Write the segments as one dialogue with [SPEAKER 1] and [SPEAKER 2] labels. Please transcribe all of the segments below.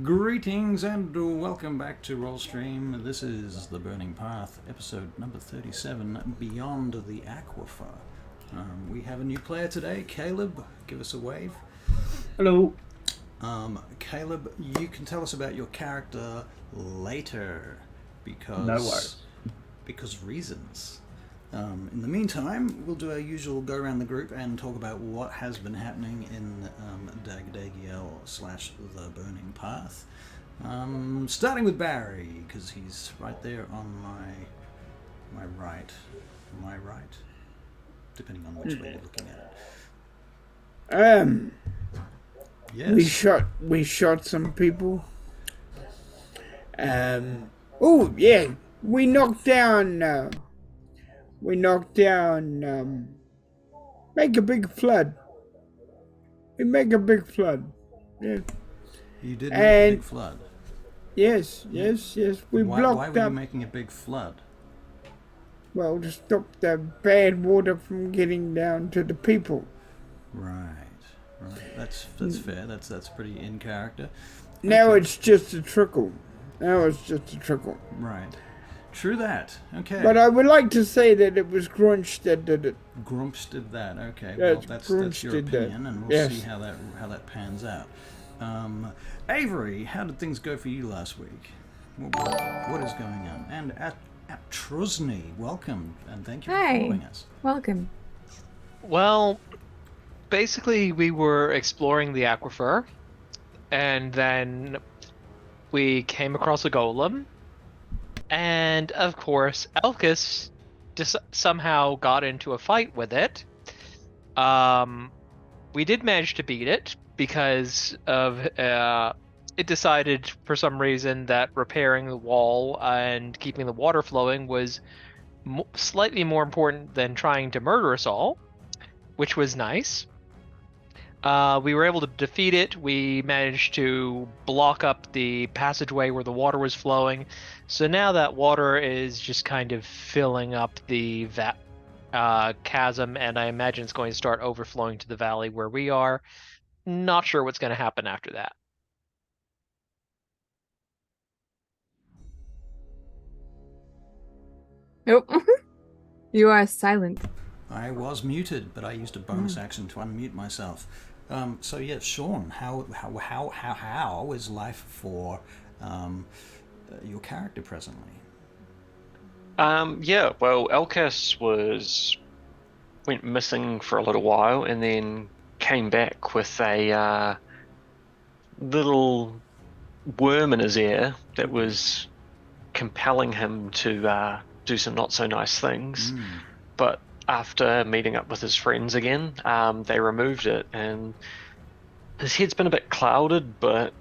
[SPEAKER 1] Greetings and welcome back to Rollstream. This is The Burning Path, episode number 37, Beyond the Aquifer. We have a new player today, Caleb. Give us a wave.
[SPEAKER 2] Hello.
[SPEAKER 1] Caleb, you can tell us about your character later because...
[SPEAKER 2] No worries.
[SPEAKER 1] Because reasons. In the meantime, we'll do our usual go around the group and talk about what has been happening in Dagdagiel / The Burning Path. Starting with Barry, because he's right there on my right. My right? Depending on which way you're looking at it. Yes.
[SPEAKER 2] We shot some people. Oh yeah, we knocked down. Make a big flood. We make a big flood. Yeah.
[SPEAKER 1] You did make a big flood.
[SPEAKER 2] Yes. We
[SPEAKER 1] why
[SPEAKER 2] blocked
[SPEAKER 1] were
[SPEAKER 2] up.
[SPEAKER 1] you making a big flood?
[SPEAKER 2] Well, to stop the bad water from getting down to the people.
[SPEAKER 1] Right. That's fair. That's pretty in character.
[SPEAKER 2] Now
[SPEAKER 1] Okay.
[SPEAKER 2] it's just a trickle.
[SPEAKER 1] Right. True that. Okay.
[SPEAKER 2] But I would like to say that it was Grunch that did it.
[SPEAKER 1] Grumps did that. Okay.
[SPEAKER 2] Yes,
[SPEAKER 1] Well, that's
[SPEAKER 2] Grunch
[SPEAKER 1] your
[SPEAKER 2] did that.
[SPEAKER 1] opinion, and we'll
[SPEAKER 2] Yes.
[SPEAKER 1] see how that pans out. Avery, how did things go for you last week? What is going on? And at Trusney, welcome and thank you for following us.
[SPEAKER 3] Welcome.
[SPEAKER 4] Well, basically we were exploring the aquifer, and then we came across a golem, and of course Elkis just somehow got into a fight with it. We did manage to beat it because of it decided for some reason that repairing the wall and keeping the water flowing was slightly more important than trying to murder us all, which was nice. We were able to defeat it. We managed to block up the passageway where the water was flowing. So now that water is just kind of filling up the chasm, and I imagine it's going to start overflowing to the valley where we are. Not sure what's going to happen after that.
[SPEAKER 3] Nope. You are silent.
[SPEAKER 1] I was muted, but I used a bonus action to unmute myself. So yeah, Sean, how is life for your character presently?
[SPEAKER 5] Yeah, well, Elkas went missing for a little while and then came back with a little worm in his ear that was compelling him to do some not so nice things. But after meeting up with his friends again, they removed it, and his head's been a bit clouded, but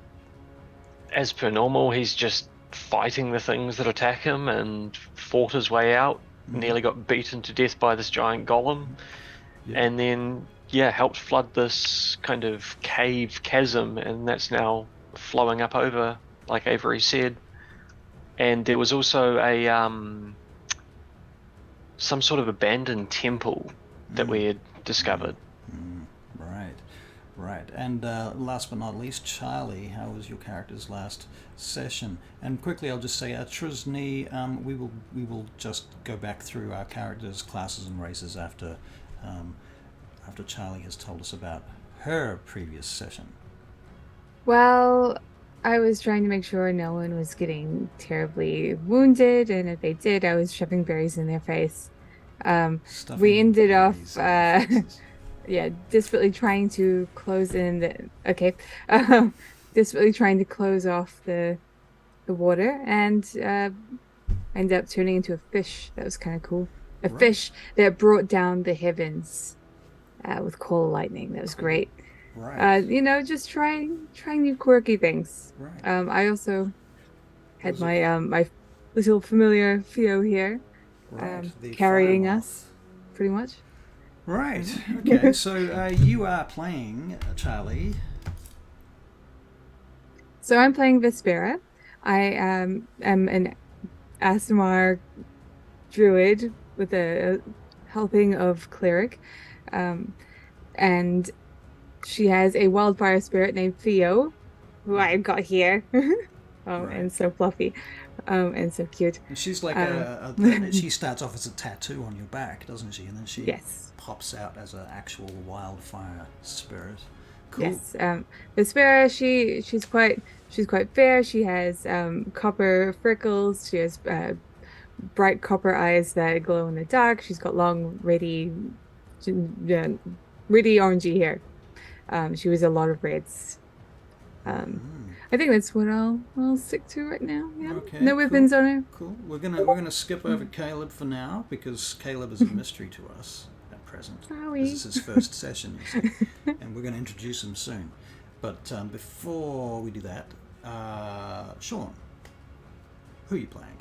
[SPEAKER 5] as per normal, he's just fighting the things that attack him and fought his way out. Nearly got beaten to death by this giant golem, and then helped flood this kind of cave chasm, and that's now flowing up over, like Avery said. And there was also a some sort of abandoned temple that we had discovered.
[SPEAKER 1] Right. And last but not least, Charlie, how was your character's last session? And quickly, I'll just say, Trusney, we will just go back through our characters' classes and races after Charlie has told us about her previous session.
[SPEAKER 3] Well, I was trying to make sure no one was getting terribly wounded, and if they did, I was shoving berries in their face. We ended off, desperately trying to close in desperately trying to close off the water, and ended up turning into a fish. That was kind of cool. A fish that brought down the heavens with coal lightning. That was great.
[SPEAKER 1] Right.
[SPEAKER 3] Just trying new quirky things.
[SPEAKER 1] Right.
[SPEAKER 3] I also had my little familiar Theo here, carrying us, pretty much.
[SPEAKER 1] Right. Okay. So you are playing Charlie.
[SPEAKER 3] So I'm playing Vespera. I am an Asimar druid with a helping of cleric, and she has a wildfire spirit named Theo, who I got here.
[SPEAKER 1] Right.
[SPEAKER 3] And so fluffy, and so cute.
[SPEAKER 1] And she's like she starts off as a tattoo on your back, doesn't she? And then she
[SPEAKER 3] Yes.
[SPEAKER 1] pops out as an actual wildfire spirit. Cool.
[SPEAKER 3] Yes. The sparrow, she's quite fair. She has copper freckles. She has bright copper eyes that glow in the dark. She's got long, really orangey hair. She wears a lot of reds. I think that's what I'll stick to right now. Yeah.
[SPEAKER 1] Okay,
[SPEAKER 3] No weapons on her.
[SPEAKER 1] Cool. We're gonna skip over Caleb for now because Caleb is a mystery to us at present.
[SPEAKER 3] Sorry.
[SPEAKER 1] This is his first session, you see, and we're going to introduce him soon. But before we do that, Sean, who are you playing?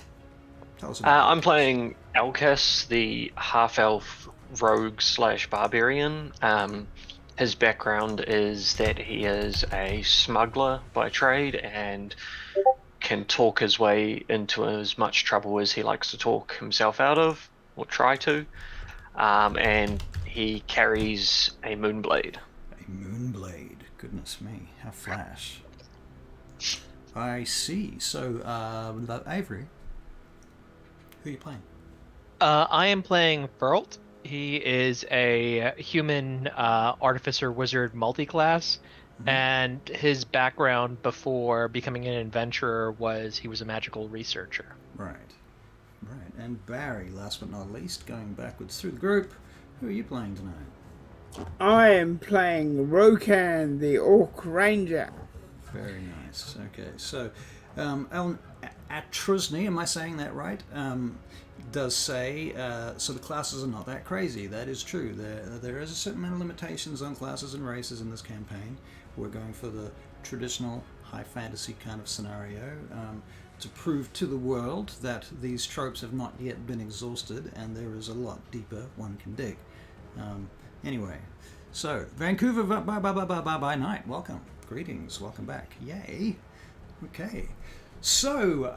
[SPEAKER 1] Tell us about
[SPEAKER 5] I'm playing Alkas, the half-elf rogue / barbarian. His background is that he is a smuggler by trade and can talk his way into as much trouble as he likes to talk himself out of, or try to. And he carries a moonblade.
[SPEAKER 1] A moonblade. Goodness me, how flash. I see. So, Avery, who are you playing?
[SPEAKER 4] I am playing Ferlt. He is a human artificer wizard multiclass, and his background before becoming an adventurer was he was a magical researcher.
[SPEAKER 1] Right. And Barry, last but not least, going backwards through the group, who are you playing tonight?
[SPEAKER 2] I am playing Rohan, the Orc Ranger.
[SPEAKER 1] Very nice. Okay, so Atrusny, am I saying that right? Does say, so the classes are not that crazy. That is true. There is a certain amount of limitations on classes and races in this campaign. We're going for the traditional high fantasy kind of scenario to prove to the world that these tropes have not yet been exhausted and there is a lot deeper one can dig. Anyway, so Vancouver by night. Welcome. Greetings. Welcome back. Yay. Okay. So,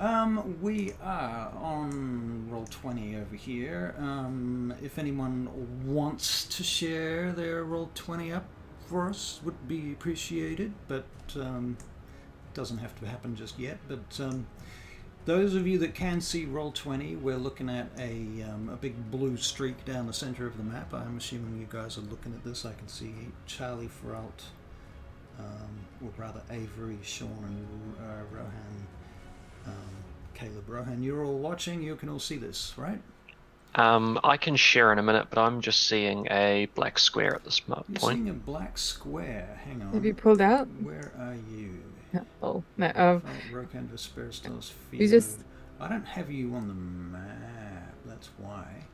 [SPEAKER 1] we are on Roll20 over here. If anyone wants to share their Roll20 up for us, would be appreciated, but doesn't have to happen just yet. But those of you that can see Roll20, we're looking at a big blue streak down the center of the map. I'm assuming you guys are looking at this. I can see Charlie Feralt, or rather Avery, Sean, and Rohan. Caleb, Rohan, you're all watching. You can all see this, right?
[SPEAKER 5] I can share in a minute, but I'm just seeing a black square at this point.
[SPEAKER 1] You're seeing a black square. Hang on.
[SPEAKER 3] Have you pulled out?
[SPEAKER 1] Where are you?
[SPEAKER 3] Oh, no.
[SPEAKER 1] Rohan Vesperistos
[SPEAKER 3] You just...
[SPEAKER 1] I don't have you on the map. That's why.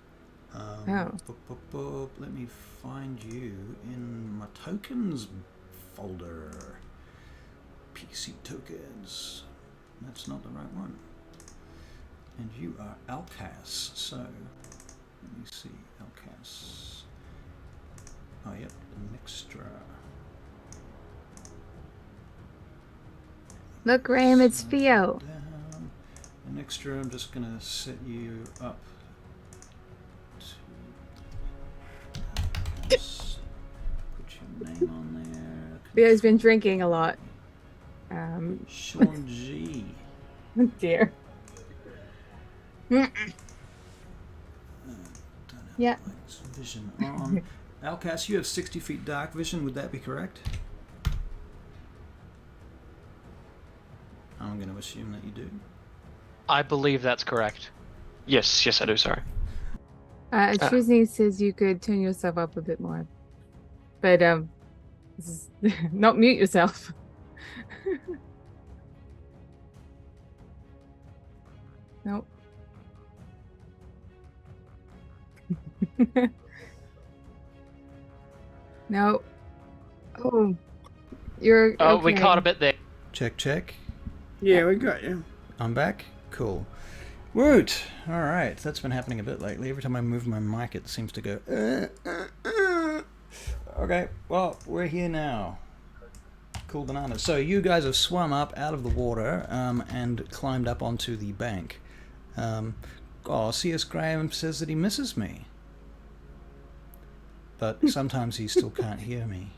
[SPEAKER 1] Let me find you in my tokens folder. PC tokens. That's not the right one. And you are Alkas, so let me see, Alkas. Oh, yep, the Mixtra.
[SPEAKER 3] Look, Graham, it's Theo.
[SPEAKER 1] Down. The Mixtra, I'm just gonna set you up to Alkas. Put your name on there.
[SPEAKER 3] Theo's been drinking a lot.
[SPEAKER 1] Sean G.
[SPEAKER 3] Oh dear. Yeah.
[SPEAKER 1] Vision on. Alkas, you have 60 feet dark vision. Would that be correct? I'm going to assume that you do.
[SPEAKER 4] I believe that's correct.
[SPEAKER 5] Yes, I do, sorry.
[SPEAKER 3] Trusney says you could turn yourself up a bit more. But, not mute yourself. Nope. No. Oh. You're
[SPEAKER 4] Oh,
[SPEAKER 3] okay.
[SPEAKER 4] we caught a bit there.
[SPEAKER 1] Check.
[SPEAKER 2] Yeah, we got you.
[SPEAKER 1] I'm back? Cool. Woot! Alright, that's been happening a bit lately. Every time I move my mic, it seems to go... Okay, well, we're here now. Cool bananas. So you guys have swum up out of the water and climbed up onto the bank. C.S. Graham says that he misses me. But sometimes he still can't hear me.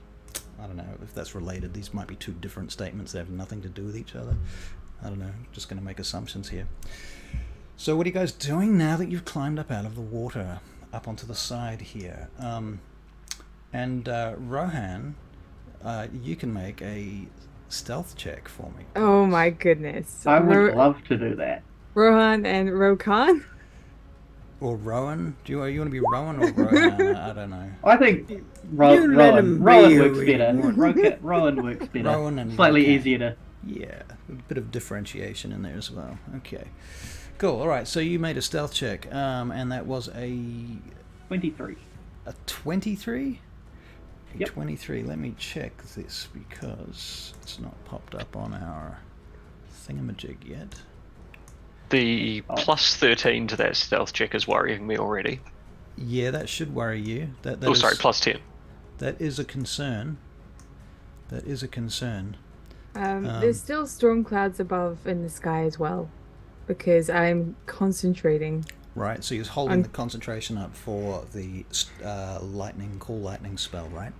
[SPEAKER 1] I don't know if that's related. These might be two different statements that have nothing to do with each other. I don't know. Just going to make assumptions here. So what are you guys doing now that you've climbed up out of the water, up onto the side here? And Rohan, you can make a stealth check for me.
[SPEAKER 3] Oh my goodness.
[SPEAKER 6] I would love to do that.
[SPEAKER 3] Rohan and Rokan?
[SPEAKER 1] Or Rowan? You want to be Rowan or Rohan? I don't know.
[SPEAKER 6] I think
[SPEAKER 2] You let
[SPEAKER 6] Rowan
[SPEAKER 2] him be
[SPEAKER 6] works
[SPEAKER 2] who
[SPEAKER 6] better.
[SPEAKER 2] he wants.
[SPEAKER 6] Rowan works better.
[SPEAKER 1] Rowan and
[SPEAKER 6] Slightly
[SPEAKER 1] Rokan.
[SPEAKER 6] easier to...
[SPEAKER 1] Yeah, a bit of differentiation in there as well. Okay. Cool. All right, so you made a stealth check, and that was a
[SPEAKER 6] 23.
[SPEAKER 1] a 23? A
[SPEAKER 6] Yep.
[SPEAKER 1] 23. Let me check this because it's not popped up on our thingamajig yet.
[SPEAKER 5] The plus 13 to that stealth check is worrying me already.
[SPEAKER 1] Yeah, that should worry you. That
[SPEAKER 5] Oh,
[SPEAKER 1] is-
[SPEAKER 5] sorry, plus 10.
[SPEAKER 1] That is a concern. That is a concern.
[SPEAKER 3] There's still storm clouds above in the sky as well, because I'm concentrating.
[SPEAKER 1] Right, so you're holding the concentration up for the cool lightning spell, right?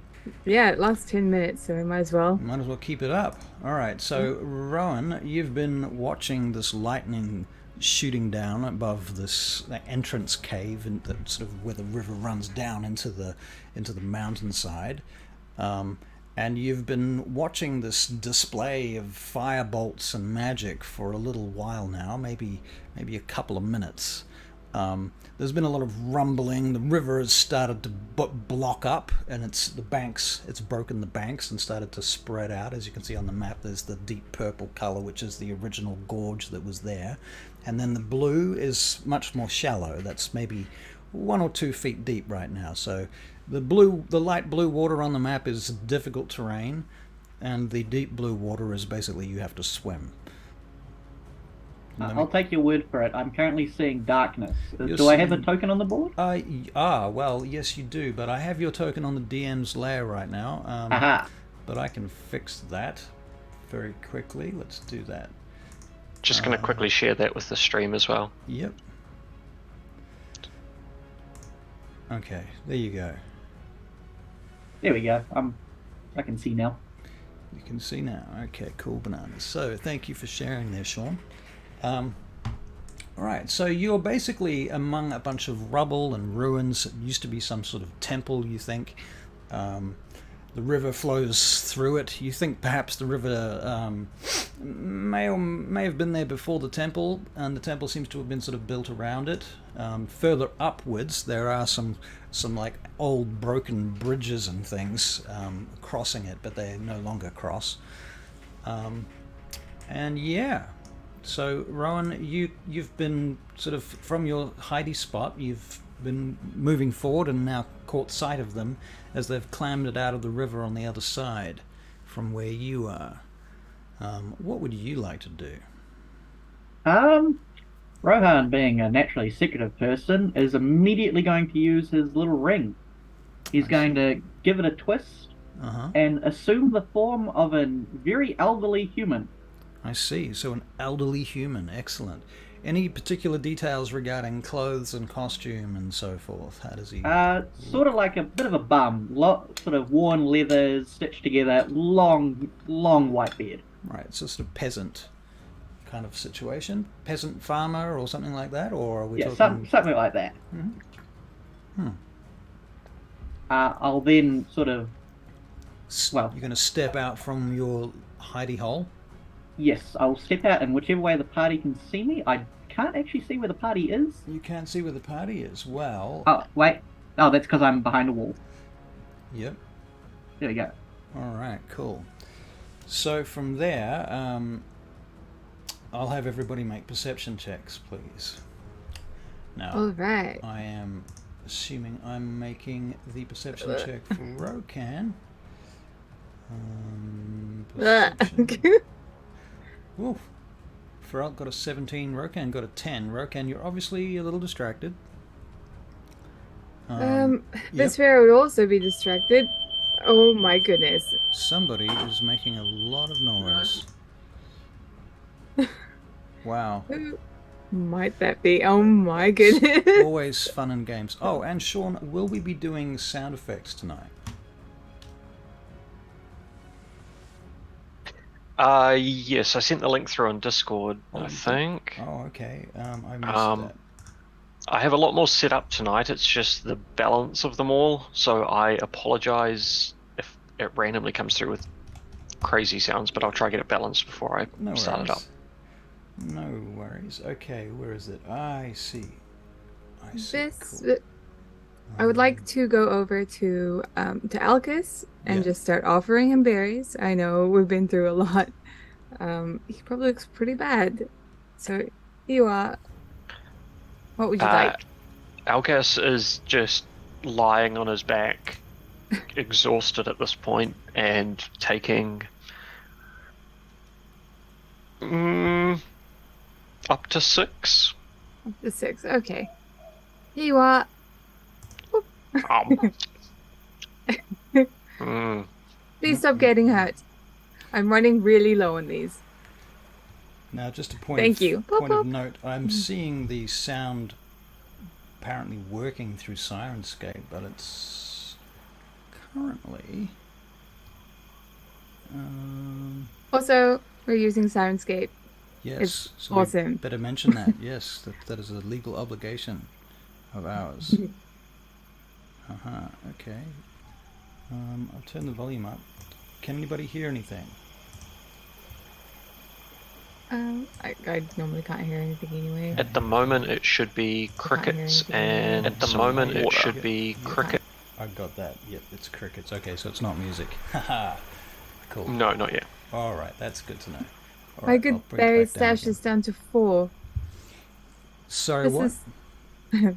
[SPEAKER 3] Yeah, it lasts 10 minutes, so I might as well.
[SPEAKER 1] Might as well keep it up. All right, so Rowan, you've been watching this lightning shooting down above this entrance cave, and the sort of where the river runs down into the mountainside, and you've been watching this display of fire bolts and magic for a little while now, maybe a couple of minutes. There's been a lot of rumbling. The river has started to block up, and it's broken the banks and started to spread out. As you can see on the map, there's the deep purple color, which is the original gorge that was there, and then the blue is much more shallow. That's maybe 1 or 2 feet deep right now. So the light blue water on the map is difficult terrain, and the deep blue water is basically you have to swim.
[SPEAKER 6] I'll take your word for it. I'm currently seeing darkness.
[SPEAKER 1] You're
[SPEAKER 6] Do I have a
[SPEAKER 1] seeing-
[SPEAKER 6] token on the board?
[SPEAKER 1] Well, yes you do, but I have your token on the DM's layer right now.
[SPEAKER 6] Aha.
[SPEAKER 1] But I can fix that very quickly. Let's do that.
[SPEAKER 5] Just going to quickly share that with the stream as well.
[SPEAKER 1] Yep. Okay, there you go.
[SPEAKER 6] There we go. I can see now.
[SPEAKER 1] You can see now. Okay, cool bananas. So thank you for sharing there, Sean. All right, so you're basically among a bunch of rubble and ruins. It used to be some sort of temple, you think. The river flows through it. You think perhaps the river may have been there before the temple, and the temple seems to have been sort of built around it. Further upwards, there are some like old broken bridges and things crossing it, but they no longer cross. And yeah, so Rowan, you've been sort of from your hidey spot. You've been moving forward and now caught sight of them as they've clambered out of the river on the other side from where you are. What would you like to do?
[SPEAKER 6] Rohan, being a naturally secretive person, is immediately going to use his little ring. He's going to give it a twist and assume the form of a very elderly human.
[SPEAKER 1] I see. So an elderly human. Excellent. Any particular details regarding clothes and costume and so forth? How does he...
[SPEAKER 6] Sort of like a bit of a bum. Sort of worn leathers, stitched together, long white beard.
[SPEAKER 1] Right, so sort of peasant kind of situation? Peasant farmer or something like that? Or are we talking...
[SPEAKER 6] something like that. I'll then sort of...
[SPEAKER 1] You're going to step out from your hidey hole?
[SPEAKER 6] Yes, I'll step out in whichever way the party can see me. I can't actually see where the party is.
[SPEAKER 1] You can't see where the party is. Well...
[SPEAKER 6] Oh, wait. Oh, that's because I'm behind a wall.
[SPEAKER 1] Yep.
[SPEAKER 6] There we go.
[SPEAKER 1] Alright, cool. So from there, I'll have everybody make perception checks, please. Now,
[SPEAKER 3] All right.
[SPEAKER 1] I am assuming I'm making the perception check for Rokan. Perception. Oof. Feralt got a 17, Rokan got a 10. Rokan, you're obviously a little distracted.
[SPEAKER 3] This fair would also be distracted. Oh my goodness.
[SPEAKER 1] Somebody is making a lot of noise. Wow.
[SPEAKER 3] Who might that be? Oh my goodness.
[SPEAKER 1] Always fun and games. Oh, and Sean, will we be doing sound effects tonight?
[SPEAKER 5] Yes, I sent the link through on Discord, I think.
[SPEAKER 1] Oh, okay. I missed that.
[SPEAKER 5] I have a lot more set up tonight. It's just the balance of them all. So I apologize if it randomly comes through with crazy sounds, but I'll try to get it balanced before I start it up.
[SPEAKER 1] No worries. Okay, where is it? I see.
[SPEAKER 3] Cool. I would like to go over to Alcus and just start offering him berries. I know we've been through a lot. He probably looks pretty bad. So here you are. What would you like?
[SPEAKER 5] Alcus is just lying on his back, exhausted at this point, and taking up to 6.
[SPEAKER 3] Up to 6, okay. Here you are. Please stop getting hurt. I'm running really low on these.
[SPEAKER 1] Now, just a point of note, I'm seeing the sound apparently working through Sirenscape, but it's currently...
[SPEAKER 3] Also, we're using Sirenscape.
[SPEAKER 1] Yes,
[SPEAKER 3] it's
[SPEAKER 1] so
[SPEAKER 3] awesome.
[SPEAKER 1] Better mention that. Yes, that is a legal obligation of ours. Okay. I'll turn the volume up. Can anybody hear anything?
[SPEAKER 3] I normally can't hear anything anyway.
[SPEAKER 5] At the moment, it should be crickets, and at the moment, it should be cricket.
[SPEAKER 1] I got that. Yep, it's crickets. Okay, so it's not music. Haha. Cool.
[SPEAKER 5] No, not yet.
[SPEAKER 1] All right, that's good to know. All
[SPEAKER 3] My
[SPEAKER 1] right,
[SPEAKER 3] good berry stash is down to 4.
[SPEAKER 1] Sorry, what?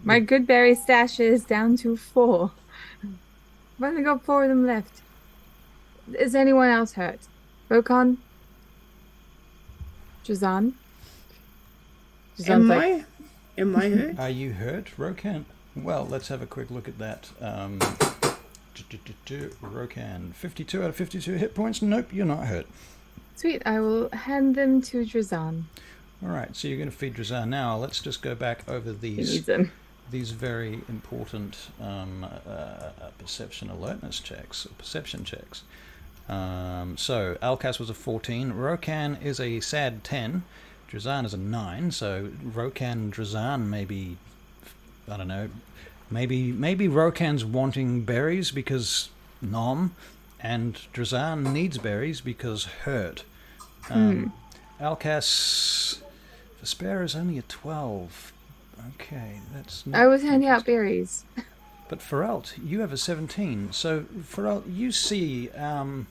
[SPEAKER 3] My good berry stash is down to 4. I've only got 4 of them left. Is anyone else hurt? Rohan? Jazan?
[SPEAKER 2] Am I hurt?
[SPEAKER 1] Are you hurt, Rohan? Well, let's have a quick look at that. Rohan, 52 out of 52 hit points. Nope, you're not hurt.
[SPEAKER 3] Sweet, I will hand them to Drazan.
[SPEAKER 1] Alright, so you're going to feed Drazan now. Let's just go back over these very important perception alertness checks, or perception checks. So, Alcas was a 14, Rohan is a sad 10, Drazan is a 9, so Rohan and Drazan maybe, I don't know, maybe Rohan's wanting berries because nom, and Drazan needs berries because hurt. Alcas for spare is only a 12. Okay, that's not...
[SPEAKER 3] I was handing out berries.
[SPEAKER 1] But Feralt, you have a 17. So Feralt, you see, and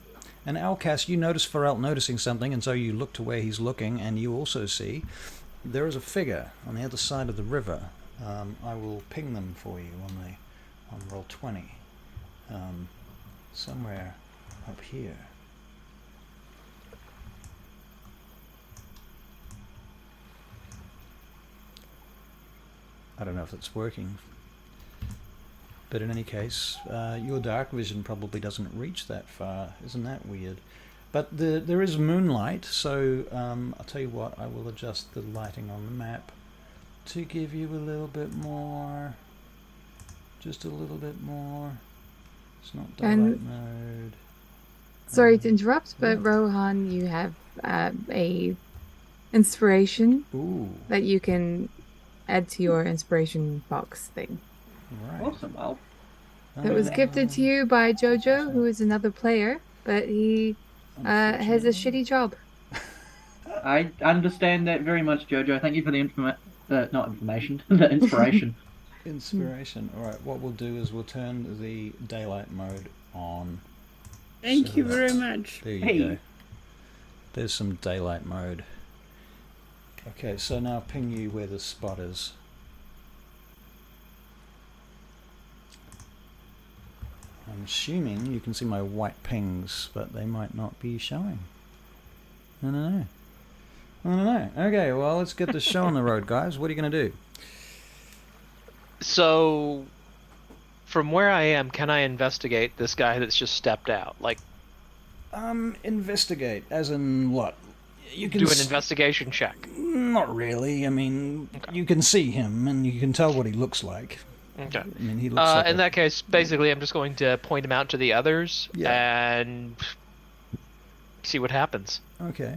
[SPEAKER 1] Alcas, you notice Feralt noticing something, and so you look to where he's looking, and you also see there is a figure on the other side of the river. I will ping them for you on roll 20. Somewhere up here. I don't know if it's working. But in any case, your dark vision probably doesn't reach that far. Isn't that weird? But there is moonlight, so I'll tell you what, I will adjust the lighting on the map to give you a little bit more. Just a little bit more. It's not daylight mode.
[SPEAKER 3] Sorry to interrupt, but Rohan, you have a inspiration that you can add to your inspiration box thing.
[SPEAKER 1] Right.
[SPEAKER 6] Awesome. Well,
[SPEAKER 3] that was gifted to you by Jojo, who is another player, but he has a shitty job.
[SPEAKER 6] I understand that very much, Jojo. Thank you for the not information, the inspiration.
[SPEAKER 1] Inspiration. All right. What we'll do is we'll turn the daylight mode on.
[SPEAKER 2] Thank you very much.
[SPEAKER 1] There you go. There's some daylight mode. Okay, so now ping you where the spot is. I'm assuming you can see my white pings, but they might not be showing. I don't know. Okay, well, let's get the show on the road, guys. What are you going to do?
[SPEAKER 4] So, from where I am, can I investigate this guy that's just stepped out? Like,
[SPEAKER 1] investigate, as in what? You can
[SPEAKER 4] do an investigation check.
[SPEAKER 1] Not really. I mean, you can see him, and you can tell what he looks like.
[SPEAKER 4] Okay.
[SPEAKER 1] I mean, he looks like
[SPEAKER 4] in that case, basically, I'm just going to point him out to the others, and see what happens.
[SPEAKER 1] Okay.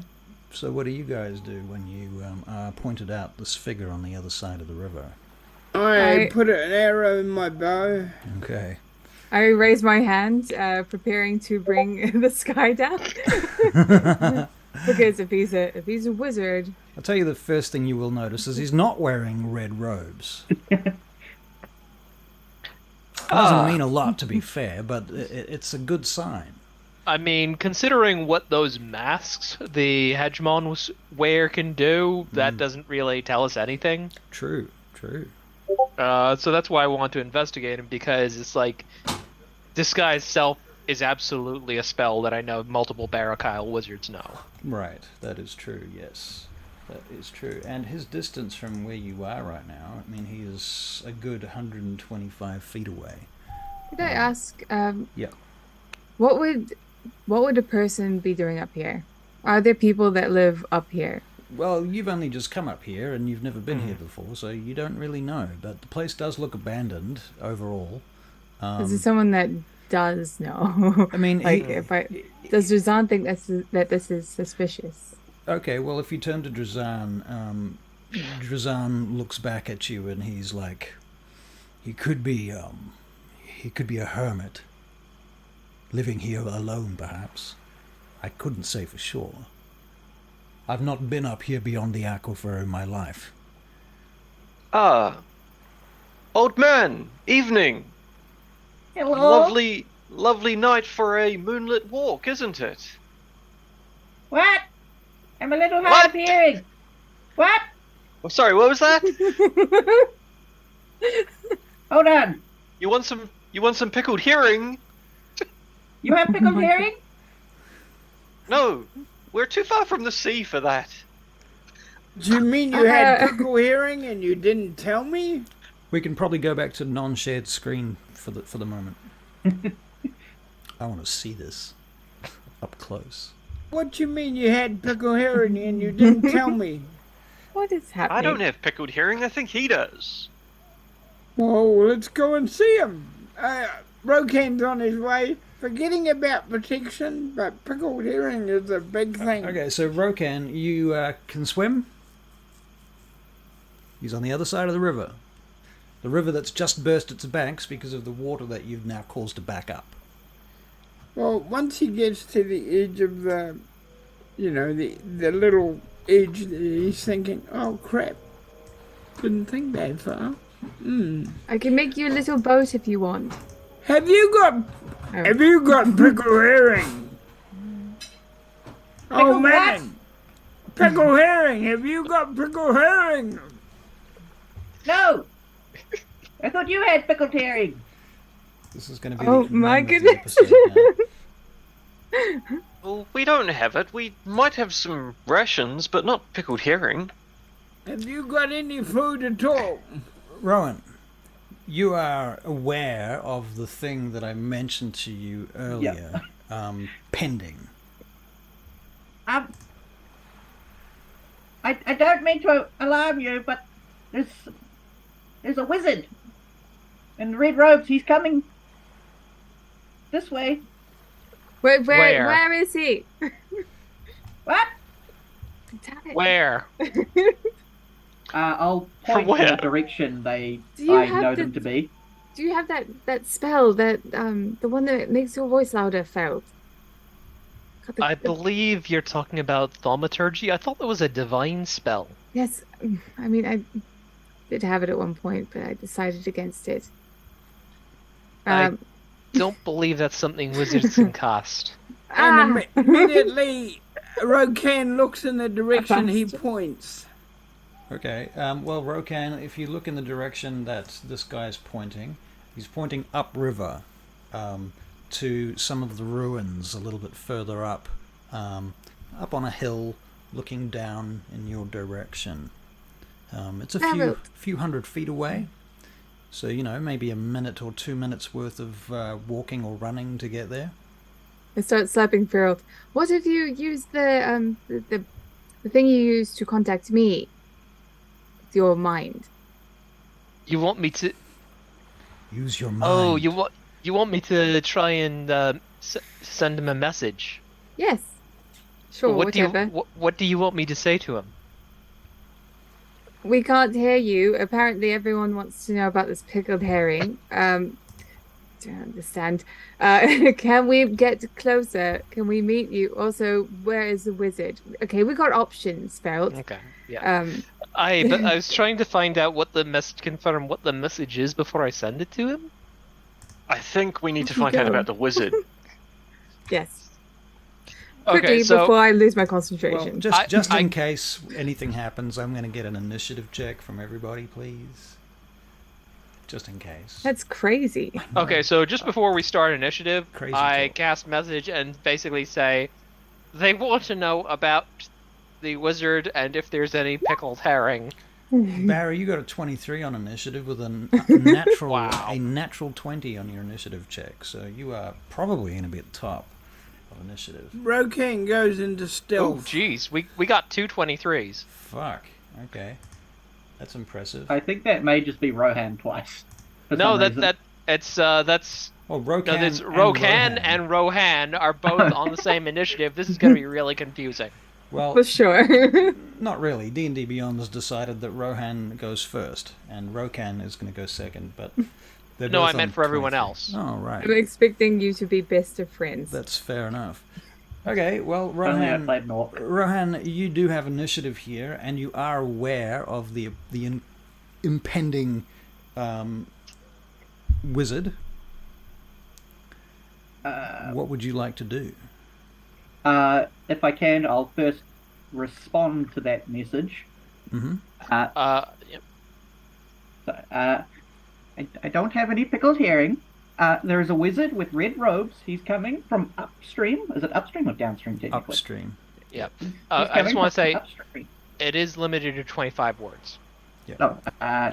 [SPEAKER 1] So what do you guys do when you are pointed out this figure on the other side of the river?
[SPEAKER 2] I put an arrow in my bow.
[SPEAKER 1] Okay.
[SPEAKER 3] I raise my hand, preparing to bring this guy down. Because if he's a wizard,
[SPEAKER 1] I'll tell you the first thing you will notice is he's not wearing red robes. Doesn't mean a lot, to be fair, but it's a good sign.
[SPEAKER 4] I mean, considering what those masks the hegemons wear can do, that doesn't really tell us anything.
[SPEAKER 1] True.
[SPEAKER 4] So that's why I want to investigate him, because it's like, disguise self is absolutely a spell that I know multiple Barachiel wizards know.
[SPEAKER 1] Right, that is true, yes. That is true. And his distance from where you are right now, I mean, he is a good 125 feet away.
[SPEAKER 3] could I ask?
[SPEAKER 1] Yeah.
[SPEAKER 3] What would a person be doing up here? Are there people that live up here?
[SPEAKER 1] Well, you've only just come up here and you've never been here before, so you don't really know. But the place does look abandoned overall.
[SPEAKER 3] Is there someone that does know?
[SPEAKER 1] I mean,
[SPEAKER 3] like, does Drazan think that this is suspicious?
[SPEAKER 1] Okay, well, if you turn to Drazan, Drazan looks back at you and he's like, he could be a hermit, living here alone, perhaps. I couldn't say for sure. I've not been up here beyond the Aquifer in my life.
[SPEAKER 5] Ah, old man, evening.
[SPEAKER 6] Hello?
[SPEAKER 5] Lovely night for a moonlit walk, isn't it?
[SPEAKER 6] What? I'm a little hard of hearing. What?
[SPEAKER 5] Oh, sorry, what was that?
[SPEAKER 6] Hold on.
[SPEAKER 5] You want some pickled herring?
[SPEAKER 6] You have pickled herring?
[SPEAKER 5] No, we're too far from the sea for that.
[SPEAKER 2] Do you mean you had pickle herring and you didn't tell me?
[SPEAKER 1] We can probably go back to non-shared screen for the moment. I want to see this up close.
[SPEAKER 2] What do you mean you had pickle herring and you didn't tell me?
[SPEAKER 3] What is happening?
[SPEAKER 5] I don't have pickled herring, I think he does.
[SPEAKER 2] Well, let's go and see him. Rohan's on his way, forgetting about protection, but pickled herring is a big thing.
[SPEAKER 1] Okay, so Rohan, you can swim? He's on the other side of the river. The river that's just burst its banks because of the water that you've now caused to back up.
[SPEAKER 2] Well, once he gets to the edge of the little edge, he's thinking, oh crap, didn't think that far.
[SPEAKER 3] I can make you a little boat if you want.
[SPEAKER 2] Have you got pickle herring? Oh man, pickle herring. Have you got pickle herring?
[SPEAKER 6] No. I thought you had pickled herring.
[SPEAKER 1] This is going to be
[SPEAKER 3] Oh
[SPEAKER 1] the
[SPEAKER 3] my
[SPEAKER 1] name of the
[SPEAKER 3] goodness.
[SPEAKER 1] episode now.
[SPEAKER 5] Well, we don't have it. We might have some rations, but not pickled herring.
[SPEAKER 2] Have you got any food at all?
[SPEAKER 1] Rohan, you are aware of the thing that I mentioned to you earlier, pending.
[SPEAKER 6] I don't mean to alarm you, but there's a wizard in red robes. He's coming this way.
[SPEAKER 3] Where is he?
[SPEAKER 6] What?
[SPEAKER 3] Damn it.
[SPEAKER 4] Where?
[SPEAKER 6] I'll
[SPEAKER 5] From
[SPEAKER 6] point
[SPEAKER 5] where?
[SPEAKER 6] in the direction I
[SPEAKER 3] have
[SPEAKER 6] know
[SPEAKER 3] the-
[SPEAKER 6] them to be.
[SPEAKER 3] Do you have that spell, that the one that makes your voice louder, Fel?
[SPEAKER 4] I believe you're talking about thaumaturgy. I thought that was a divine spell.
[SPEAKER 3] Yes, I mean, I did have it at one point, but I decided against it.
[SPEAKER 4] I don't believe that's something wizards can cast.
[SPEAKER 2] And immediately, Rohan looks in the direction he points.
[SPEAKER 1] Okay, well, Rohan, if you look in the direction that this guy's pointing, he's pointing upriver to some of the ruins a little bit further up on a hill looking down in your direction. It's a few hundred feet away, so, maybe a minute or 2 minutes worth of walking or running to get there.
[SPEAKER 3] I start slapping Ferrell. What if you use the thing you use to contact me? Your mind.
[SPEAKER 4] You want me to?
[SPEAKER 1] Use your mind.
[SPEAKER 4] Oh, you want me to try and send him a message?
[SPEAKER 3] Yes. Sure,
[SPEAKER 4] What do you
[SPEAKER 3] whatever.
[SPEAKER 4] what do you want me to say to him?
[SPEAKER 3] We can't hear you. Apparently, everyone wants to know about this pickled herring. Don't understand. Can we get closer? Can we meet you? Also, where is the wizard? Okay, we got options, Felt.
[SPEAKER 4] Okay, yeah. But I was trying to find out confirm what the message is before I send it to him.
[SPEAKER 5] I think we need to
[SPEAKER 3] Off you
[SPEAKER 5] find out
[SPEAKER 3] go.
[SPEAKER 5] about the wizard.
[SPEAKER 3] Yes.
[SPEAKER 4] Okay,
[SPEAKER 3] Quickly,
[SPEAKER 4] so
[SPEAKER 3] before I lose my
[SPEAKER 1] Well,
[SPEAKER 3] concentration.
[SPEAKER 1] just in case anything happens, I'm going to get an initiative check from everybody, please. Just in case.
[SPEAKER 3] That's crazy.
[SPEAKER 4] okay, so just before we start initiative,
[SPEAKER 1] Crazy
[SPEAKER 4] I
[SPEAKER 1] talk.
[SPEAKER 4] cast message and basically say they want to know about the wizard and if there's any pickled herring.
[SPEAKER 1] Barry, you got a 23 on initiative with a natural
[SPEAKER 4] Wow.
[SPEAKER 1] a natural 20 on your initiative check, so you are probably going to be at the top of initiative.
[SPEAKER 2] Rokan goes into
[SPEAKER 4] Oh,
[SPEAKER 2] stealth.
[SPEAKER 4] jeez, we got two 23s.
[SPEAKER 1] Fuck. Okay, that's impressive.
[SPEAKER 6] I think that may just be Rohan twice. For
[SPEAKER 4] No,
[SPEAKER 6] some reason.
[SPEAKER 4] that's
[SPEAKER 1] Oh, Rokan.
[SPEAKER 4] no, that's
[SPEAKER 1] and
[SPEAKER 4] Rohan and Rohan are both on the same initiative. This is going to be really confusing.
[SPEAKER 1] Well,
[SPEAKER 3] For sure.
[SPEAKER 1] not really. D&D Beyond has decided that Rohan goes first, and Rokan is going to go second. But they're
[SPEAKER 4] No,
[SPEAKER 1] both
[SPEAKER 4] I meant
[SPEAKER 1] on
[SPEAKER 4] for everyone
[SPEAKER 1] 23.
[SPEAKER 4] else.
[SPEAKER 1] Oh, right.
[SPEAKER 3] I'm expecting you to be best of friends.
[SPEAKER 1] That's fair enough. Okay, well,
[SPEAKER 6] Only I
[SPEAKER 1] Rohan,
[SPEAKER 6] played North.
[SPEAKER 1] Rohan, you do have initiative here, and you are aware of the impending wizard. What would you like to do?
[SPEAKER 6] If I can, I'll first respond to that message.
[SPEAKER 1] Mm-hmm.
[SPEAKER 4] Yep.
[SPEAKER 6] So, I don't have any pickled herring. There is a wizard with red robes. He's coming from upstream. Is it upstream or downstream, technically?
[SPEAKER 1] Upstream.
[SPEAKER 4] Yep.
[SPEAKER 6] He's
[SPEAKER 4] I just
[SPEAKER 6] coming
[SPEAKER 4] want to
[SPEAKER 6] from
[SPEAKER 4] say
[SPEAKER 6] upstream.
[SPEAKER 4] it is limited to 25 words.
[SPEAKER 6] No,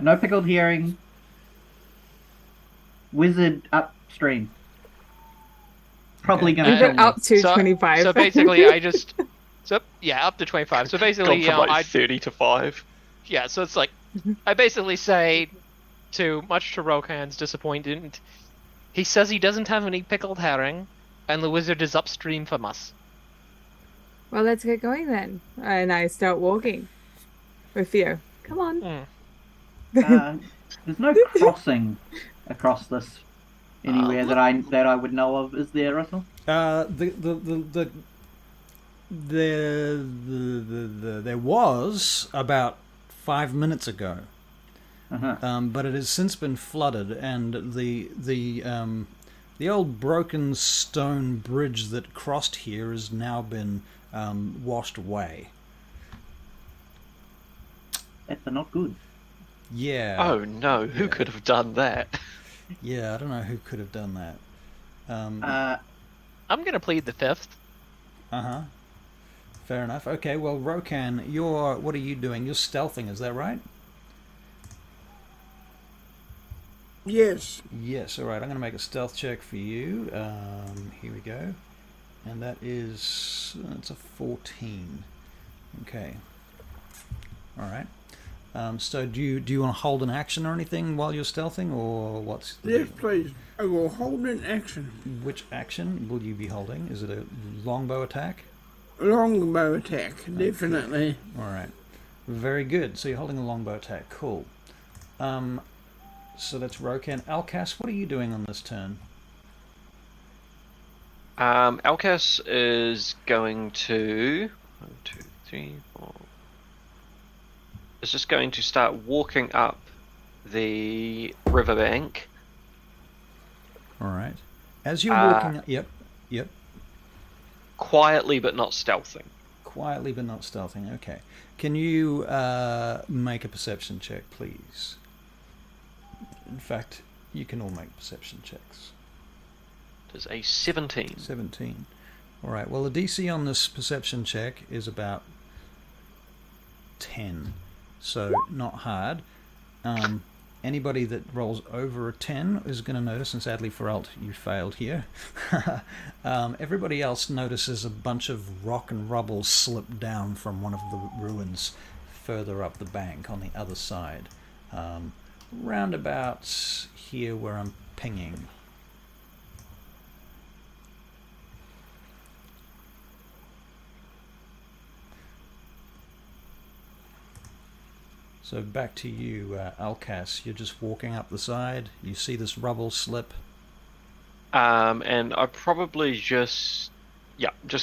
[SPEAKER 6] no pickled herring. Wizard upstream. Probably
[SPEAKER 1] Okay.
[SPEAKER 6] going to
[SPEAKER 3] Even up to
[SPEAKER 4] so,
[SPEAKER 3] 25.
[SPEAKER 4] So basically, up to 25. So basically,
[SPEAKER 5] Gone from like 30 to 5.
[SPEAKER 4] yeah. So it's like I basically say, much to Rokan's disappointment, he says he doesn't have any pickled herring, and the wizard is upstream from us.
[SPEAKER 3] Well, let's get going then. And I start walking with Theo. Come on.
[SPEAKER 6] There's no crossing across this anywhere that I would know of. Is there, Russell?
[SPEAKER 1] There was about 5 minutes ago, but it has since been flooded, and the old broken stone bridge that crossed here has now been washed away.
[SPEAKER 6] That's not good.
[SPEAKER 1] Yeah.
[SPEAKER 5] Oh no, who could have done that?
[SPEAKER 1] Yeah, I don't know who could have done that.
[SPEAKER 4] I'm gonna plead the fifth.
[SPEAKER 1] Fair enough. Okay, well, Rokan, what are you doing? You're stealthing, is that right?
[SPEAKER 2] Yes.
[SPEAKER 1] Yes, alright, I'm going to make a stealth check for you. Here we go. And that is... it's a 14. Okay. Alright. So do you want to hold an action or anything while you're stealthing, or what's the
[SPEAKER 2] Yes,
[SPEAKER 1] deal?
[SPEAKER 2] please. I will hold an action.
[SPEAKER 1] Which action will you be holding? Is it a longbow attack?
[SPEAKER 2] Longbow attack, definitely.
[SPEAKER 1] Alright. Very good. So you're holding a longbow attack. Cool. So that's Rokan. Alcas, what are you doing on this turn?
[SPEAKER 5] Alcas is going to 1, 2, 3, 4. Is just going to start walking up the riverbank.
[SPEAKER 1] Alright. As you're walking... Yep.
[SPEAKER 5] Quietly but not stealthing.
[SPEAKER 1] Quietly but not stealthing. Okay. Can you make a perception check, please? In fact, you can all make perception checks.
[SPEAKER 5] It is a 17.
[SPEAKER 1] 17. Alright, well the DC on this perception check is about 10. So, not hard. Anybody that rolls over a 10 is going to notice, and sadly for Alt, you failed here. Everybody else notices a bunch of rock and rubble slip down from one of the ruins further up the bank on the other side. Round about here where I'm pinging. So back to you, Alcas. You're just walking up the side. You see this rubble slip.
[SPEAKER 5] And I probably just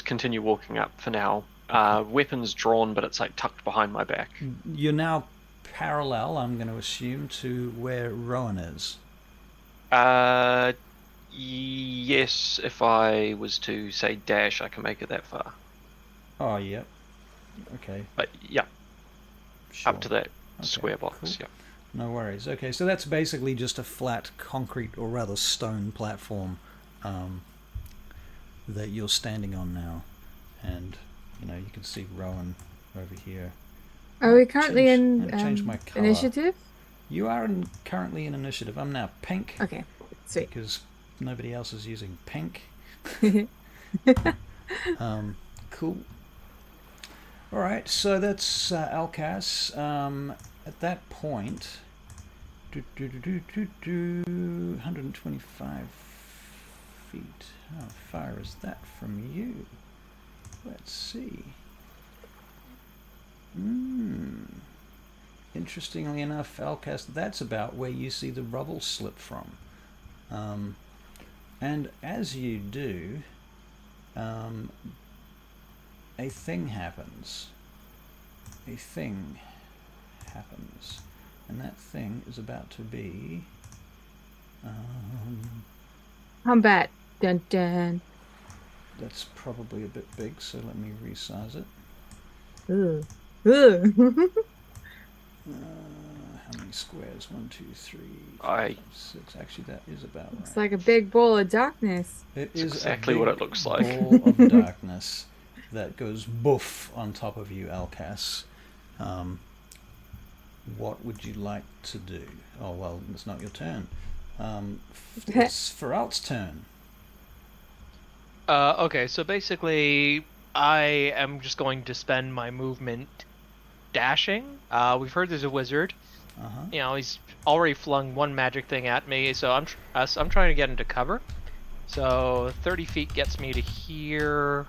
[SPEAKER 5] continue walking up for now. Weapons drawn, but it's like tucked behind my back.
[SPEAKER 1] You're now parallel, I'm going to assume, to where Rohan is.
[SPEAKER 5] Yes, if I was to say dash, I can make it that far.
[SPEAKER 1] Oh, yeah. Okay.
[SPEAKER 5] But yeah,
[SPEAKER 1] Sure.
[SPEAKER 5] up to that square box.
[SPEAKER 1] Cool.
[SPEAKER 5] Yeah.
[SPEAKER 1] No worries. Okay, so that's basically just a flat concrete, or rather stone platform that you're standing on now. And, you can see Rohan over here.
[SPEAKER 3] Are we currently
[SPEAKER 1] I'm gonna change my colour.
[SPEAKER 3] initiative?
[SPEAKER 1] You are currently in initiative. I'm now pink.
[SPEAKER 3] Okay, sweet.
[SPEAKER 1] Because nobody else is using pink. Cool. All right, so that's Alcas. At that point, 125 feet. How far is that from you? Let's see. Interestingly enough, Alcas, that's about where you see the rubble slip from. And as you do, a thing happens. And that thing is about to be...
[SPEAKER 3] Combat. Dun dun.
[SPEAKER 1] That's probably a bit big, so let me resize it.
[SPEAKER 3] Ooh. Ooh.
[SPEAKER 1] How many squares? 1, 2, 3, 4,
[SPEAKER 5] I-
[SPEAKER 1] 5, 6. Actually, that is about
[SPEAKER 3] It's
[SPEAKER 1] right.
[SPEAKER 3] like a big ball of darkness.
[SPEAKER 1] It
[SPEAKER 5] That's
[SPEAKER 1] is
[SPEAKER 5] exactly
[SPEAKER 1] a
[SPEAKER 5] what
[SPEAKER 1] big
[SPEAKER 5] it looks like.
[SPEAKER 1] ball of darkness that goes boof on top of you, Alcas. What would you like to do? Oh, well, it's not your turn. It's Feralt's turn.
[SPEAKER 4] Okay, so basically, I am just going to spend my movement dashing. We've heard there's a wizard. He's already flung one magic thing at me, so I'm trying to get into cover. So 30 feet gets me to here.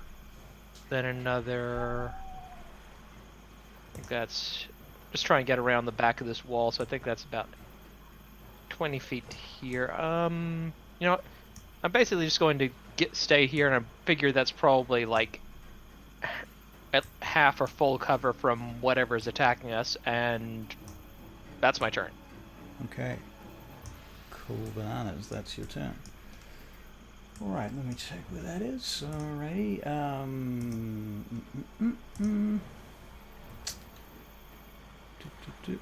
[SPEAKER 4] Then another. I think that's just trying to get around the back of this wall. So I think that's about 20 feet to here. I'm basically just going to stay here, and I figure that's probably like at half or full cover from whatever's attacking us, and that's my turn.
[SPEAKER 1] Okay. Cool bananas. That's your turn. Alright, let me check where that is. Alrighty.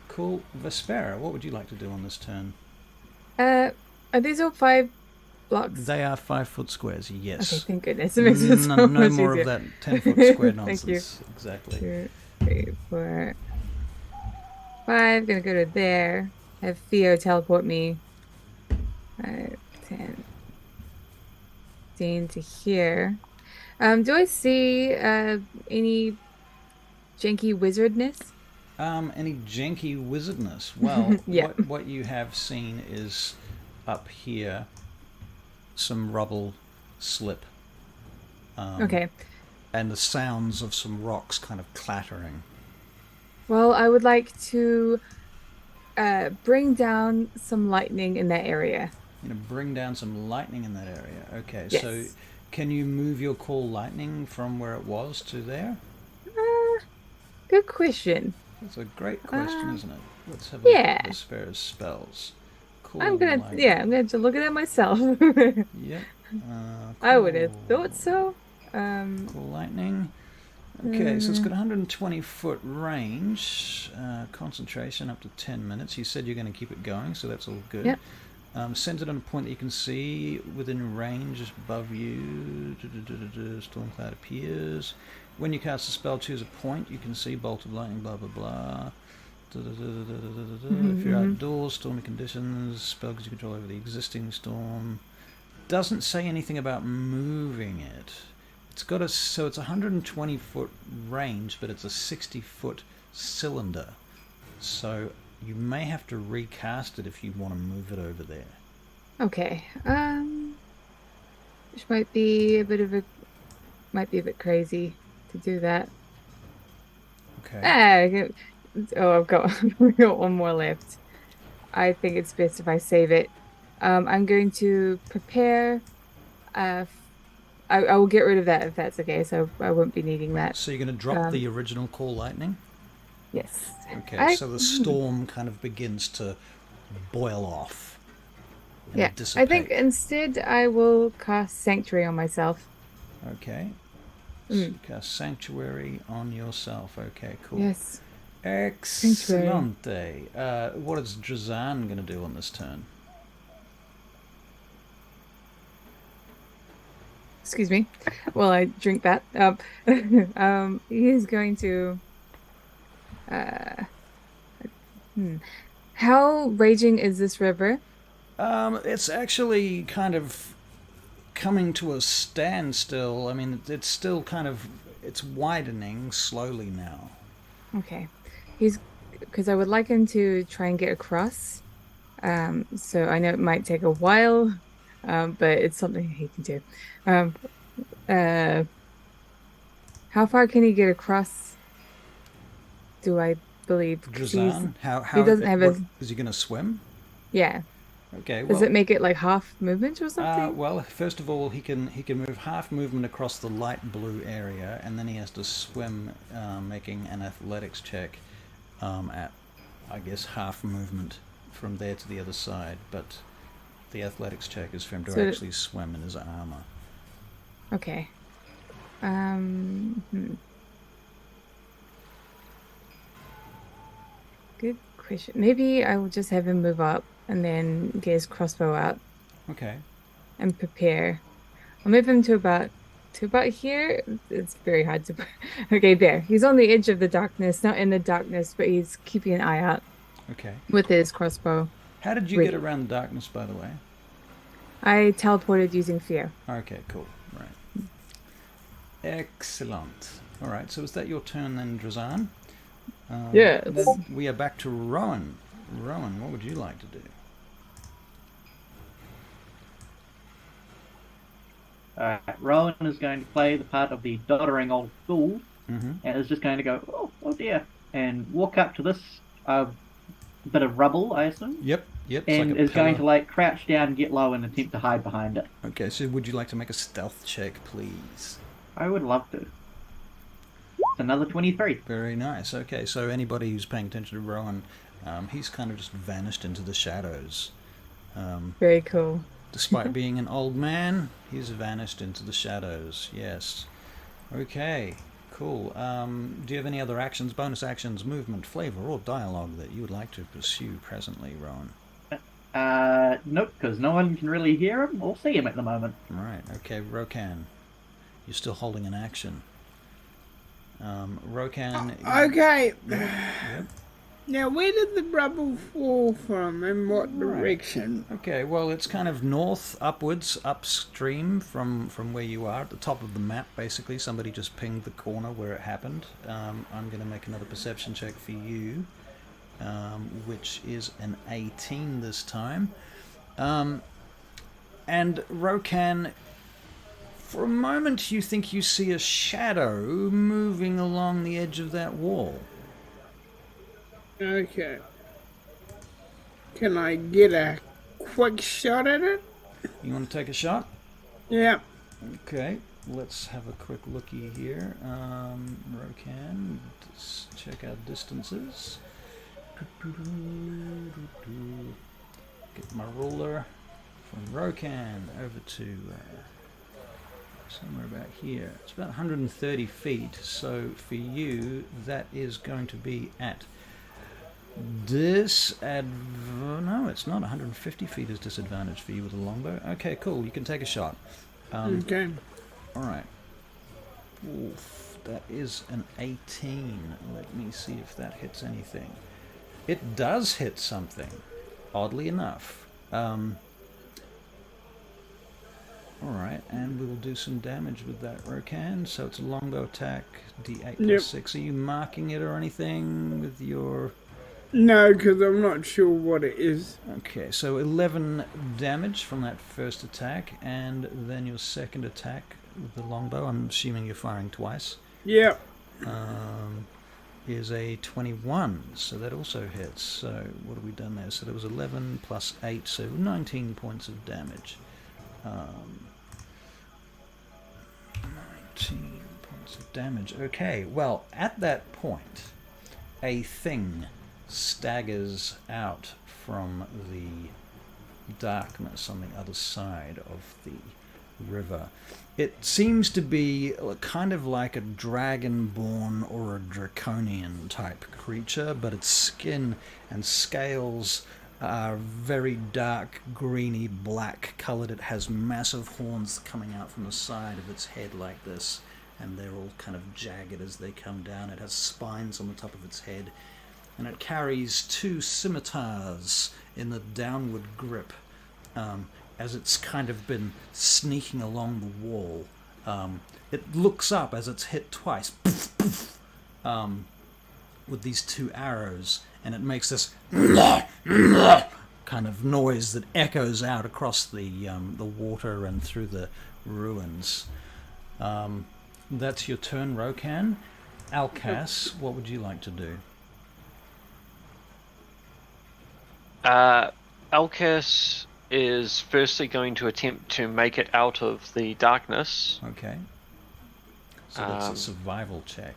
[SPEAKER 1] Cool. Vespera, what would you like to do on this turn?
[SPEAKER 3] Are these all 5 blocks?
[SPEAKER 1] They are 5-foot squares, yes.
[SPEAKER 3] Okay, thank goodness. It makes it so
[SPEAKER 1] no
[SPEAKER 3] much
[SPEAKER 1] more
[SPEAKER 3] easier.
[SPEAKER 1] of that 10-foot square
[SPEAKER 3] Thank
[SPEAKER 1] nonsense.
[SPEAKER 3] you.
[SPEAKER 1] Exactly.
[SPEAKER 3] 2, 3, 4, 5. Gonna go to there. Have Theo teleport me. 5, 10, 15 to here. Do I see any janky wizardness?
[SPEAKER 1] Any janky wizardness? Well,
[SPEAKER 3] Yeah.
[SPEAKER 1] what you have seen is up here some rubble slip.
[SPEAKER 3] Okay.
[SPEAKER 1] And the sounds of some rocks kind of clattering.
[SPEAKER 3] Well, I would like to bring down some lightning in that area.
[SPEAKER 1] Bring down some lightning in that area. Okay,
[SPEAKER 3] Yes.
[SPEAKER 1] so can you move your call lightning from where it was to there?
[SPEAKER 3] Good question.
[SPEAKER 1] That's a great question, isn't it? Let's have a
[SPEAKER 3] yeah.
[SPEAKER 1] look at Vespera's spells. Call
[SPEAKER 3] I'm gonna
[SPEAKER 1] lightning.
[SPEAKER 3] to look at it myself.
[SPEAKER 1] Yep.
[SPEAKER 3] I would have
[SPEAKER 1] Cool.
[SPEAKER 3] thought so.
[SPEAKER 1] Cool lightning. Okay, so it's got 120 foot range, concentration up to 10 minutes. You said you're going to keep it going, so that's all good.
[SPEAKER 3] Yep.
[SPEAKER 1] Centered on a point that you can see within range above you. Storm cloud appears. When you cast a spell, choose a point. You can see bolt of lightning, blah, blah, blah. If you're outdoors, stormy conditions, spell gives you control over the existing storm. Doesn't say anything about moving it. It's got it's 120 foot range, but it's a 60 foot cylinder. So you may have to recast it if you want to move it over there.
[SPEAKER 3] Okay. Which might be a bit crazy to do that.
[SPEAKER 1] Okay.
[SPEAKER 3] Oh, I've got, I've got one more left. I think it's best if I save it. I'm going to prepare. Uh, I will get rid of that if that's okay. So I won't be needing that.
[SPEAKER 1] So you're going to drop the original call lightning?
[SPEAKER 3] Yes.
[SPEAKER 1] Okay, so the storm kind of begins to boil off. And
[SPEAKER 3] Yeah.
[SPEAKER 1] dissipate.
[SPEAKER 3] I think instead I will cast Sanctuary on myself.
[SPEAKER 1] Okay. So cast Sanctuary on yourself. Okay, cool.
[SPEAKER 3] Yes.
[SPEAKER 1] Excellente. What is Drazan going to do on this turn?
[SPEAKER 3] Excuse me. While I drink that. He's going to. How raging is this river?
[SPEAKER 1] It's actually kind of coming to a standstill. I mean, it's still kind of, it's widening slowly now.
[SPEAKER 3] Okay. Because I would like him to try and get across. So I know it might take a while, but it's something he can do. How far can he get across? Do I believe?
[SPEAKER 1] Drazan, how
[SPEAKER 3] he doesn't have
[SPEAKER 1] is he going to swim?
[SPEAKER 3] Yeah.
[SPEAKER 1] Okay.
[SPEAKER 3] Does it make it like half movement or something?
[SPEAKER 1] Well, first of all, he can move half movement across the light blue area, and then he has to swim, making an athletics check at, I guess, half movement from there to the other side. But the athletics check is for him to actually swim in his armor.
[SPEAKER 3] Okay. Good question. Maybe I will just have him move up and then get his crossbow out.
[SPEAKER 1] Okay.
[SPEAKER 3] And prepare. I'll move him to about here. It's very hard to. Okay, there. He's on the edge of the darkness, not in the darkness, but he's keeping an eye out.
[SPEAKER 1] Okay.
[SPEAKER 3] With his crossbow.
[SPEAKER 1] How did you get around the darkness, by the way?
[SPEAKER 3] I teleported using fear.
[SPEAKER 1] Okay, cool. Right. Excellent. All right. So is that your turn then, Drazan?
[SPEAKER 3] Yeah.
[SPEAKER 1] We are back to Rohan. Rohan, what would you like to do?
[SPEAKER 6] Rohan is going to play the part of the doddering old fool, and is just going to go, oh dear, and walk up to this bit of rubble, I assume.
[SPEAKER 1] Yep.
[SPEAKER 6] And
[SPEAKER 1] like
[SPEAKER 6] is going to like crouch down, get low, and attempt to hide behind it.
[SPEAKER 1] Okay, so would you like to make a stealth check, please?
[SPEAKER 6] I would love to. It's another 23.
[SPEAKER 1] Very nice. Okay, so anybody who's paying attention to Rohan, he's kind of just vanished into the shadows.
[SPEAKER 3] Very cool.
[SPEAKER 1] Despite being an old man, he's vanished into the shadows. Yes. Okay. Cool. Do you have any other actions, bonus actions, movement, flavor, or dialogue that you would like to pursue presently, Rohan?
[SPEAKER 6] Nope, because no one can really hear him or see him at the moment.
[SPEAKER 1] Right. Okay, Rohan, you're still holding an action. Rohan.
[SPEAKER 2] Okay.
[SPEAKER 1] Yep.
[SPEAKER 2] Now, where did the rubble fall from, and what direction?
[SPEAKER 1] Okay, well, it's kind of north, upwards, upstream from where you are, at the top of the map, basically. Somebody just pinged the corner where it happened. I'm going to make another perception check for you, which is an 18 this time. And Rohan, for a moment you think you see a shadow moving along the edge of that wall.
[SPEAKER 2] Okay. Can I get a quick shot at it?
[SPEAKER 1] You want to take a shot?
[SPEAKER 2] Yeah.
[SPEAKER 1] Okay, let's have a quick looky here. Rohan, let's check our distances. Get my ruler from Rohan over to somewhere about here. It's about 130 feet, so for you that is going to be at no, it's not. 150 feet is disadvantage for you with a longbow. Okay, cool. You can take a shot.
[SPEAKER 2] Okay.
[SPEAKER 1] All right. Oof, that is an 18. Let me see if that hits anything. It does hit something, oddly enough. All right, and we will do some damage with that Rohan. So it's a longbow attack, D8 plus 6. Are you marking it or anything with your...
[SPEAKER 2] No, because I'm not sure what it is.
[SPEAKER 1] Okay, so 11 damage from that first attack, and then your second attack with the longbow. I'm assuming you're firing twice.
[SPEAKER 2] Yep.
[SPEAKER 1] is a 21, so that also hits. So what have we done there? So there was 11 plus 8, so 19 points of damage. 19 points of damage. Okay, well, at that point, a thing staggers out from the darkness on the other side of the river. It seems to be kind of like a dragonborn or a draconian type creature, but its skin and scales are very dark, greeny black colored. It has massive horns coming out from the side of its head like this, and they're all kind of jagged as they come down. It has spines on the top of its head, and it carries 2 scimitars in the downward grip, as it's kind of been sneaking along the wall. It looks up as it's hit twice with these 2 arrows, and it makes this kind of noise that echoes out across the water and through the ruins. That's your turn, Rohan. Alcas, what would you like to do?
[SPEAKER 5] Alcas is firstly going to attempt to make it out of the darkness.
[SPEAKER 1] Okay. So that's a survival check.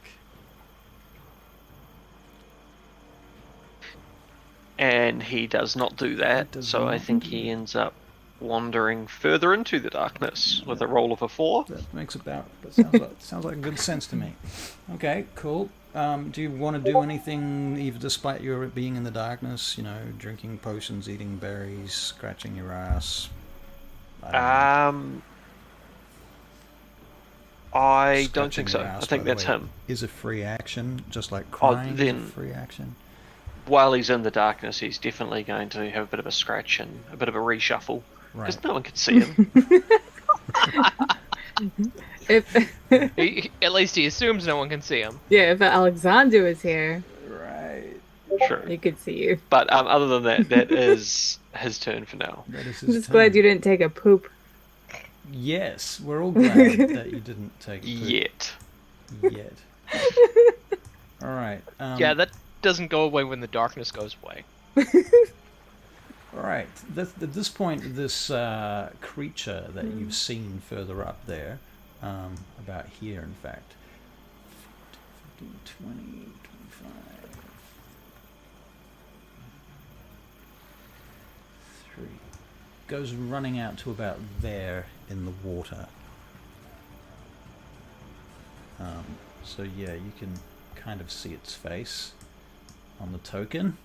[SPEAKER 5] And he does not do that, so I think he ends up wandering further into the darkness with a roll of a 4.
[SPEAKER 1] That sounds like good sense to me. Okay, cool. Do you want to do anything, even despite your being in the darkness? You know, drinking potions, eating berries, scratching your ass.
[SPEAKER 5] I don't think so. I think that's him.
[SPEAKER 1] Is a free action, just like crying is a free action?
[SPEAKER 5] While he's in the darkness, he's definitely going to have a bit of a scratch and a bit of a reshuffle. Because no one can see him.
[SPEAKER 4] At least he assumes no one can see him.
[SPEAKER 3] Yeah, if Alexander was here,
[SPEAKER 1] right?
[SPEAKER 5] Sure,
[SPEAKER 3] he could see you.
[SPEAKER 5] But other than that, that is his turn for now.
[SPEAKER 1] That is his
[SPEAKER 3] I'm just
[SPEAKER 1] turn.
[SPEAKER 3] glad you didn't take a poop.
[SPEAKER 1] Yes, we're all glad that you didn't take a poop. Yet. All right.
[SPEAKER 4] Yeah, that doesn't go away when the darkness goes away.
[SPEAKER 1] All right. At this point, this creature that you've seen further up there, about here, in fact, 15, 20, 25, 3, goes running out to about there in the water. So yeah, you can kind of see its face on the token.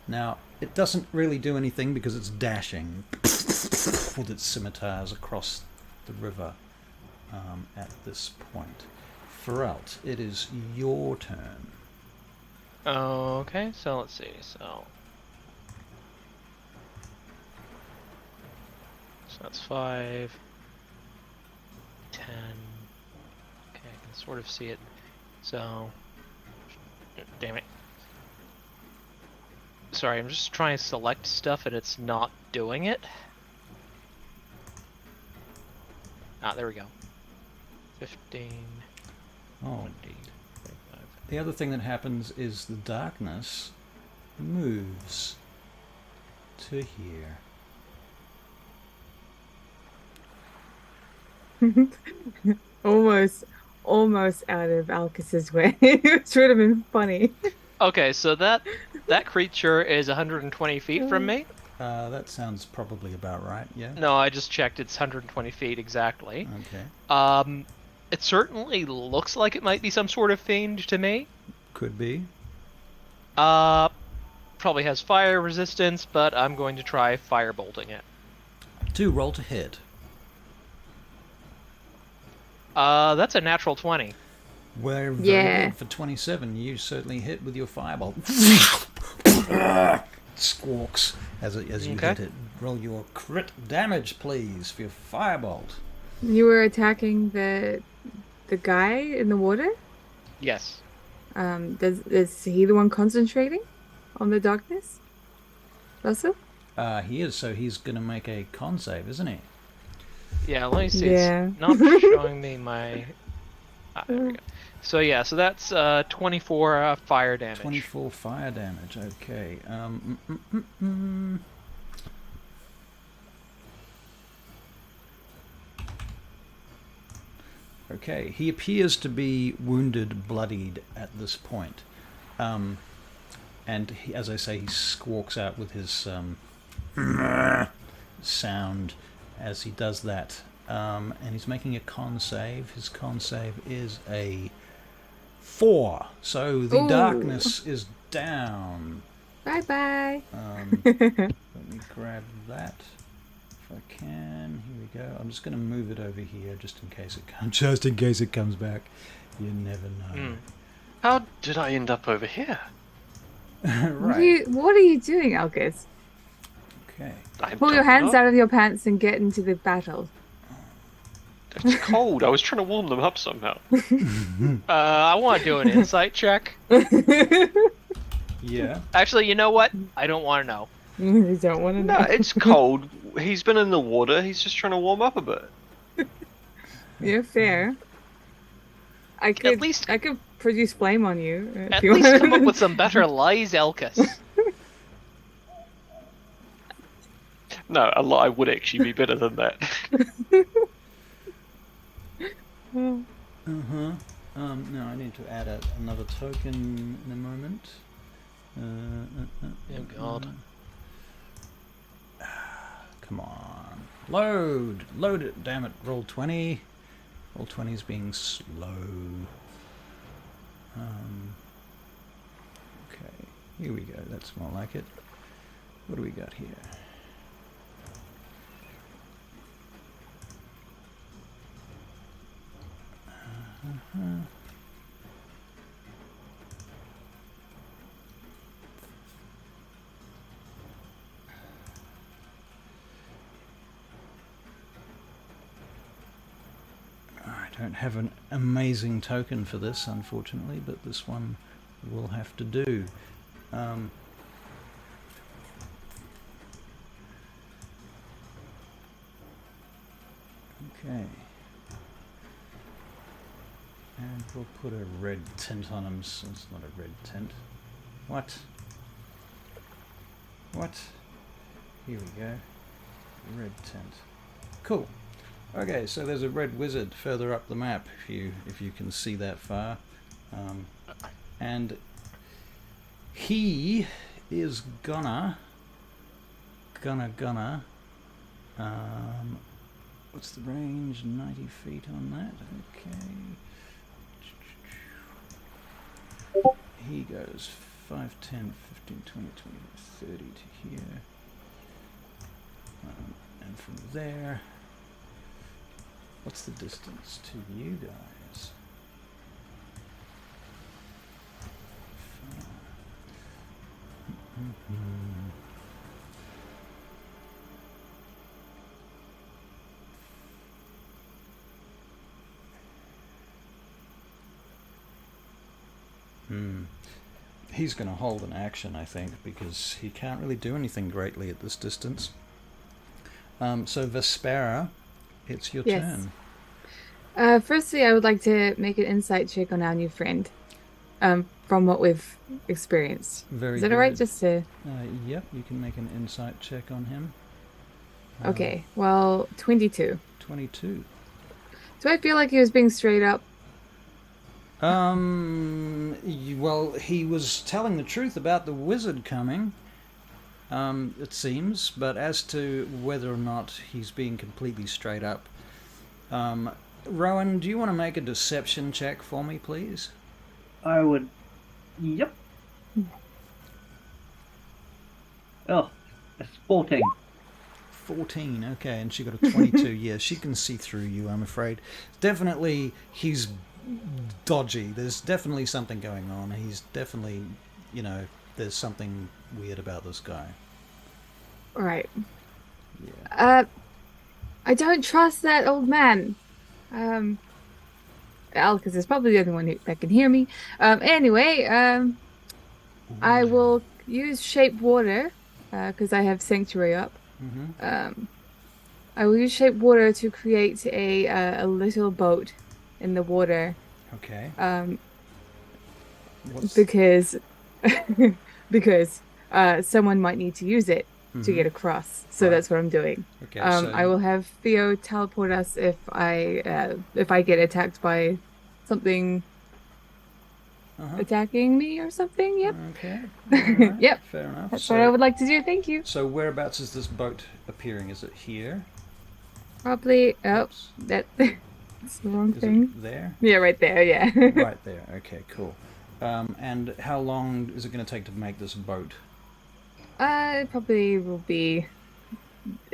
[SPEAKER 1] Now, it doesn't really do anything because it's dashing with its scimitars across the river at this point. Feralt, it is your turn.
[SPEAKER 4] Okay, so let's see. So that's 5, 10. Okay, I can sort of see it. So, damn it. Sorry, I'm just trying to select stuff and it's not doing it. Ah, there we go. 15, 20, 25.
[SPEAKER 1] The other thing that happens is the darkness moves to here.
[SPEAKER 3] Almost out of Alcas's way. It would have been funny.
[SPEAKER 4] Okay, so that creature is 120 feet from me.
[SPEAKER 1] That sounds probably about right, yeah?
[SPEAKER 4] No, I just checked. It's 120 feet exactly.
[SPEAKER 1] Okay.
[SPEAKER 4] It certainly looks like it might be some sort of fiend to me.
[SPEAKER 1] Could be.
[SPEAKER 4] Probably has fire resistance, but I'm going to try firebolting it.
[SPEAKER 1] 2, roll to hit.
[SPEAKER 4] That's a natural 20.
[SPEAKER 1] Well, very good for 27. You certainly hit with your firebolt. Squawks as you hit it. Roll your crit damage, please, for your firebolt.
[SPEAKER 3] You were attacking the guy in the water?
[SPEAKER 4] Yes.
[SPEAKER 3] Is he the one concentrating on the darkness? Also?
[SPEAKER 1] He is, so he's going to make a con save, isn't he?
[SPEAKER 4] Yeah, let me see.
[SPEAKER 3] Yeah.
[SPEAKER 4] It's not showing me my There we go. So yeah, so that's 24 fire damage.
[SPEAKER 1] 24 fire damage. Okay. Okay, he appears to be wounded, bloodied at this point. And he, as I say, he squawks out with his sound as he does that. And he's making a con save. His con save is a 4. So the darkness is down.
[SPEAKER 3] Bye-bye.
[SPEAKER 1] Let me grab that. If I can, here we go. I'm just going to move it over here, just in case it comes back. You never know.
[SPEAKER 5] How did I end up over here?
[SPEAKER 1] Right.
[SPEAKER 3] What are you doing, Alcus?
[SPEAKER 1] Okay.
[SPEAKER 3] Pull your hands out of your pants and get into the battle.
[SPEAKER 5] It's cold. I was trying to warm them up somehow.
[SPEAKER 4] I want to do an insight check.
[SPEAKER 1] Yeah.
[SPEAKER 4] Actually, you know what? I don't want to know.
[SPEAKER 3] You don't want to know.
[SPEAKER 5] No, it's cold. He's been in the water. He's just trying to warm up a bit.
[SPEAKER 3] You're fair. I could produce flame on you.
[SPEAKER 4] At least come up with some better lies, Elkus.
[SPEAKER 5] No, a lie would actually be better than that.
[SPEAKER 1] No, I need to add another token in a moment.
[SPEAKER 4] Oh God.
[SPEAKER 1] Come on. Load it, damn it. Roll 20. Roll 20 is being slow. Okay, here we go. That's more like it. What do we got here? I don't have an amazing token for this, unfortunately, but this one will have to do. Okay. And we'll put a red tint on him, so it's not a red tint. What? Here we go. Red tint. Cool. Okay, so there's a red wizard further up the map, if you can see that far. And he is gonna what's the range? 90 feet on that. Okay. He goes 5, 10, 15, 20, 20, 30 to here. And from there, what's the distance to you guys? He's going to hold an action, I think, because he can't really do anything greatly at this distance. So Vespera, it's your turn.
[SPEAKER 3] Firstly, I would like to make an insight check on our new friend, from what we've experienced.
[SPEAKER 1] Very
[SPEAKER 3] Is that
[SPEAKER 1] good.
[SPEAKER 3] alright? Just to...
[SPEAKER 1] Yep, you can make an insight check on him.
[SPEAKER 3] Okay, well, 22.
[SPEAKER 1] 22.
[SPEAKER 3] Do I feel like he was being straight up?
[SPEAKER 1] Well, he was telling the truth about the wizard coming, it seems, but as to whether or not he's being completely straight up, Rohan, do you want to make a deception check for me, please?
[SPEAKER 6] I would. Yep. Oh, it's 14.
[SPEAKER 1] 14, okay, and she got a 22. Yeah, she can see through you, I'm afraid. Definitely, he's dodgy. There's definitely something going on. He's definitely, there's something weird about this guy.
[SPEAKER 3] Right.
[SPEAKER 1] Yeah.
[SPEAKER 3] I don't trust that old man. Alcus is probably the only one that can hear me. Anyway, I will use shape water, because I have sanctuary up. I will use shape water to create a little boat in the water
[SPEAKER 1] Okay.
[SPEAKER 3] Because someone might need to use it to get across. So that's what I'm doing.
[SPEAKER 1] Okay.
[SPEAKER 3] I will have Theo teleport us if I get attacked by something attacking me or something. Yep.
[SPEAKER 1] Okay. Right.
[SPEAKER 3] Yep.
[SPEAKER 1] Fair enough.
[SPEAKER 3] That's what I would like to do. Thank you.
[SPEAKER 1] So whereabouts is this boat appearing? Is it here?
[SPEAKER 3] Probably. Oh,
[SPEAKER 1] Oops.
[SPEAKER 3] that's the wrong
[SPEAKER 1] Is
[SPEAKER 3] thing.
[SPEAKER 1] it there?
[SPEAKER 3] Yeah, right there. Yeah.
[SPEAKER 1] Right there. Okay, cool. And how long is it going to take to make this boat?
[SPEAKER 3] It probably will be.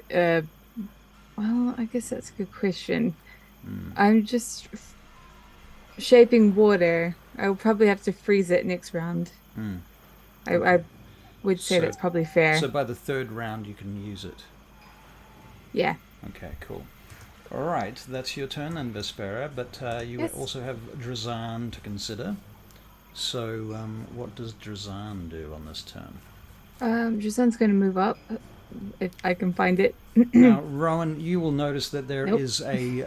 [SPEAKER 3] Well, I guess that's a good question. I'm just shaping water. I will probably have to freeze it next round. I would say that's probably fair.
[SPEAKER 1] So by the third round, you can use it.
[SPEAKER 3] Yeah.
[SPEAKER 1] Okay, cool. All right, that's your turn then, Vespera, but you also have Drazan to consider. So what does Drazan do on this turn?
[SPEAKER 3] Drazan's going to move up, if I can find it.
[SPEAKER 1] Now, Rohan, you will notice that there is a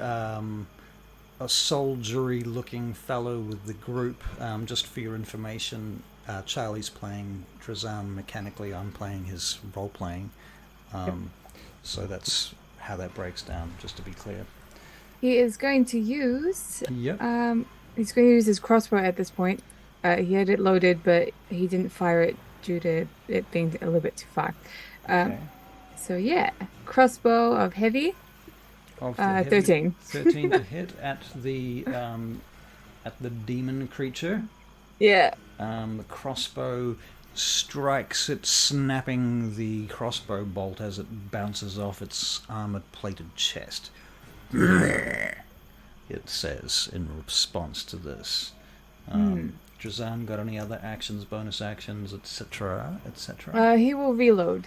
[SPEAKER 1] soldiery-looking fellow with the group. Just for your information, Charlie's playing Drazan mechanically. I'm playing his role-playing. So that's how that breaks down, just to be clear.
[SPEAKER 3] He is going to use...
[SPEAKER 1] Yep.
[SPEAKER 3] He's going to use his crossbow at this point. He had it loaded, but he didn't fire it due to it being a little bit too far.
[SPEAKER 1] Okay.
[SPEAKER 3] So yeah, crossbow of heavy. 13.
[SPEAKER 1] 13 to hit at the demon creature.
[SPEAKER 3] Yeah.
[SPEAKER 1] The crossbow strikes it, snapping the crossbow bolt as it bounces off its armored-plated chest. It says in response to this. Drazan got any other actions, bonus actions, etc., etc.?
[SPEAKER 3] He will reload.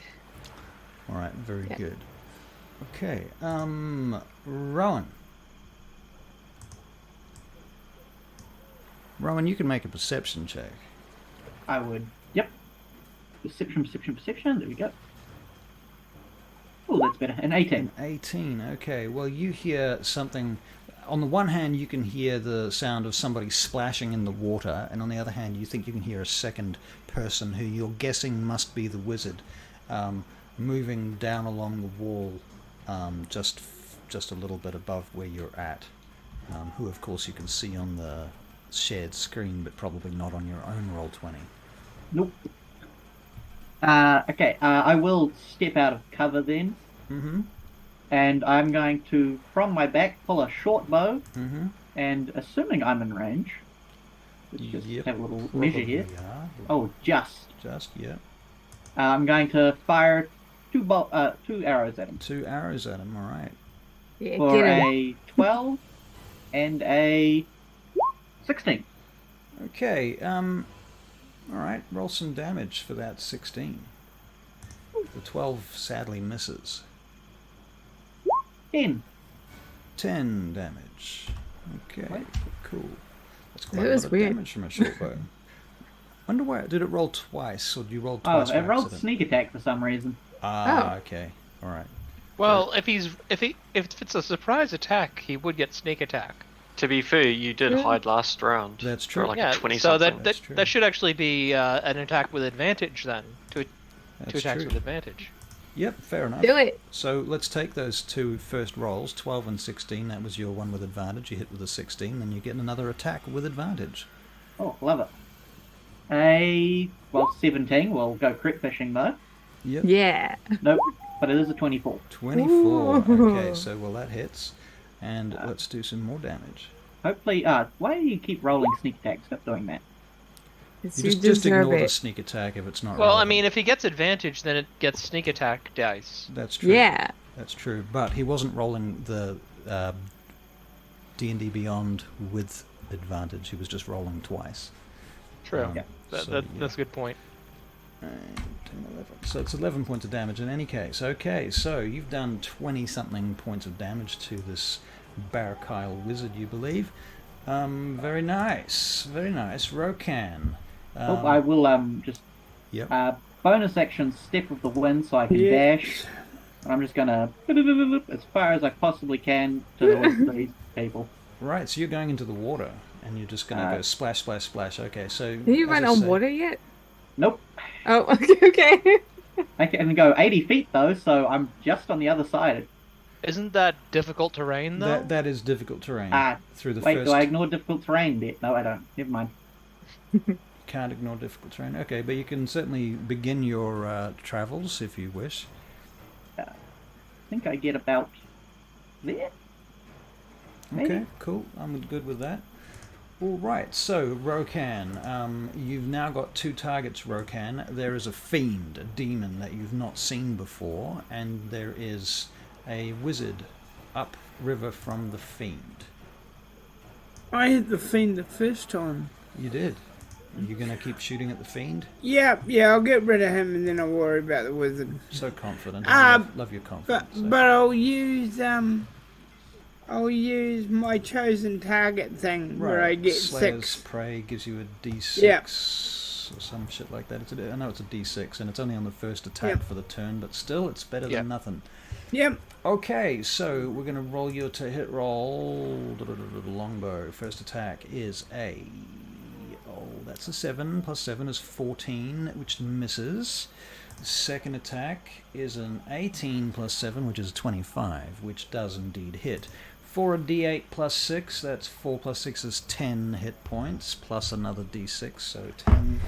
[SPEAKER 1] All right, very good. Okay, Rohan. Rohan, you can make a perception check.
[SPEAKER 6] I would. Yep. Perception. There we go. Oh, that's better. An 18.
[SPEAKER 1] An 18, okay. Well, you hear something. On the one hand, you can hear the sound of somebody splashing in the water, and on the other hand, you think you can hear a second person who you're guessing must be the wizard, moving down along the wall, just a little bit above where you're at, who, of course, you can see on the shared screen, but probably not on your own Roll20.
[SPEAKER 6] Nope. Okay, I will step out of cover then. And I'm going to, from my back, pull a short bow. And assuming I'm in range, let's just have a little measure here. Oh, just.
[SPEAKER 1] Yeah.
[SPEAKER 6] I'm going to fire two arrows at him.
[SPEAKER 1] 2 arrows at him, all right.
[SPEAKER 3] Yeah,
[SPEAKER 6] For a 12 and a 16.
[SPEAKER 1] Okay, all right, roll some damage for that 16. The 12 sadly misses.
[SPEAKER 6] 10.
[SPEAKER 1] 10 damage. Okay,
[SPEAKER 6] Right.
[SPEAKER 1] cool. That's quite
[SPEAKER 3] That
[SPEAKER 1] a
[SPEAKER 3] was
[SPEAKER 1] lot of
[SPEAKER 3] weird.
[SPEAKER 1] damage from a short bow. Wonder why, did it roll twice, or did you roll
[SPEAKER 6] Oh,
[SPEAKER 1] twice?
[SPEAKER 6] it rolled sneak attack for some reason.
[SPEAKER 1] Okay, all right.
[SPEAKER 4] Well, if it's a surprise attack, he would get sneak attack.
[SPEAKER 5] To be fair, you did hide last round.
[SPEAKER 1] That's true.
[SPEAKER 5] For like
[SPEAKER 4] Yeah,
[SPEAKER 5] 20
[SPEAKER 4] so
[SPEAKER 5] something.
[SPEAKER 4] that should actually be an attack with advantage then. Two
[SPEAKER 1] That's
[SPEAKER 4] attacks
[SPEAKER 1] true.
[SPEAKER 4] with advantage.
[SPEAKER 1] Yep, fair enough.
[SPEAKER 3] Do it.
[SPEAKER 1] So let's take those two first rolls, 12 and 16. That was your one with advantage. You hit with a 16, then you get another attack with advantage.
[SPEAKER 6] Oh, love it. 17. We'll go crit fishing though.
[SPEAKER 1] Yep.
[SPEAKER 3] Yeah.
[SPEAKER 6] Nope, but it is a 24.
[SPEAKER 1] 24.
[SPEAKER 3] Ooh.
[SPEAKER 1] Okay, so well that hits. And let's do some more damage.
[SPEAKER 6] Hopefully, why do you keep rolling sneak attack? Stop doing that.
[SPEAKER 3] It's
[SPEAKER 1] You
[SPEAKER 3] you
[SPEAKER 1] just
[SPEAKER 3] deserve
[SPEAKER 1] ignore the
[SPEAKER 3] it.
[SPEAKER 1] sneak attack if it's not
[SPEAKER 4] Well, I
[SPEAKER 1] relevant.
[SPEAKER 4] mean, if he gets advantage, then it gets sneak attack dice.
[SPEAKER 1] That's true.
[SPEAKER 3] Yeah.
[SPEAKER 1] That's true. But he wasn't rolling the D&D Beyond with advantage. He was just rolling twice.
[SPEAKER 4] True.
[SPEAKER 6] Yeah.
[SPEAKER 4] That's a good point.
[SPEAKER 1] 10, 11. So it's 11 points of damage in any case. Okay, so you've done 20-something points of damage to this Barachiel wizard, you believe. Very nice. Very nice. Rohan.
[SPEAKER 6] I will just bonus action step of the wind so I can dash. And I'm just gonna as far as I possibly can towards these people.
[SPEAKER 1] Right, so you're going into the water, And you're just gonna go splash, splash, splash. Okay, so...
[SPEAKER 3] Did you run on water yet?
[SPEAKER 6] Nope.
[SPEAKER 3] Oh, okay.
[SPEAKER 6] I can go 80 feet though, so I'm just on the other side.
[SPEAKER 4] Isn't that difficult terrain though?
[SPEAKER 1] That is difficult terrain. Through the
[SPEAKER 6] Wait,
[SPEAKER 1] first...
[SPEAKER 6] do I ignore difficult terrain bit? No, I don't. Never mind.
[SPEAKER 1] Can't ignore difficult terrain. Okay, but you can certainly begin your travels if you wish.
[SPEAKER 6] I think I get about there. Maybe.
[SPEAKER 1] Okay, cool. I'm good with that. All right, so Rohan, you've now got 2 targets, Rohan. There is a fiend, a demon that you've not seen before, and there is a wizard upriver from the fiend.
[SPEAKER 2] I hit the fiend the first time.
[SPEAKER 1] You did. Are you going to keep shooting at the fiend?
[SPEAKER 2] Yeah, I'll get rid of him and then I'll worry about the wizard.
[SPEAKER 1] So confident. I love your confidence.
[SPEAKER 2] But I'll use my chosen target thing where I get
[SPEAKER 1] Slayer's
[SPEAKER 2] 6.
[SPEAKER 1] Prey gives you a D6 or some shit like that. I know it's a D6 and it's only on the first attack for the turn, but still it's better than nothing.
[SPEAKER 2] Yep.
[SPEAKER 1] Okay, so we're going to roll your hit roll. Longbow. First attack is that's a 7. Plus 7 is 14, which misses. Second attack is an 18 plus 7, which is 25, which does indeed hit. For a D8 plus 6, that's 4 plus 6 is 10 hit points, plus another D6, so 10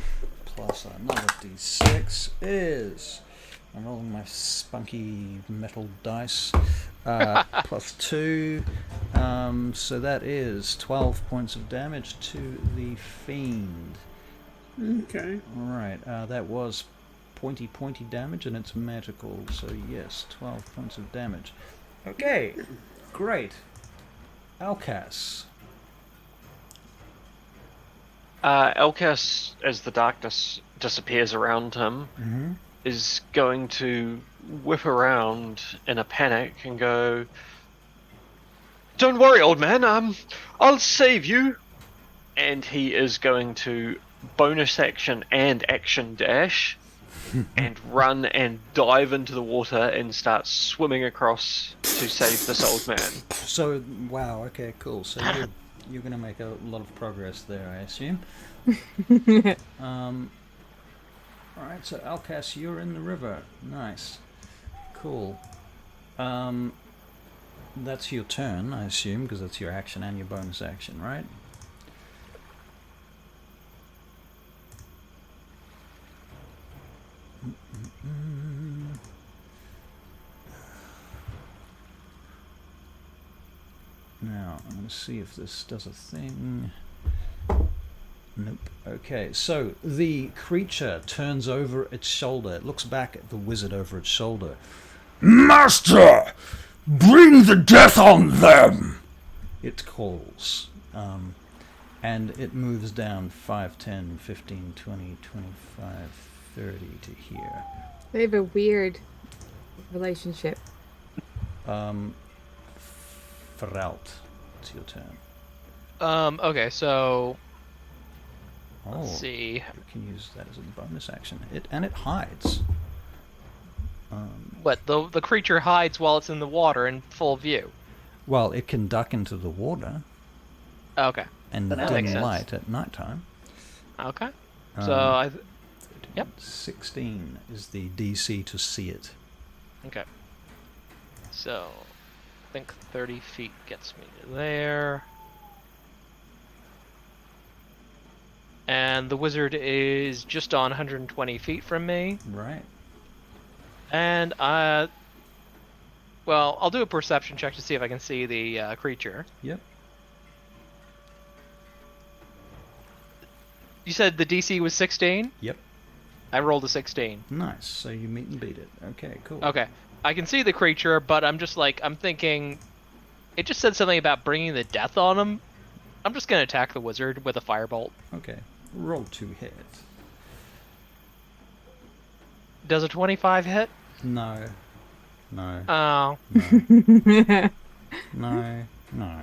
[SPEAKER 1] plus another D6 is... I'm rolling my spunky metal dice. Plus 2. So that is 12 points of damage to the fiend.
[SPEAKER 2] Okay.
[SPEAKER 1] Alright, that was pointy damage, and it's magical, so yes, 12 points of damage. Okay, great. Alcas.
[SPEAKER 5] Elkas, as the darkness disappears around him, is going to whip around in a panic and go, "Don't worry, old man, I'll save you." And he is going to bonus action and action dash and run and dive into the water and start swimming across to save this old man.
[SPEAKER 1] So, wow, okay, cool. So you're going to make a lot of progress there, I assume. Alright, so Alcas, you're in the river. Nice. Cool. That's your turn, I assume, because that's your action and your bonus action, right? Now, I'm going to see if this does a thing. Nope. Okay, so the creature turns over its shoulder. It looks back at the wizard over its shoulder. "Master! Bring the death on them!" it calls. And it moves down 5, 10, 15, 20, 25, 30 to here.
[SPEAKER 3] They have a weird relationship.
[SPEAKER 1] Feralt, it's your turn.
[SPEAKER 4] Okay, so...
[SPEAKER 1] Oh,
[SPEAKER 4] let's see.
[SPEAKER 1] You can use that as a bonus action. It hides.
[SPEAKER 4] What, the creature hides while it's in the water in full view?
[SPEAKER 1] Well, it can duck into the water.
[SPEAKER 4] Okay.
[SPEAKER 1] And dim light at nighttime.
[SPEAKER 4] Okay. So
[SPEAKER 1] 16 is the DC to see it.
[SPEAKER 4] Okay. So I think 30 feet gets me to there. And the wizard is just on 120 feet from me.
[SPEAKER 1] Right.
[SPEAKER 4] And well, I'll do a perception check to see if I can see the creature.
[SPEAKER 1] Yep.
[SPEAKER 4] You said the DC was 16?
[SPEAKER 1] Yep.
[SPEAKER 4] I rolled a 16.
[SPEAKER 1] Nice. So you meet and beat it. Okay, cool.
[SPEAKER 4] Okay. I can see the creature, but I'm thinking... It just said something about bringing the death on him. I'm just going to attack the wizard with a firebolt.
[SPEAKER 1] Okay. Roll to hit.
[SPEAKER 4] Does a 25 hit?
[SPEAKER 1] No. No.
[SPEAKER 4] Oh.
[SPEAKER 1] No. No.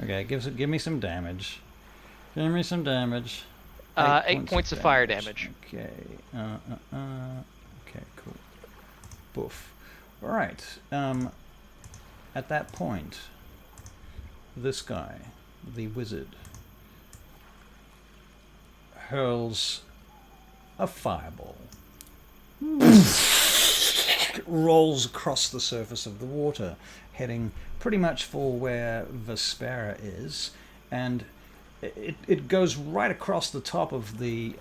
[SPEAKER 1] Okay, give me some damage. Give me some damage.
[SPEAKER 4] 8 points of fire damage.
[SPEAKER 1] Okay. Okay, cool. Boof. Alright. At that point, this guy, the wizard, hurls a fireball. Rolls across the surface of the water, heading pretty much for where Vespera is, and it goes right across the top of the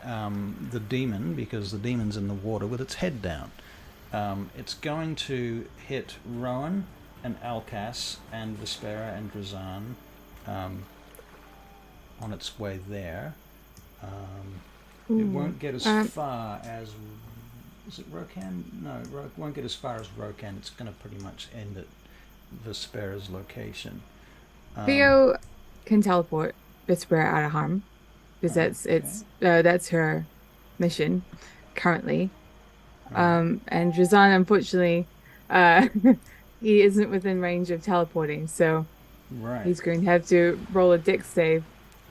[SPEAKER 1] demon, because the demon's in the water with its head down. It's going to hit Rohan and Alkas and Vespera and Drazan on its way there. It won't get as far as... Is it Rokan? No, it won't get as far as Rokan. It's going to pretty much end at Vespera's location.
[SPEAKER 3] Theo can teleport Vespera out of harm, because that's her mission currently. And Drazan, unfortunately, he isn't within range of teleporting, so he's going to have to roll a dex save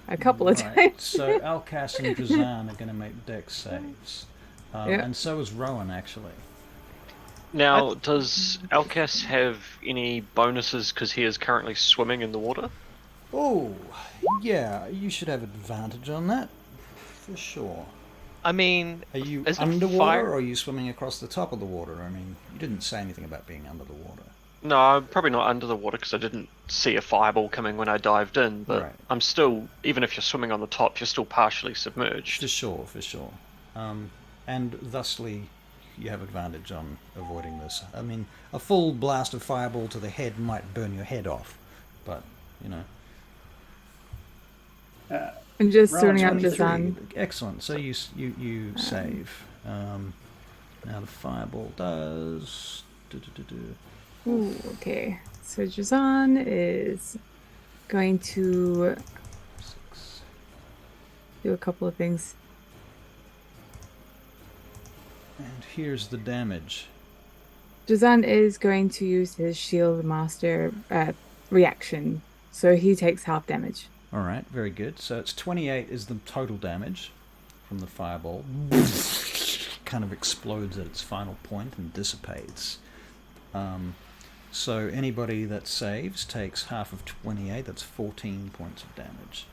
[SPEAKER 3] a couple of times.
[SPEAKER 1] So Alkas and Drazan are going to make dex saves. And so is Rohan, actually.
[SPEAKER 5] Now, does Alkas have any bonuses because he is currently swimming in the water?
[SPEAKER 1] Oh, yeah, you should have advantage on that, for sure.
[SPEAKER 4] I mean,
[SPEAKER 1] are you
[SPEAKER 4] as
[SPEAKER 1] underwater, or are you swimming across the top of the water? I mean, you didn't say anything about being under the water.
[SPEAKER 5] No, I'm probably not under the water because I didn't see a fireball coming when I dived in, but I'm still, even if you're swimming on the top, you're still partially submerged.
[SPEAKER 1] For sure. And thusly, you have advantage on avoiding this. I mean, a full blast of fireball to the head might burn your head off, but, you know.
[SPEAKER 3] I'm just sorting out Drazan.
[SPEAKER 1] Excellent. So you save. Now the fireball does...
[SPEAKER 3] Ooh, okay. So Drazan is going to do a couple of things.
[SPEAKER 1] And here's the damage.
[SPEAKER 3] Drazan is going to use his Shield Master reaction, so he takes half damage.
[SPEAKER 1] All right, very good. So it's 28 is the total damage from the fireball. Kind of explodes at its final point and dissipates. So anybody that saves takes half of 28. That's 14 points of damage.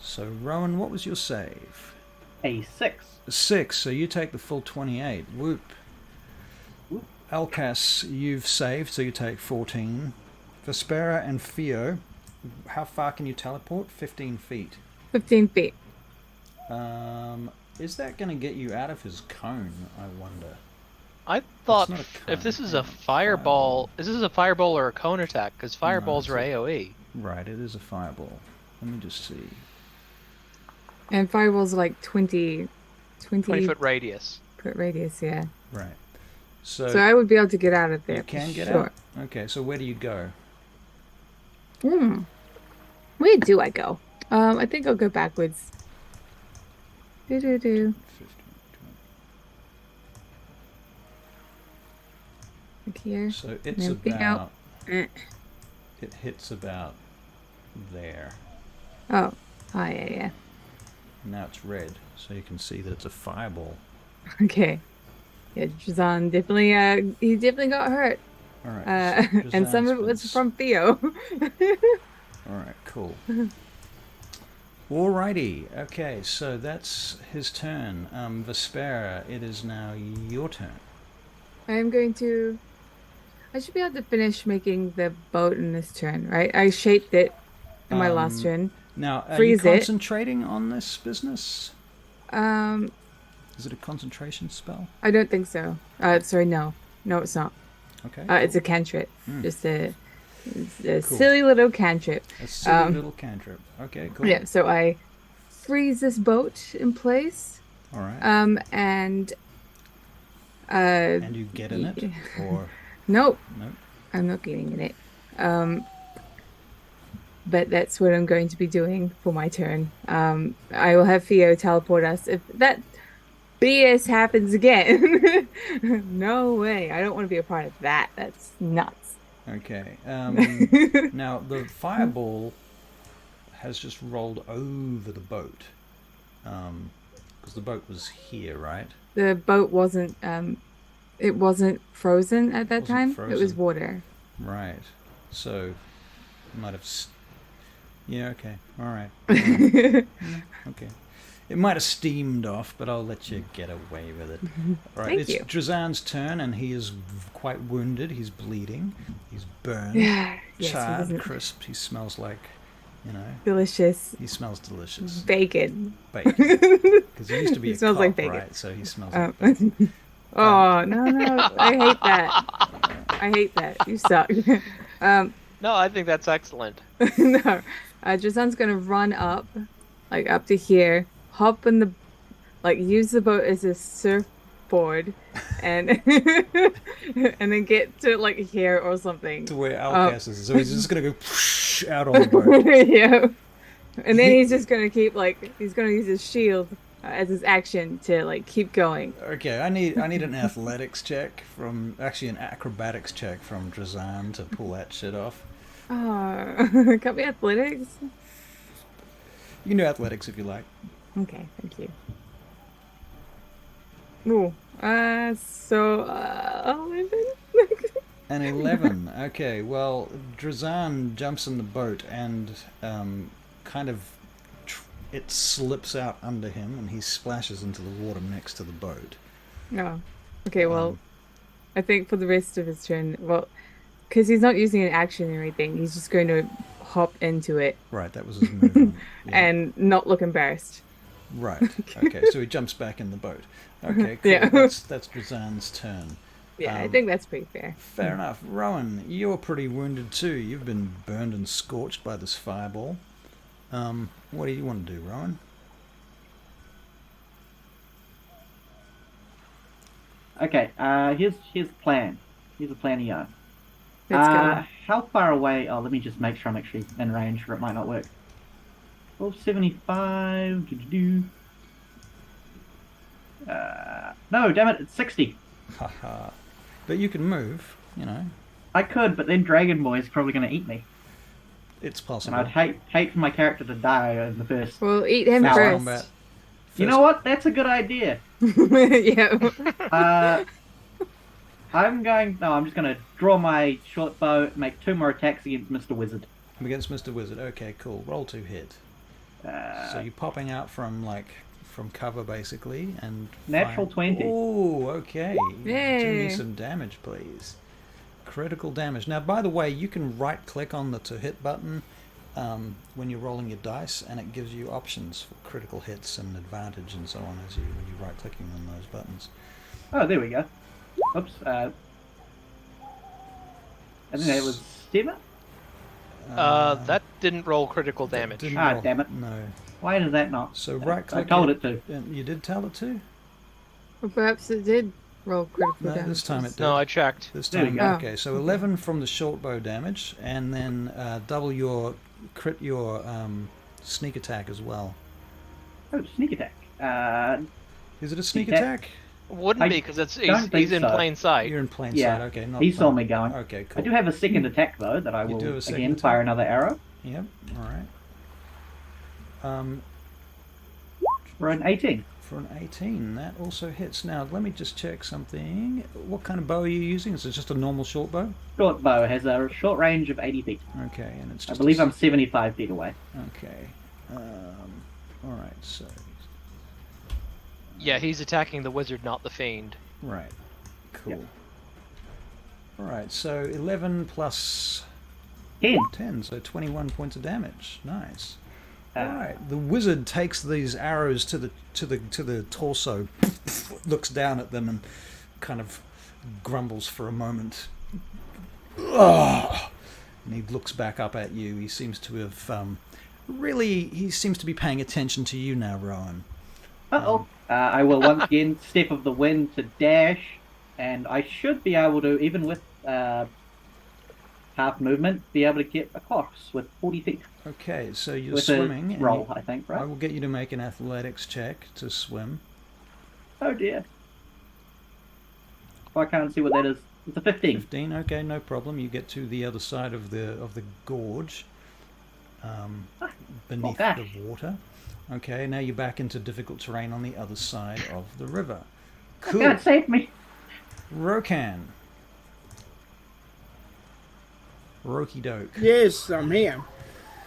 [SPEAKER 1] So Rohan, what was your save?
[SPEAKER 6] A 6.
[SPEAKER 1] A 6, so you take the full 28. Whoop. Alkas, you've saved, so you take 14. Vespera and Theo, how far can you teleport? 15 feet.
[SPEAKER 3] 15 feet.
[SPEAKER 1] Is that going to get you out of his cone, I wonder?
[SPEAKER 4] I thought if this is a fireball, is this a fireball or a cone attack? Because fireballs are AoE.
[SPEAKER 1] Right, it is a fireball. Let me just see.
[SPEAKER 3] And fireballs are like 20
[SPEAKER 4] foot radius.
[SPEAKER 3] Foot radius, yeah.
[SPEAKER 1] Right. So
[SPEAKER 3] I would be able to get out of there.
[SPEAKER 1] You can get out? Okay, so where do you go?
[SPEAKER 3] Where do I go? I think I'll go backwards.
[SPEAKER 1] 15, 20.
[SPEAKER 3] Like here.
[SPEAKER 1] So it's about... It hits about there.
[SPEAKER 3] Oh, yeah.
[SPEAKER 1] Now it's red, so you can see that it's a fireball.
[SPEAKER 3] Okay. Yeah, Drazan definitely, he definitely got hurt.
[SPEAKER 1] All right.
[SPEAKER 3] And some of it was from Theo.
[SPEAKER 1] All right, cool. Alrighty. Okay, so that's his turn. Vespera, it is now your turn.
[SPEAKER 3] I should be able to finish making the boat in this turn, right? I shaped it in my last turn.
[SPEAKER 1] Now, are you concentrating on this business? Is it a concentration spell?
[SPEAKER 3] I don't think so. Sorry, no. No, it's not.
[SPEAKER 1] Okay.
[SPEAKER 3] It's a cantrip. Just a silly little cantrip.
[SPEAKER 1] A silly little cantrip. Okay, cool.
[SPEAKER 3] Yeah, so I freeze this boat in place.
[SPEAKER 1] All right.
[SPEAKER 3] And
[SPEAKER 1] you get in it? Or...
[SPEAKER 3] Nope.
[SPEAKER 1] Nope. I'm
[SPEAKER 3] not getting in it. But that's what I'm going to be doing for my turn. I will have Theo teleport us. If that BS happens again, no way. I don't want to be a part of that. That's nuts.
[SPEAKER 1] Okay. Now, the fireball has just rolled over the boat. Because the boat was here, right?
[SPEAKER 3] The boat wasn't... it wasn't frozen at that time. Frozen. It was water.
[SPEAKER 1] Right. So, you might have... Yeah, okay. All right. Okay. It might have steamed off, but I'll let you get away with it. Right,
[SPEAKER 3] Thank
[SPEAKER 1] it's
[SPEAKER 3] you.
[SPEAKER 1] Drazan's turn, and he is quite wounded. He's bleeding. He's burned,
[SPEAKER 3] Yes, he
[SPEAKER 1] charred,
[SPEAKER 3] doesn't-
[SPEAKER 1] crisped. He smells like,
[SPEAKER 3] Delicious
[SPEAKER 1] he smells delicious.
[SPEAKER 3] bacon.
[SPEAKER 1] Bacon. Because he used to be
[SPEAKER 3] He
[SPEAKER 1] a
[SPEAKER 3] smells
[SPEAKER 1] cop,
[SPEAKER 3] like bacon.
[SPEAKER 1] right? So he smells
[SPEAKER 3] Oh.
[SPEAKER 1] like bacon.
[SPEAKER 3] Oh, no. I hate that. I hate that. You suck.
[SPEAKER 4] No, I think that's excellent.
[SPEAKER 3] No. Drazan's gonna run up, like up to here, hop in the, like use the boat as a surfboard, and and then get to like here or something.
[SPEAKER 1] To where Alcas is. So he's just going to go whoosh out on the boat.
[SPEAKER 3] Yeah. And then he's just gonna keep he's gonna use his shield as his action to like keep going.
[SPEAKER 1] Okay, I need an athletics check actually an acrobatics check from Drazan to pull that shit off.
[SPEAKER 3] Oh, can't be athletics.
[SPEAKER 1] You can do athletics if you like.
[SPEAKER 3] Okay, thank you. Ooh, so 11.
[SPEAKER 1] An 11. Okay, well, Drazan jumps in the boat and kind of it slips out under him and he splashes into the water next to the boat.
[SPEAKER 3] No. Okay, well, I think for the rest of his turn, well, because he's not using an action or anything, he's just going to hop into it
[SPEAKER 1] Right, that was his movement. Yeah.
[SPEAKER 3] and not look embarrassed.
[SPEAKER 1] Right. Okay, so he jumps back in the boat. Okay, cool.
[SPEAKER 3] Yeah.
[SPEAKER 1] That's Drazan's turn.
[SPEAKER 3] Yeah, I think that's pretty fair.
[SPEAKER 1] Fair enough. Rohan, you're pretty wounded too. You've been burned and scorched by this fireball. What do you want to do, Rohan?
[SPEAKER 6] Okay, here's the plan. Here's the plan here.
[SPEAKER 3] Let's go.
[SPEAKER 6] How far away? Oh, let me just make sure I'm actually in range, or it might not work. 1275. No, damn it, it's 60.
[SPEAKER 1] Haha. But you can move,
[SPEAKER 6] I could, but then Dragon Boy is probably going to eat me,
[SPEAKER 1] It's
[SPEAKER 6] and
[SPEAKER 1] possible.
[SPEAKER 6] I'd hate for my character to die in the first.
[SPEAKER 3] Well, eat him
[SPEAKER 6] Now,
[SPEAKER 3] first.
[SPEAKER 1] Combat.
[SPEAKER 6] You know what? That's a good idea.
[SPEAKER 3] Yeah.
[SPEAKER 6] I'm just going to draw my short bow, make 2 more attacks against Mr. Wizard.
[SPEAKER 1] Against Mr. Wizard. Okay, cool. Roll 2 hit. So you're popping out from cover basically and
[SPEAKER 6] Natural 20.
[SPEAKER 1] Oh, okay. Do
[SPEAKER 3] Yay.
[SPEAKER 1] me some damage, please. Critical damage. Now, by the way, you can right-click on the to hit button when you're rolling your dice, and it gives you options for critical hits and advantage and so on when you're right-clicking on those buttons.
[SPEAKER 6] Oh, there we go. Oops. I think that was 7?
[SPEAKER 4] That didn't roll critical damage.
[SPEAKER 1] Didn't
[SPEAKER 6] Ah,
[SPEAKER 1] roll.
[SPEAKER 6] damn it.
[SPEAKER 1] No.
[SPEAKER 6] Why does that not?
[SPEAKER 1] So
[SPEAKER 6] I
[SPEAKER 1] right-click.
[SPEAKER 6] told it to.
[SPEAKER 1] You did tell it to?
[SPEAKER 3] Or perhaps it did roll critical
[SPEAKER 1] No,
[SPEAKER 3] damage.
[SPEAKER 1] this time it did.
[SPEAKER 4] No, I checked.
[SPEAKER 1] This
[SPEAKER 6] There we
[SPEAKER 1] time,
[SPEAKER 6] go.
[SPEAKER 1] okay. So 11 from the short bow damage, and then double your sneak attack as well.
[SPEAKER 6] Oh, sneak attack.
[SPEAKER 1] Is it a sneak
[SPEAKER 6] Sneak
[SPEAKER 1] attack?
[SPEAKER 4] Wouldn't
[SPEAKER 6] I
[SPEAKER 4] be because
[SPEAKER 6] don't
[SPEAKER 4] he's
[SPEAKER 6] think
[SPEAKER 4] in
[SPEAKER 6] so.
[SPEAKER 4] plain sight.
[SPEAKER 1] You're in plain
[SPEAKER 6] Yeah,
[SPEAKER 1] sight. Okay, not
[SPEAKER 6] he saw
[SPEAKER 1] plain-
[SPEAKER 6] me going.
[SPEAKER 1] Okay,
[SPEAKER 6] I
[SPEAKER 1] cool.
[SPEAKER 6] do have a second attack though that I
[SPEAKER 1] You
[SPEAKER 6] will
[SPEAKER 1] do have a second
[SPEAKER 6] again
[SPEAKER 1] attack?
[SPEAKER 6] fire another arrow
[SPEAKER 1] Yep. All right.
[SPEAKER 6] for an 18.
[SPEAKER 1] For an 18, that also hits. Now, let me just check something. What kind of bow are you using? Is it just a normal short bow?
[SPEAKER 6] Short bow has a short range of 80 feet.
[SPEAKER 1] Okay, and it's
[SPEAKER 6] I
[SPEAKER 1] just.
[SPEAKER 6] believe I'm 75 feet away.
[SPEAKER 1] Okay. All right. So.
[SPEAKER 4] Yeah, he's attacking the wizard, not the fiend.
[SPEAKER 1] Right. Cool.
[SPEAKER 6] Yep.
[SPEAKER 1] All right. So 11 plus
[SPEAKER 6] 10.
[SPEAKER 1] 10, so 21 points of damage. Nice.
[SPEAKER 6] Uh,
[SPEAKER 1] All right. The wizard takes these arrows to the torso, looks down at them, and kind of grumbles for a moment. Ugh! And he looks back up at you. He seems to have he seems to be paying attention to you now, Rohan.
[SPEAKER 6] Uh-oh. I will once again step of the wind to dash, and I should be able to, even with half movement, be able to get across with 40 feet.
[SPEAKER 1] Okay, so you're
[SPEAKER 6] With
[SPEAKER 1] swimming.
[SPEAKER 6] a
[SPEAKER 1] and
[SPEAKER 6] roll,
[SPEAKER 1] you-
[SPEAKER 6] I think,
[SPEAKER 1] I
[SPEAKER 6] right?
[SPEAKER 1] will get you to make an athletics check to swim.
[SPEAKER 6] Oh dear. Oh, I can't see what that is. It's a 15.
[SPEAKER 1] 15. Okay, no problem. You get to the other side of the gorge, beneath
[SPEAKER 6] gosh.
[SPEAKER 1] the water. Okay, now you're back into difficult terrain on the other side of the river. Cool.
[SPEAKER 6] God, save me.
[SPEAKER 1] Rokan. Roky doke.
[SPEAKER 2] Yes, I'm here.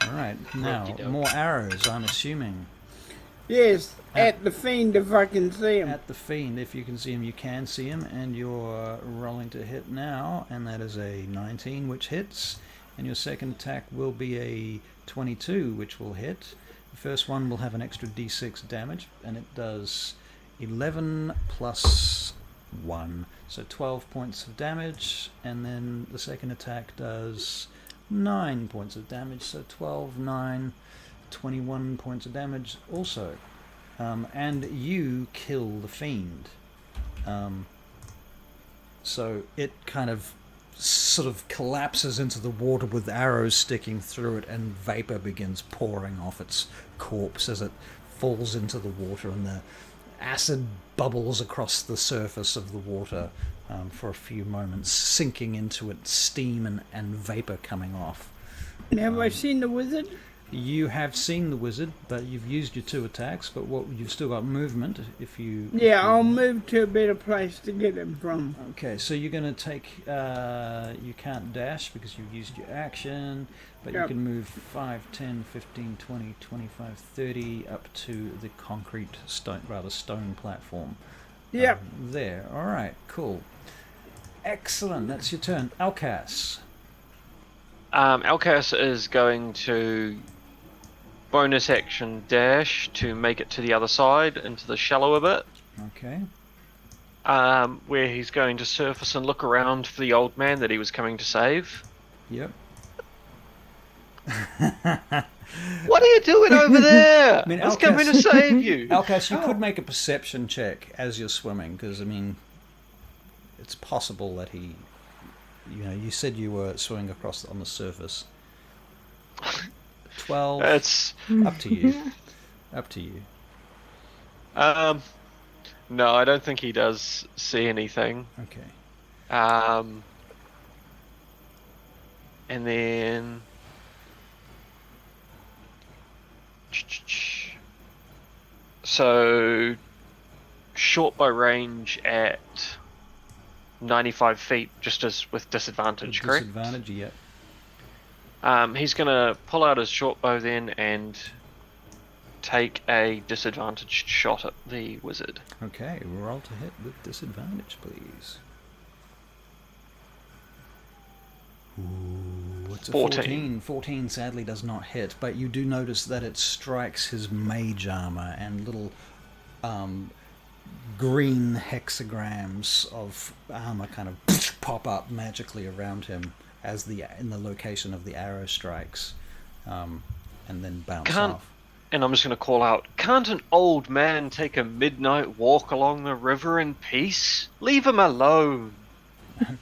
[SPEAKER 1] All right, now
[SPEAKER 4] Okey-doke.
[SPEAKER 1] more arrows. I'm assuming.
[SPEAKER 2] Yes, at the fiend if I can see him.
[SPEAKER 1] At the fiend, if you can see him, you can see him, and you're rolling to hit now, and that is a 19, which hits, and your second attack will be a 22, which will hit. The first one will have an extra d6 damage, and it does 11 plus 1, so 12 points of damage, and then the second attack does 9 points of damage, so 12, 9, 21 points of damage also. And you kill the fiend. So it kind of sort of collapses into the water with arrows sticking through it, and vapor begins pouring off its corpse as it falls into the water, and the acid bubbles across the surface of the water for a few moments, sinking into it, steam and vapor coming off.
[SPEAKER 2] And have I seen the wizard?
[SPEAKER 1] You have seen the wizard, but you've used your 2 attacks, but you've still got movement if you...
[SPEAKER 2] Yeah, I'll move to a better place to get him from.
[SPEAKER 1] Okay, so you're going to take... you can't dash because you've used your action, but you can move 5, 10, 15, 20, 25, 30 up to the concrete stone platform.
[SPEAKER 2] Yep.
[SPEAKER 1] There, alright, cool. Excellent, that's your turn. Alcas.
[SPEAKER 5] Alcas is going to bonus action dash to make it to the other side, into the shallower bit.
[SPEAKER 1] Okay.
[SPEAKER 5] Where he's going to surface and look around for the old man that he was coming to save.
[SPEAKER 1] Yep.
[SPEAKER 5] What are you doing over there?
[SPEAKER 1] I mean,
[SPEAKER 5] I was coming to save you.
[SPEAKER 1] Alcas, you could make a perception check as you're swimming, because, I mean, it's possible that he... You know, you said you were swimming across on the surface. 12.
[SPEAKER 5] It's
[SPEAKER 1] up to you. Up to you.
[SPEAKER 5] No, I don't think he does see anything.
[SPEAKER 1] Okay.
[SPEAKER 5] And then so short bow range at 95 feet, just as with disadvantage, correct?
[SPEAKER 1] Disadvantage, yep.
[SPEAKER 5] He's gonna pull out his short bow then and take a disadvantaged shot at the wizard.
[SPEAKER 1] Okay, roll to hit with disadvantage, please. Ooh, it's a 14. 14 sadly does not hit, but you do notice that it strikes his mage armor, and little green hexagrams of armor kind of pop up magically around him as in the location of the arrow strikes, and then bounce off.
[SPEAKER 5] And I'm just going to call out, can't an old man take a midnight walk along the river in peace? Leave him alone.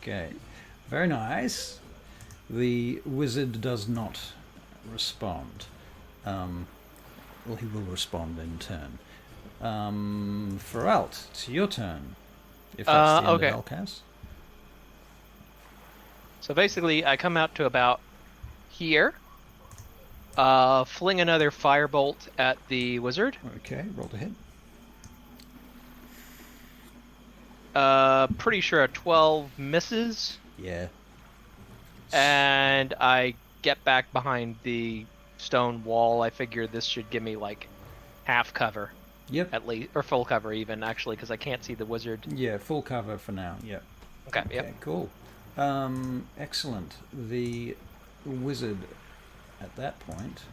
[SPEAKER 1] Okay, very nice. The wizard does not respond. Well, he will respond in turn. Feralt, it's your turn. If that's the end
[SPEAKER 4] okay.
[SPEAKER 1] of Alcas.
[SPEAKER 4] So basically, I come out to about here, fling another firebolt at the wizard.
[SPEAKER 1] Okay, roll to hit.
[SPEAKER 4] Pretty sure a 12 misses.
[SPEAKER 1] Yeah.
[SPEAKER 4] And I get back behind the stone wall. I figure this should give me like half cover.
[SPEAKER 1] Yep.
[SPEAKER 4] At least, or full cover even, actually, because I can't see the wizard.
[SPEAKER 1] Yeah, full cover for now. Yep.
[SPEAKER 4] Okay.
[SPEAKER 1] Okay,
[SPEAKER 4] Yep.
[SPEAKER 1] cool. Excellent. The wizard at that point.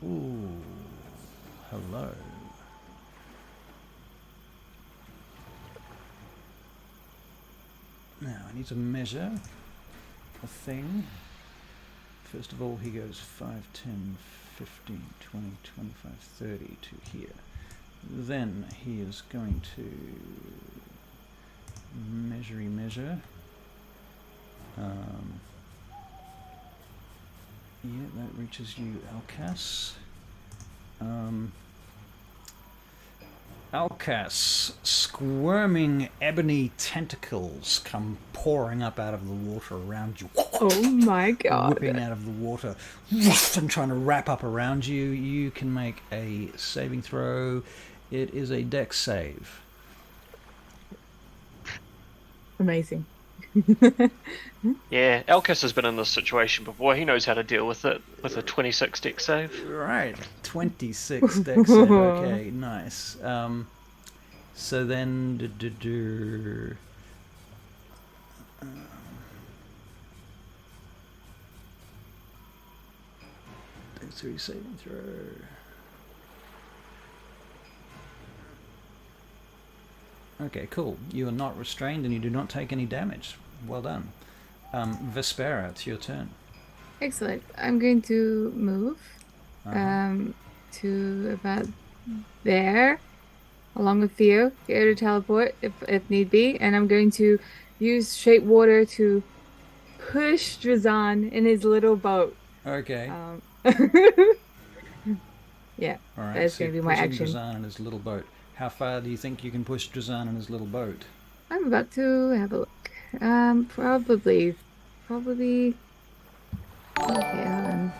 [SPEAKER 1] Ooh. Hello. Now, I need to measure a thing. First of all, he goes 5, 10, 15, 20, 25, 30 to here. Then he is going to measure. Yeah, that reaches you, Alcas. Alcas, squirming ebony tentacles come pouring up out of the water around you.
[SPEAKER 3] Oh my god.
[SPEAKER 1] Whipping out of the water and trying to wrap up around you. You can make a saving throw. It is a dex save.
[SPEAKER 3] Amazing.
[SPEAKER 5] Yeah, Elkis has been in this situation before. He knows how to deal with it with a 26 deck save.
[SPEAKER 1] Right, 26 deck save. Okay, nice. So then, Dexterity saving throw. Okay, cool. You are not restrained and you do not take any damage. Well done. Vespera, it's your turn.
[SPEAKER 3] Excellent. I'm going to move to about there, along with Theo, get her to teleport if need be, and I'm going to use shape water to push Drazan in his little boat.
[SPEAKER 1] Okay.
[SPEAKER 3] Yeah,
[SPEAKER 1] all right,
[SPEAKER 3] that's
[SPEAKER 1] so
[SPEAKER 3] going to be my action.
[SPEAKER 1] Drazan in his little boat. How far do you think you can push Drazan in his little boat?
[SPEAKER 3] I'm about to have a look. Probably. Okay, hold on.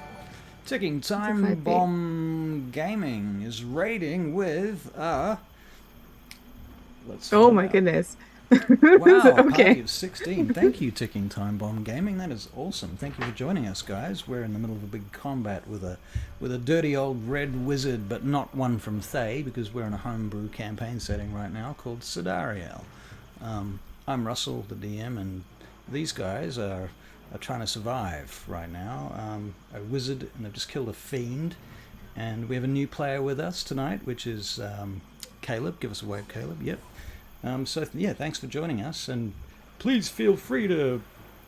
[SPEAKER 1] Ticking Time Bomb Gaming is raiding with let's
[SPEAKER 3] Oh
[SPEAKER 1] find
[SPEAKER 3] my
[SPEAKER 1] out.
[SPEAKER 3] goodness.
[SPEAKER 1] Wow, a
[SPEAKER 3] Okay.
[SPEAKER 1] party of 16. Thank you, Ticking Time Bomb Gaming. That is awesome. Thank you for joining us, guys. We're in the middle of a big combat with a dirty old red wizard, but not one from Thay, because we're in a homebrew campaign setting right now called Dagdagiel. I'm Russell, the DM, and these guys are trying to survive right now. A wizard, and they've just killed a fiend. And we have a new player with us tonight, which is Caleb. Give us a wave, Caleb. Yep. So yeah, thanks for joining us, and please feel free to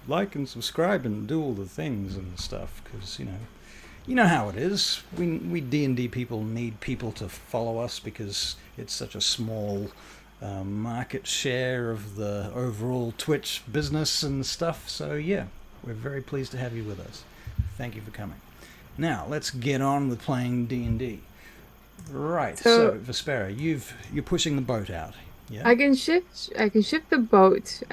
[SPEAKER 1] like and subscribe and do all the things and stuff, because you know how it is. We D&D people need people to follow us because it's such a small market share of the overall Twitch business and stuff. So yeah, we're very pleased to have you with us. Thank you for coming. Now let's get on with playing D&D. Right. So Vespera, you're pushing the boat out. Yeah.
[SPEAKER 3] I can shift the boat,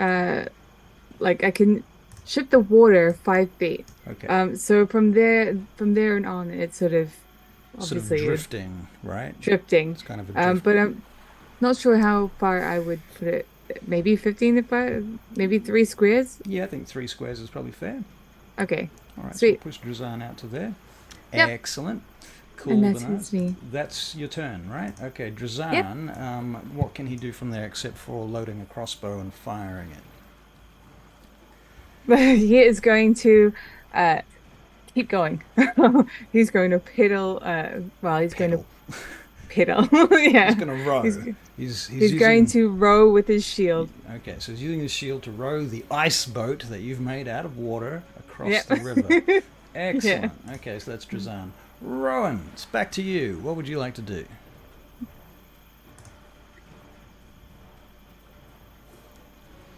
[SPEAKER 3] like I can shift the water 5 feet.
[SPEAKER 1] Okay.
[SPEAKER 3] So from there on, it's sort of obviously
[SPEAKER 1] drifting, right?
[SPEAKER 3] Drifting.
[SPEAKER 1] It's kind of a drift.
[SPEAKER 3] But I'm not sure how far I would put it. Maybe 15 maybe 3 squares.
[SPEAKER 1] Yeah, I think 3 squares is probably fair.
[SPEAKER 3] Okay.
[SPEAKER 1] All right.
[SPEAKER 3] Sweet.
[SPEAKER 1] So push Drazan out to there.
[SPEAKER 3] Yep.
[SPEAKER 1] Excellent. Cool.
[SPEAKER 3] And that suits me.
[SPEAKER 1] That's your turn, right? Okay, Drazan,
[SPEAKER 3] Yep.
[SPEAKER 1] What can he do from there except for loading a crossbow and firing it?
[SPEAKER 3] He is going to keep going. He's going to piddle. He's going to piddle. Yeah.
[SPEAKER 1] He's going to row.
[SPEAKER 3] He's going to row with his shield.
[SPEAKER 1] Okay, so he's using his shield to row the ice boat that you've made out of water across the river. Excellent. Yeah. Okay, so that's Drazan. Rohan, it's back to you. What would you like to do?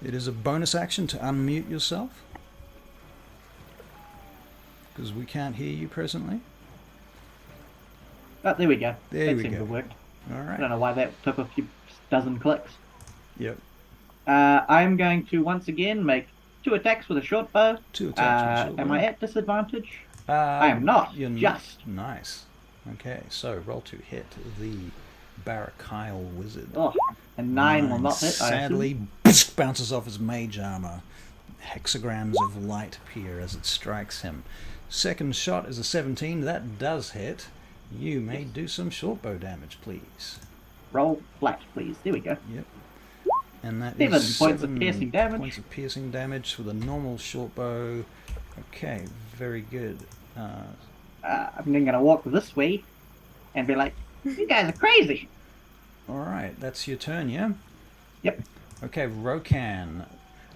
[SPEAKER 1] It is a bonus action to unmute yourself, because we can't hear you presently.
[SPEAKER 6] Oh, there we go.
[SPEAKER 1] There
[SPEAKER 6] that
[SPEAKER 1] we
[SPEAKER 6] seems
[SPEAKER 1] go.
[SPEAKER 6] to work.
[SPEAKER 1] All right.
[SPEAKER 6] I don't know why that took a few dozen clicks.
[SPEAKER 1] Yep.
[SPEAKER 6] I'm going to once again make 2 attacks with a short bow.
[SPEAKER 1] 2 attacks with a short bow.
[SPEAKER 6] Am I at disadvantage? I am not.
[SPEAKER 1] You're
[SPEAKER 6] just.
[SPEAKER 1] Nice. Okay, so roll to hit the Barachiel wizard.
[SPEAKER 6] Oh, a 9 will not hit.
[SPEAKER 1] Sadly, bounces off his mage armor. Hexagrams of light appear as it strikes him. Second shot is a 17. That does hit. You may do some short bow damage, please.
[SPEAKER 6] Roll flat, please. There we go.
[SPEAKER 1] Yep. And that
[SPEAKER 6] 7
[SPEAKER 1] is
[SPEAKER 6] points of piercing damage.
[SPEAKER 1] Points of piercing damage with a normal short bow. Okay, very good.
[SPEAKER 6] I'm then going to walk this way and be like, you guys are crazy.
[SPEAKER 1] All right, that's your turn, yeah?
[SPEAKER 6] Yep.
[SPEAKER 1] Okay, Rohan.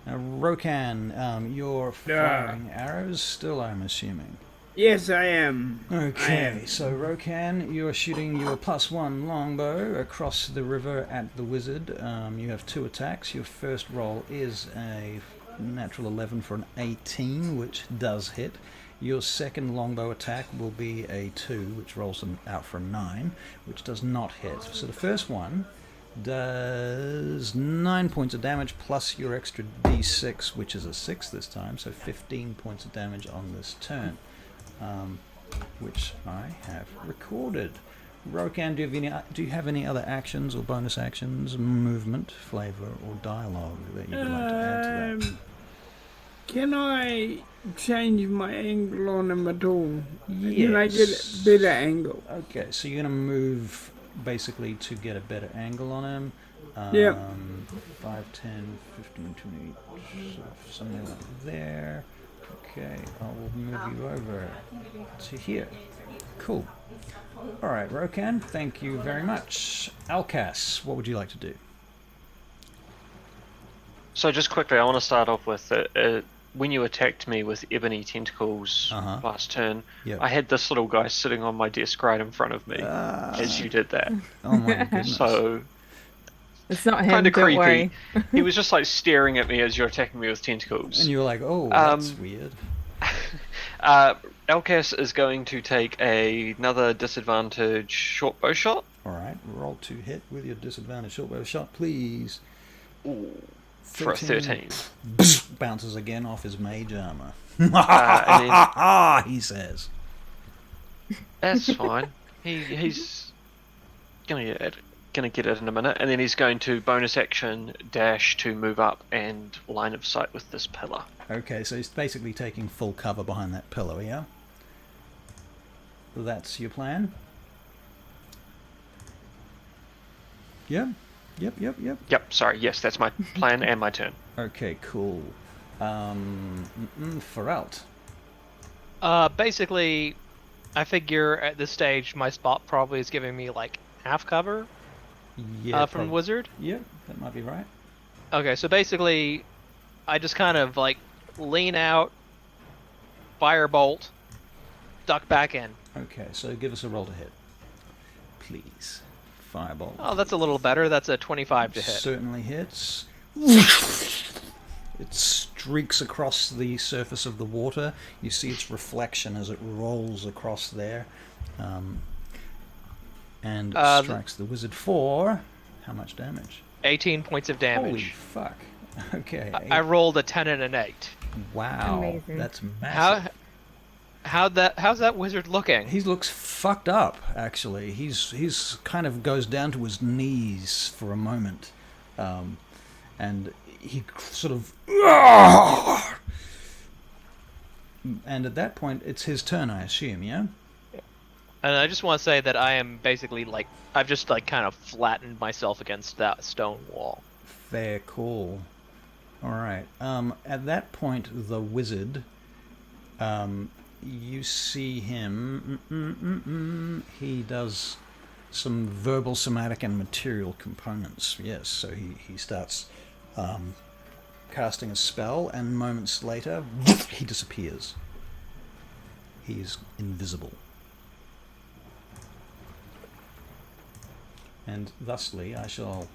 [SPEAKER 1] Now, Rohan, you're firing arrows still, I'm assuming.
[SPEAKER 2] Yes, I am.
[SPEAKER 1] Okay, so Rohan, you are shooting your +1 longbow across the river at the wizard. You have 2 attacks. Your first roll is a natural 11 for an 18, which does hit. Your second longbow attack will be a 2, which rolls out for a 9, which does not hit. So the first one does 9 points of damage plus your extra d6, which is a 6 this time, so 15 points of damage on this turn. Which I have recorded. Rohan, do you have any other actions or bonus actions, movement, flavor, or dialogue that you would like to add to that?
[SPEAKER 2] Can I change my angle on him at all?
[SPEAKER 1] Yes.
[SPEAKER 2] Can I get a better angle?
[SPEAKER 1] Okay, so you're going to move basically to get a better angle on him.
[SPEAKER 2] Yep.
[SPEAKER 1] 5, 10, 15, 20, something like there. Okay, I will move you over to here. Cool. All right, Rohan, thank you very much. Alcas, what would you like to do?
[SPEAKER 5] So just quickly, I want to start off with when you attacked me with ebony tentacles last turn,
[SPEAKER 1] Yep.
[SPEAKER 5] I had this little guy sitting on my desk right in front of me as you did that.
[SPEAKER 1] Oh my goodness.
[SPEAKER 5] So
[SPEAKER 3] It's not him,
[SPEAKER 5] kind of
[SPEAKER 3] don't
[SPEAKER 5] creepy.
[SPEAKER 3] worry.
[SPEAKER 5] He was just like staring at me as you're attacking me with tentacles.
[SPEAKER 1] And you were like, oh, that's weird.
[SPEAKER 5] Alcas is going to take another disadvantage short bow shot.
[SPEAKER 1] All right, roll to hit with your disadvantage short bow shot, please.
[SPEAKER 5] Ooh, for a 13.
[SPEAKER 1] Bounces again off his mage armor.
[SPEAKER 5] And
[SPEAKER 1] He says.
[SPEAKER 5] That's fine. He's gonna get it in a minute, and then he's going to bonus action dash to move up and line of sight with this pillar.
[SPEAKER 1] Okay, so he's basically taking full cover behind that pillar, yeah? That's your plan? Yep.
[SPEAKER 5] Yep. Sorry. Yes, that's my plan and my turn.
[SPEAKER 1] Okay, cool. Feralt.
[SPEAKER 4] Basically, I figure at this stage my spot probably is giving me like half cover
[SPEAKER 1] Yeah,
[SPEAKER 4] from Wizard.
[SPEAKER 1] Yep, that might be right.
[SPEAKER 4] Okay, so basically, I just kind of like lean out, firebolt, duck back in.
[SPEAKER 1] Okay, so give us a roll to hit. Please. Fireball.
[SPEAKER 4] Oh, that's a little better. That's a 25 to hit.
[SPEAKER 1] Certainly hits. It streaks across the surface of the water. You see its reflection as it rolls across there. And strikes the wizard for... How much damage?
[SPEAKER 4] 18 points of damage.
[SPEAKER 1] Holy fuck. Okay.
[SPEAKER 4] I rolled a 10 and an 8.
[SPEAKER 1] Wow.
[SPEAKER 3] Amazing.
[SPEAKER 1] That's massive.
[SPEAKER 4] How's that wizard looking?
[SPEAKER 1] He looks fucked up, actually. He's kind of goes down to his knees for a moment. And he sort of... And at that point, it's his turn, I assume, yeah?
[SPEAKER 4] And I just want to say that I am basically like... I've just like kind of flattened myself against that stone wall.
[SPEAKER 1] Fair call. Alright. At that point, the wizard... you see him... He does some verbal, somatic, and material components. Yes, so he starts casting a spell, and moments later, he disappears. He's invisible. And thusly, I shall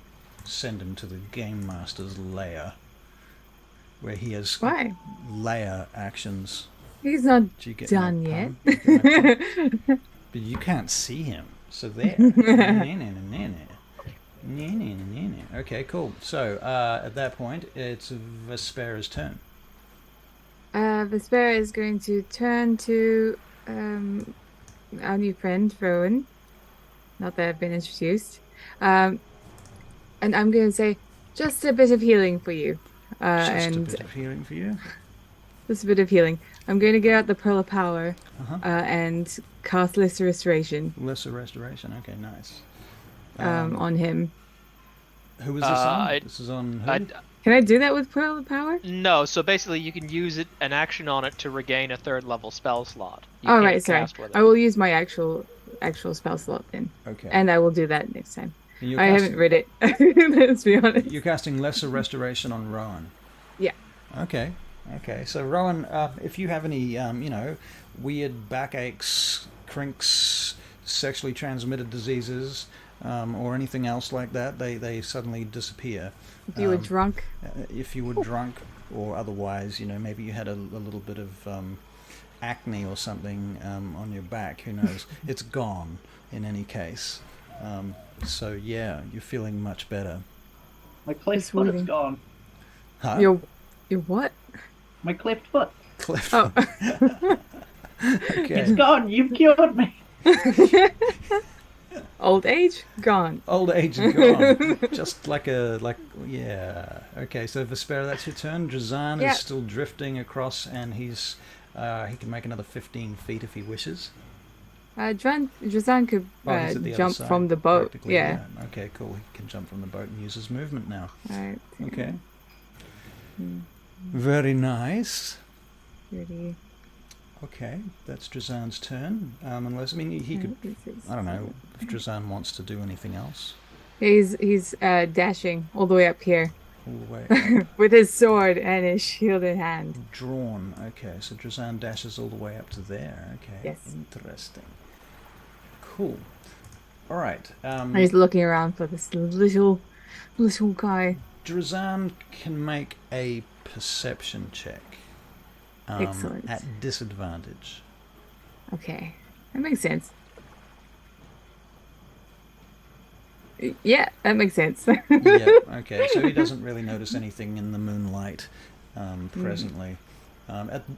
[SPEAKER 1] send him to the Game Master's lair, where he has lair actions.
[SPEAKER 3] He's not
[SPEAKER 1] Do you get
[SPEAKER 3] done
[SPEAKER 1] my
[SPEAKER 3] yet.
[SPEAKER 1] pun? Do you get my pun? But you can't see him, so there. Okay, cool. So, at that point, it's Vespera's turn.
[SPEAKER 3] Vespera is going to turn to our new friend, Rohan. Not that I've been introduced. And I'm going to say, just a bit of healing for you.
[SPEAKER 1] Just a bit of healing for you?
[SPEAKER 3] Just a bit of healing. I'm going to get out the Pearl of Power and cast Lesser Restoration.
[SPEAKER 1] Lesser Restoration, okay, nice.
[SPEAKER 3] On him.
[SPEAKER 1] Who is this on? This is on who?
[SPEAKER 3] Can I do that with Pearl of Power?
[SPEAKER 4] No, so basically you can use an action on it to regain a 3rd level spell slot.
[SPEAKER 3] Oh, right, sorry. I will use my actual spell slot then.
[SPEAKER 1] Okay.
[SPEAKER 3] And I will do that next time. I haven't read it. Let's be honest.
[SPEAKER 1] You're casting Lesser Restoration on Rohan.
[SPEAKER 3] Yeah.
[SPEAKER 1] Okay. So Rohan, if you have any, weird backaches, crinks, sexually transmitted diseases, or anything else like that, they suddenly disappear.
[SPEAKER 3] If you were drunk.
[SPEAKER 1] If you were drunk, or otherwise, maybe you had a little bit of acne or something on your back. Who knows? It's gone in any case. So yeah, you're feeling much better.
[SPEAKER 6] My cleft foot is gone.
[SPEAKER 1] Huh?
[SPEAKER 3] Your what?
[SPEAKER 6] My cleft foot.
[SPEAKER 1] Cleft.
[SPEAKER 3] Oh.
[SPEAKER 1] Okay.
[SPEAKER 6] It's gone. You've cured me.
[SPEAKER 3] Old age gone.
[SPEAKER 1] Old age gone. Just yeah. Okay, so Vespera, that's your turn. Drazan
[SPEAKER 3] Yep.
[SPEAKER 1] is still drifting across, and he can make another 15 feet if he wishes.
[SPEAKER 3] Drazan could
[SPEAKER 1] Oh, he's at the other
[SPEAKER 3] jump
[SPEAKER 1] side,
[SPEAKER 3] from the boat.
[SPEAKER 1] practically,
[SPEAKER 3] Yeah.
[SPEAKER 1] Okay, cool. He can jump from the boat and use his movement now.
[SPEAKER 3] Alright.
[SPEAKER 1] Okay. Very nice.
[SPEAKER 3] Ready.
[SPEAKER 1] Okay, that's Drazan's turn. Unless, I mean, he could, I don't know, if Drazan wants to do anything else.
[SPEAKER 3] He's dashing all the way up here
[SPEAKER 1] All the way up.
[SPEAKER 3] with his sword and his shield in hand.
[SPEAKER 1] Drawn. Okay, so Drazan dashes all the way up to there. Okay.
[SPEAKER 3] Yes.
[SPEAKER 1] Interesting. Cool. All right.
[SPEAKER 3] He's looking around for this little guy.
[SPEAKER 1] Drazan can make a perception check.
[SPEAKER 3] Excellent.
[SPEAKER 1] At disadvantage.
[SPEAKER 3] Okay, that makes sense. Yeah, that makes sense.
[SPEAKER 1] Yeah. Okay. So he doesn't really notice anything in the moonlight presently.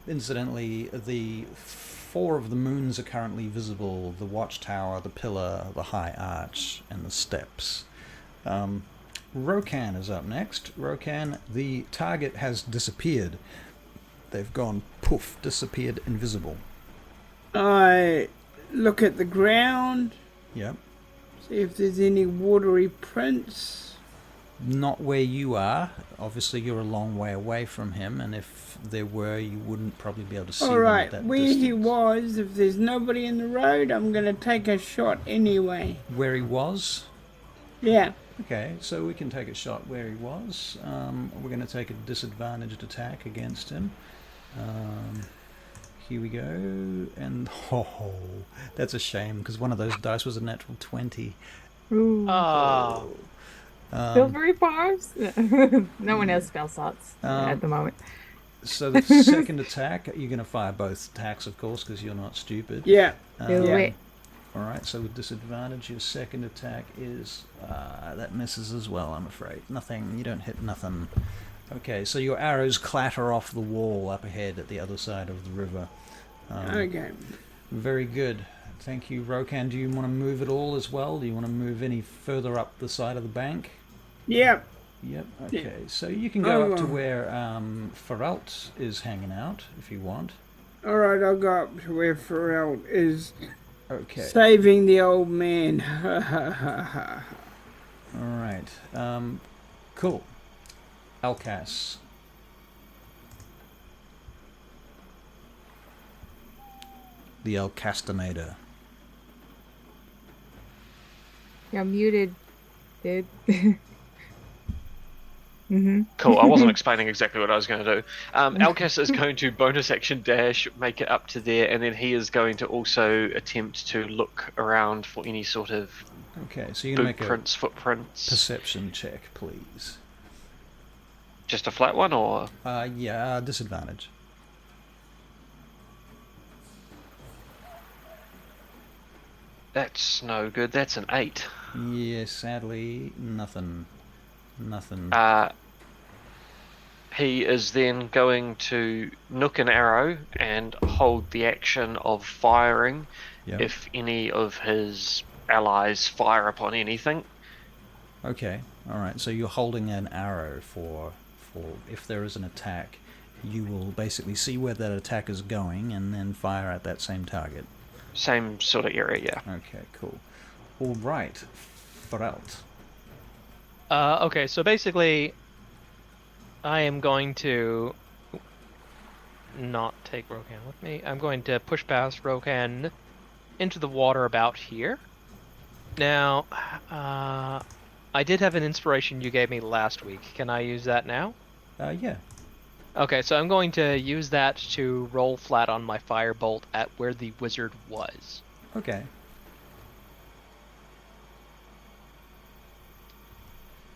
[SPEAKER 1] Incidentally, the 4 of the moons are currently visible: the watchtower, the pillar, the high arch, and the steps. Rohan is up next. Rohan, the target has disappeared. They've gone poof, disappeared, invisible.
[SPEAKER 2] I look at the ground,
[SPEAKER 1] Yep.
[SPEAKER 2] see if there's any watery prints.
[SPEAKER 1] Not where you are. Obviously, you're a long way away from him, and if there were, you wouldn't probably be able to see them at
[SPEAKER 2] Alright,
[SPEAKER 1] that
[SPEAKER 2] where
[SPEAKER 1] distance.
[SPEAKER 2] he was, if there's nobody in the road, I'm going to take a shot anyway.
[SPEAKER 1] Where he was?
[SPEAKER 2] Yeah.
[SPEAKER 1] Okay, so we can take a shot where he was. We're going to take a disadvantaged attack against him. Here we go, and that's a shame because one of those dice was a natural 20.
[SPEAKER 3] Ooh.
[SPEAKER 4] Oh.
[SPEAKER 3] Silvery bars? No one has spell slots at the moment.
[SPEAKER 1] So the second attack, you're going to fire both attacks, of course, because you're not stupid.
[SPEAKER 2] Yeah.
[SPEAKER 3] Do
[SPEAKER 2] yeah.
[SPEAKER 3] it.
[SPEAKER 1] All right, so with disadvantage, your second attack is that misses as well. I'm afraid nothing. You don't hit nothing. Okay, so your arrows clatter off the wall up ahead at the other side of the river.
[SPEAKER 2] Okay.
[SPEAKER 1] Very good. Thank you, Rohan. Do you want to move at all as well? Do you want to move any further up the side of the bank?
[SPEAKER 2] Yep.
[SPEAKER 1] Yep. Okay, so you can go up to where Feralt is hanging out if you want.
[SPEAKER 2] Alright, I'll go up to where Pharrell is
[SPEAKER 1] Okay.
[SPEAKER 2] saving the old man.
[SPEAKER 1] All right. Cool. Alcas. The Alcastinator.
[SPEAKER 3] You're muted, dude.
[SPEAKER 5] Cool. I wasn't explaining exactly what I was going to do. Alcas is going to bonus action dash, make it up to there, and then he is going to also attempt to look around for any sort of
[SPEAKER 1] Okay, so you can make a
[SPEAKER 5] footprints.
[SPEAKER 1] perception check, please.
[SPEAKER 5] Just a flat one, or
[SPEAKER 1] Yeah, disadvantage.
[SPEAKER 5] that's no good. That's an 8.
[SPEAKER 1] Yeah, sadly, nothing. Nothing.
[SPEAKER 5] He is then going to nook an arrow and hold the action of firing
[SPEAKER 1] Yep.
[SPEAKER 5] if any of his allies fire upon anything.
[SPEAKER 1] Okay, all right. So you're holding an arrow for if there is an attack, you will basically see where that attack is going and then fire at that same target.
[SPEAKER 5] Same sort of area, yeah.
[SPEAKER 1] Okay, cool. All right, Feralt.
[SPEAKER 4] Okay, so basically, I am going to not take Rohan with me. I'm going to push past Rohan into the water about here. Now, I did have an inspiration you gave me last week. Can I use that now?
[SPEAKER 1] Yeah.
[SPEAKER 4] Okay, so I'm going to use that to roll flat on my firebolt at where the wizard was.
[SPEAKER 1] Okay.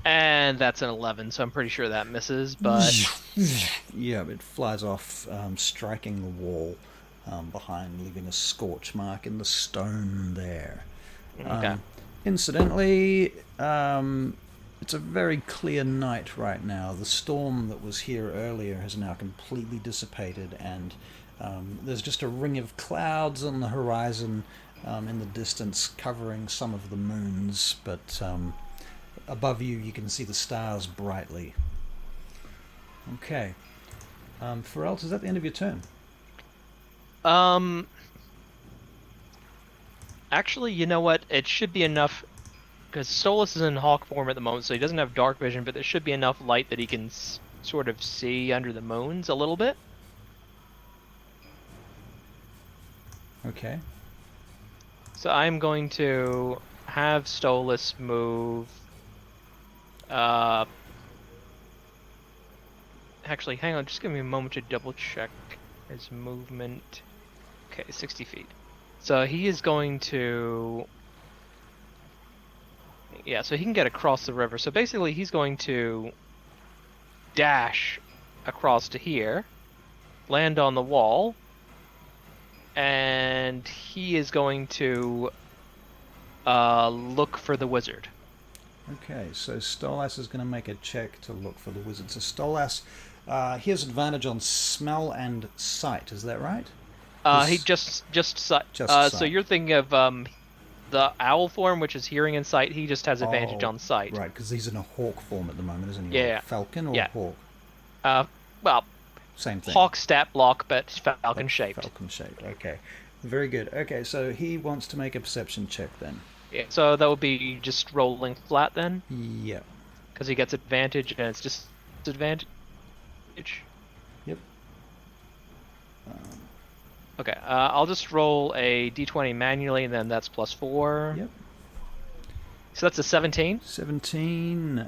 [SPEAKER 4] And that's an 11, so I'm pretty sure that misses, but...
[SPEAKER 1] Yeah, it flies off, striking the wall behind, leaving a scorch mark in the stone there.
[SPEAKER 4] Okay.
[SPEAKER 1] Incidentally, it's a very clear night right now. The storm that was here earlier has now completely dissipated, and there's just a ring of clouds on the horizon, in the distance, covering some of the moons, but above you, you can see the stars brightly. Okay. Pharrell, is that the end of your turn?
[SPEAKER 4] Actually, you know what? It should be enough, because Stolas is in hawk form at the moment, so he doesn't have dark vision, but there should be enough light that he can sort of see under the moons a little bit.
[SPEAKER 1] Okay.
[SPEAKER 4] So I'm going to have Stolas move. Actually, hang on, just give me a moment to double check his movement. Okay, 60 feet. So he is going to... Yeah, so he can get across the river. So basically he's going to dash across to here, land on the wall, and he is going to look for the wizard.
[SPEAKER 1] Okay, so Stolas is going to make a check to look for the wizard. So Stolas, he has advantage on smell and sight, is that right?
[SPEAKER 4] He just sight.
[SPEAKER 1] Just
[SPEAKER 4] So
[SPEAKER 1] sight.
[SPEAKER 4] you're thinking of the owl form, which is hearing and sight. He just has advantage on sight.
[SPEAKER 1] Right, because he's in a hawk form at the moment, isn't he?
[SPEAKER 4] Yeah.
[SPEAKER 1] Or falcon or
[SPEAKER 4] Yeah.
[SPEAKER 1] hawk?
[SPEAKER 4] Well,
[SPEAKER 1] Same thing.
[SPEAKER 4] hawk stat block, but falcon shaped.
[SPEAKER 1] Falcon shaped, okay. Very good. Okay, so he wants to make a perception check then.
[SPEAKER 4] Yeah, so that would be just rolling flat then,
[SPEAKER 1] Yep.
[SPEAKER 4] because he gets advantage and it's just disadvantage.
[SPEAKER 1] Yep.
[SPEAKER 4] Okay, I'll just roll a d20 manually, and then that's +4.
[SPEAKER 1] Yep.
[SPEAKER 4] So that's a 17.
[SPEAKER 1] 17.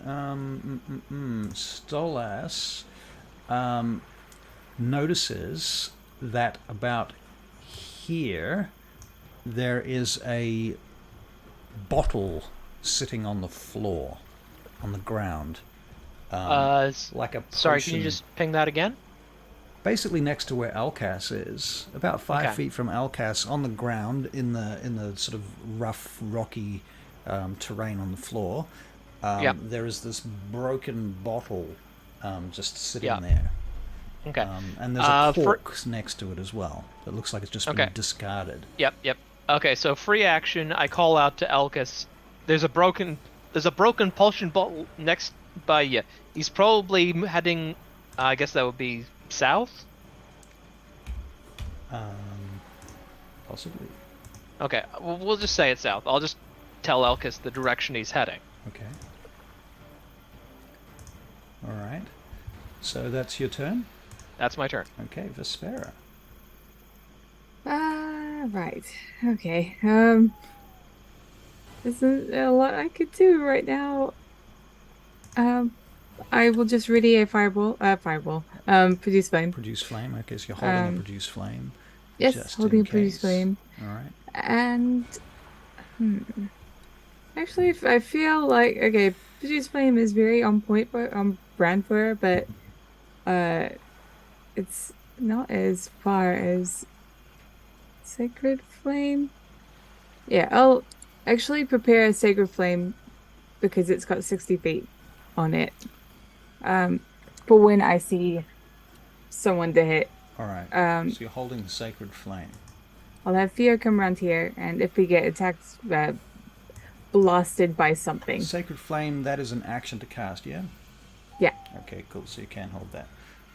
[SPEAKER 1] Stolas notices that about here there is a bottle sitting on the floor, on the ground. Like a potion.
[SPEAKER 4] Sorry, can you just ping that again?
[SPEAKER 1] Basically next to where Alcas is, about 5
[SPEAKER 4] Okay.
[SPEAKER 1] feet from Alcas, on the ground in the sort of rough, rocky terrain on the floor.
[SPEAKER 4] Yep.
[SPEAKER 1] There is this broken bottle just sitting
[SPEAKER 4] Yep.
[SPEAKER 1] there.
[SPEAKER 4] Okay.
[SPEAKER 1] And there's a cork next to it as well. It looks like it's just
[SPEAKER 4] Okay.
[SPEAKER 1] been discarded.
[SPEAKER 4] Yep. Okay, so free action. I call out to Elkis. There's a broken potion bottle next by you. He's probably heading. I guess that would be south.
[SPEAKER 1] Possibly.
[SPEAKER 4] Okay, we'll just say it's south. I'll just tell Elkis the direction he's heading.
[SPEAKER 1] Okay. All right. So that's your turn.
[SPEAKER 4] That's my turn.
[SPEAKER 1] Okay, Vespera.
[SPEAKER 3] Right. Okay. Isn't a lot I could do right now. I will just ready a fireball. Produce flame.
[SPEAKER 1] Produce flame. Okay, so you're holding a produce flame.
[SPEAKER 3] Yes,
[SPEAKER 1] just
[SPEAKER 3] holding
[SPEAKER 1] in
[SPEAKER 3] a produce
[SPEAKER 1] case.
[SPEAKER 3] flame.
[SPEAKER 1] All right.
[SPEAKER 3] And actually, if I feel like produce flame is very on brand for her, but it's not as far as sacred flame. Yeah, I'll actually prepare a sacred flame because it's got 60 feet on it. For when I see someone to hit.
[SPEAKER 1] All right. So you're holding the sacred flame.
[SPEAKER 3] I'll have Theo come around here, and if we get attacked, blasted by something.
[SPEAKER 1] Sacred flame, that is an action to cast, yeah?
[SPEAKER 3] Yeah.
[SPEAKER 1] Okay, cool. So you can hold that.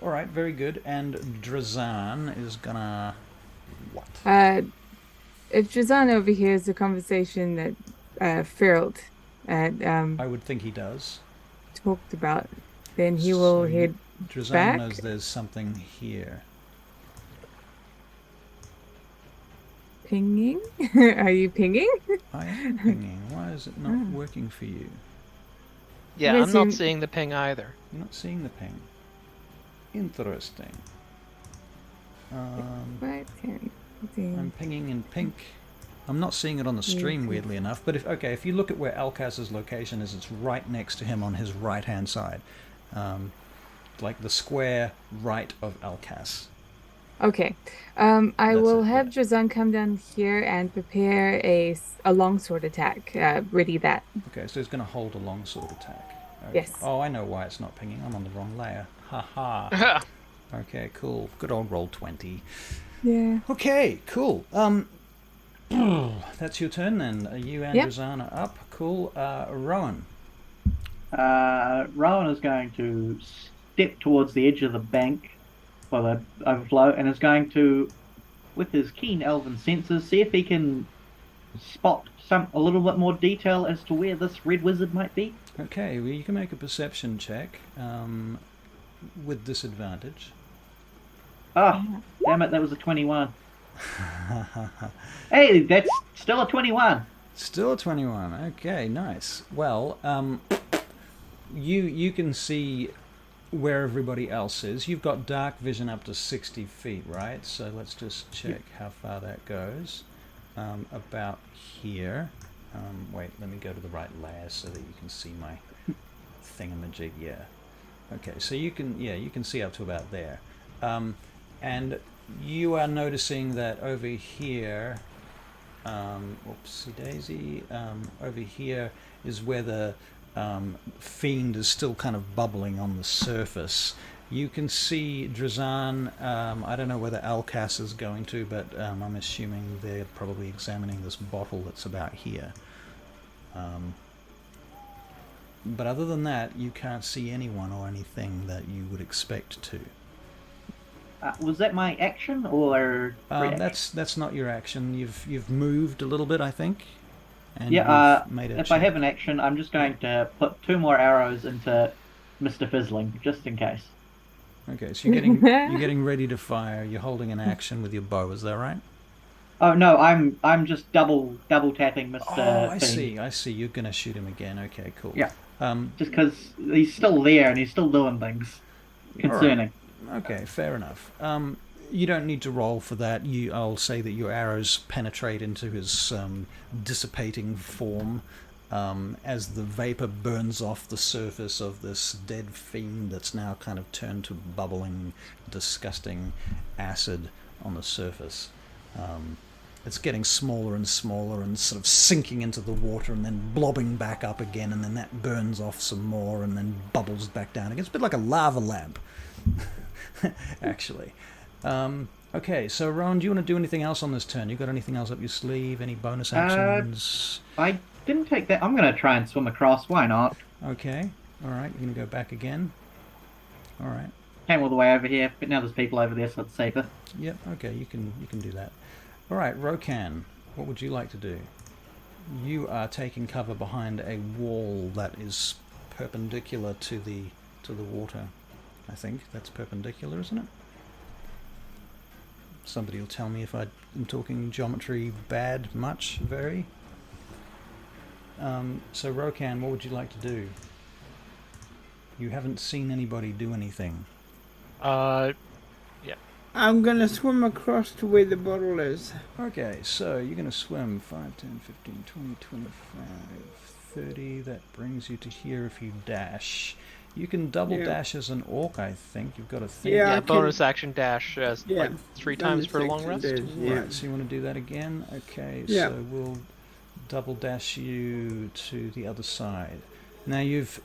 [SPEAKER 1] All right, very good. And Drazan is gonna what?
[SPEAKER 3] If Drazan overhears the conversation that Feralt
[SPEAKER 1] I would think he does.
[SPEAKER 3] talked about, then he will head
[SPEAKER 1] Drazan
[SPEAKER 3] back.
[SPEAKER 1] knows there's something here.
[SPEAKER 3] Pinging? Are you pinging?
[SPEAKER 1] I am pinging. Why is it not working for you?
[SPEAKER 4] Yeah,
[SPEAKER 3] Yes,
[SPEAKER 4] I'm not
[SPEAKER 3] you-
[SPEAKER 4] seeing the ping either.
[SPEAKER 1] You're not seeing the ping. Interesting.
[SPEAKER 3] Right.
[SPEAKER 1] I'm pinging in pink. I'm not seeing it on the stream, weirdly enough. But if you look at where Alcas's location is, it's right next to him on his right-hand side, like the square right of Alcas.
[SPEAKER 3] Okay. I
[SPEAKER 1] That's
[SPEAKER 3] will
[SPEAKER 1] it,
[SPEAKER 3] have
[SPEAKER 1] yeah.
[SPEAKER 3] Drazan come down here and prepare a longsword attack. Ready that.
[SPEAKER 1] Okay, so he's going to hold a longsword attack. Okay.
[SPEAKER 3] Yes.
[SPEAKER 1] Oh, I know why it's not pinging. I'm on the wrong layer. Ha ha. Okay, cool. Good old roll 20.
[SPEAKER 3] Yeah.
[SPEAKER 1] Okay, cool. That's your turn then. You and
[SPEAKER 3] Yep.
[SPEAKER 1] Rohan are up. Cool. Rohan.
[SPEAKER 6] Rowan is going to step towards the edge of the bank for the overflow and is going to, with his keen elven senses, see if he can spot a little bit more detail as to where this red wizard might be.
[SPEAKER 1] Okay, well, you can make a perception check with disadvantage.
[SPEAKER 6] Oh, damn it, that was a 21. Hey, that's still a 21.
[SPEAKER 1] Still a 21. Okay, nice. Well, you can see where everybody else is. You've got dark vision up to 60 feet, right? So let's just check how far that goes. About here. Wait, let me go to the right layer so that you can see my thingamajig. Yeah. Okay, so you can see up to about there. And you are noticing that over here, whoopsie daisy, over here is where the fiend is still kind of bubbling on the surface. You can see Drazan. I don't know whether Alcas is going to, but I'm assuming they're probably examining this bottle that's about here. But other than that, you can't see anyone or anything that you would expect to.
[SPEAKER 6] Was that my action or reaction?
[SPEAKER 1] That's not your action. You've moved a little bit, I think. And
[SPEAKER 6] Yeah.
[SPEAKER 1] you've made a
[SPEAKER 6] If
[SPEAKER 1] check.
[SPEAKER 6] I have an action, I'm just going to put 2 more arrows into Mr. Fizzling, just in case.
[SPEAKER 1] Okay, so you're getting ready to fire. You're holding an action with your bow. Is that right?
[SPEAKER 6] Oh no, I'm just double tapping Mr.
[SPEAKER 1] Oh, I
[SPEAKER 6] Fiend.
[SPEAKER 1] see. You're gonna shoot him again. Okay, cool.
[SPEAKER 6] Yeah.
[SPEAKER 1] Um,
[SPEAKER 6] Just because he's still there and he's still doing things concerning.
[SPEAKER 1] Okay, fair enough. You don't need to roll for that. I'll say that your arrows penetrate into his dissipating form as the vapor burns off the surface of this dead fiend that's now kind of turned to bubbling, disgusting acid on the surface. It's getting smaller and smaller and sort of sinking into the water and then blobbing back up again, and then that burns off some more and then bubbles back down again. It's a bit like a lava lamp, actually. Okay, so Rohan, do you want to do anything else on this turn? You got anything else up your sleeve? Any bonus actions?
[SPEAKER 6] I didn't take that. I'm going to try and swim across. Why not?
[SPEAKER 1] Okay, all right. You're going to go back again. All right.
[SPEAKER 6] Came all the way over here, but now there's people over there, so it's safer.
[SPEAKER 1] Yep. Okay, you can do that. All right, Rohan, what would you like to do? You are taking cover behind a wall that is perpendicular to the water. I think that's perpendicular, isn't it? Somebody will tell me if I'm talking geometry bad much, very. So Rohan, what would you like to do? You haven't seen anybody do anything.
[SPEAKER 2] I'm gonna swim across to where the bottle is.
[SPEAKER 1] Okay, so you're going to swim 5, 10, 15, 20, 25, 30. That brings you to here if you dash. You can double dash as an orc, I think. You've got a thing.
[SPEAKER 2] Yeah,
[SPEAKER 4] Yeah,
[SPEAKER 2] I
[SPEAKER 4] bonus
[SPEAKER 2] can-
[SPEAKER 4] action dash like 3 times for a long rest.
[SPEAKER 1] Right, so you want to do that again? Okay,
[SPEAKER 2] Yeah.
[SPEAKER 1] so we'll double dash you to the other side. Now you've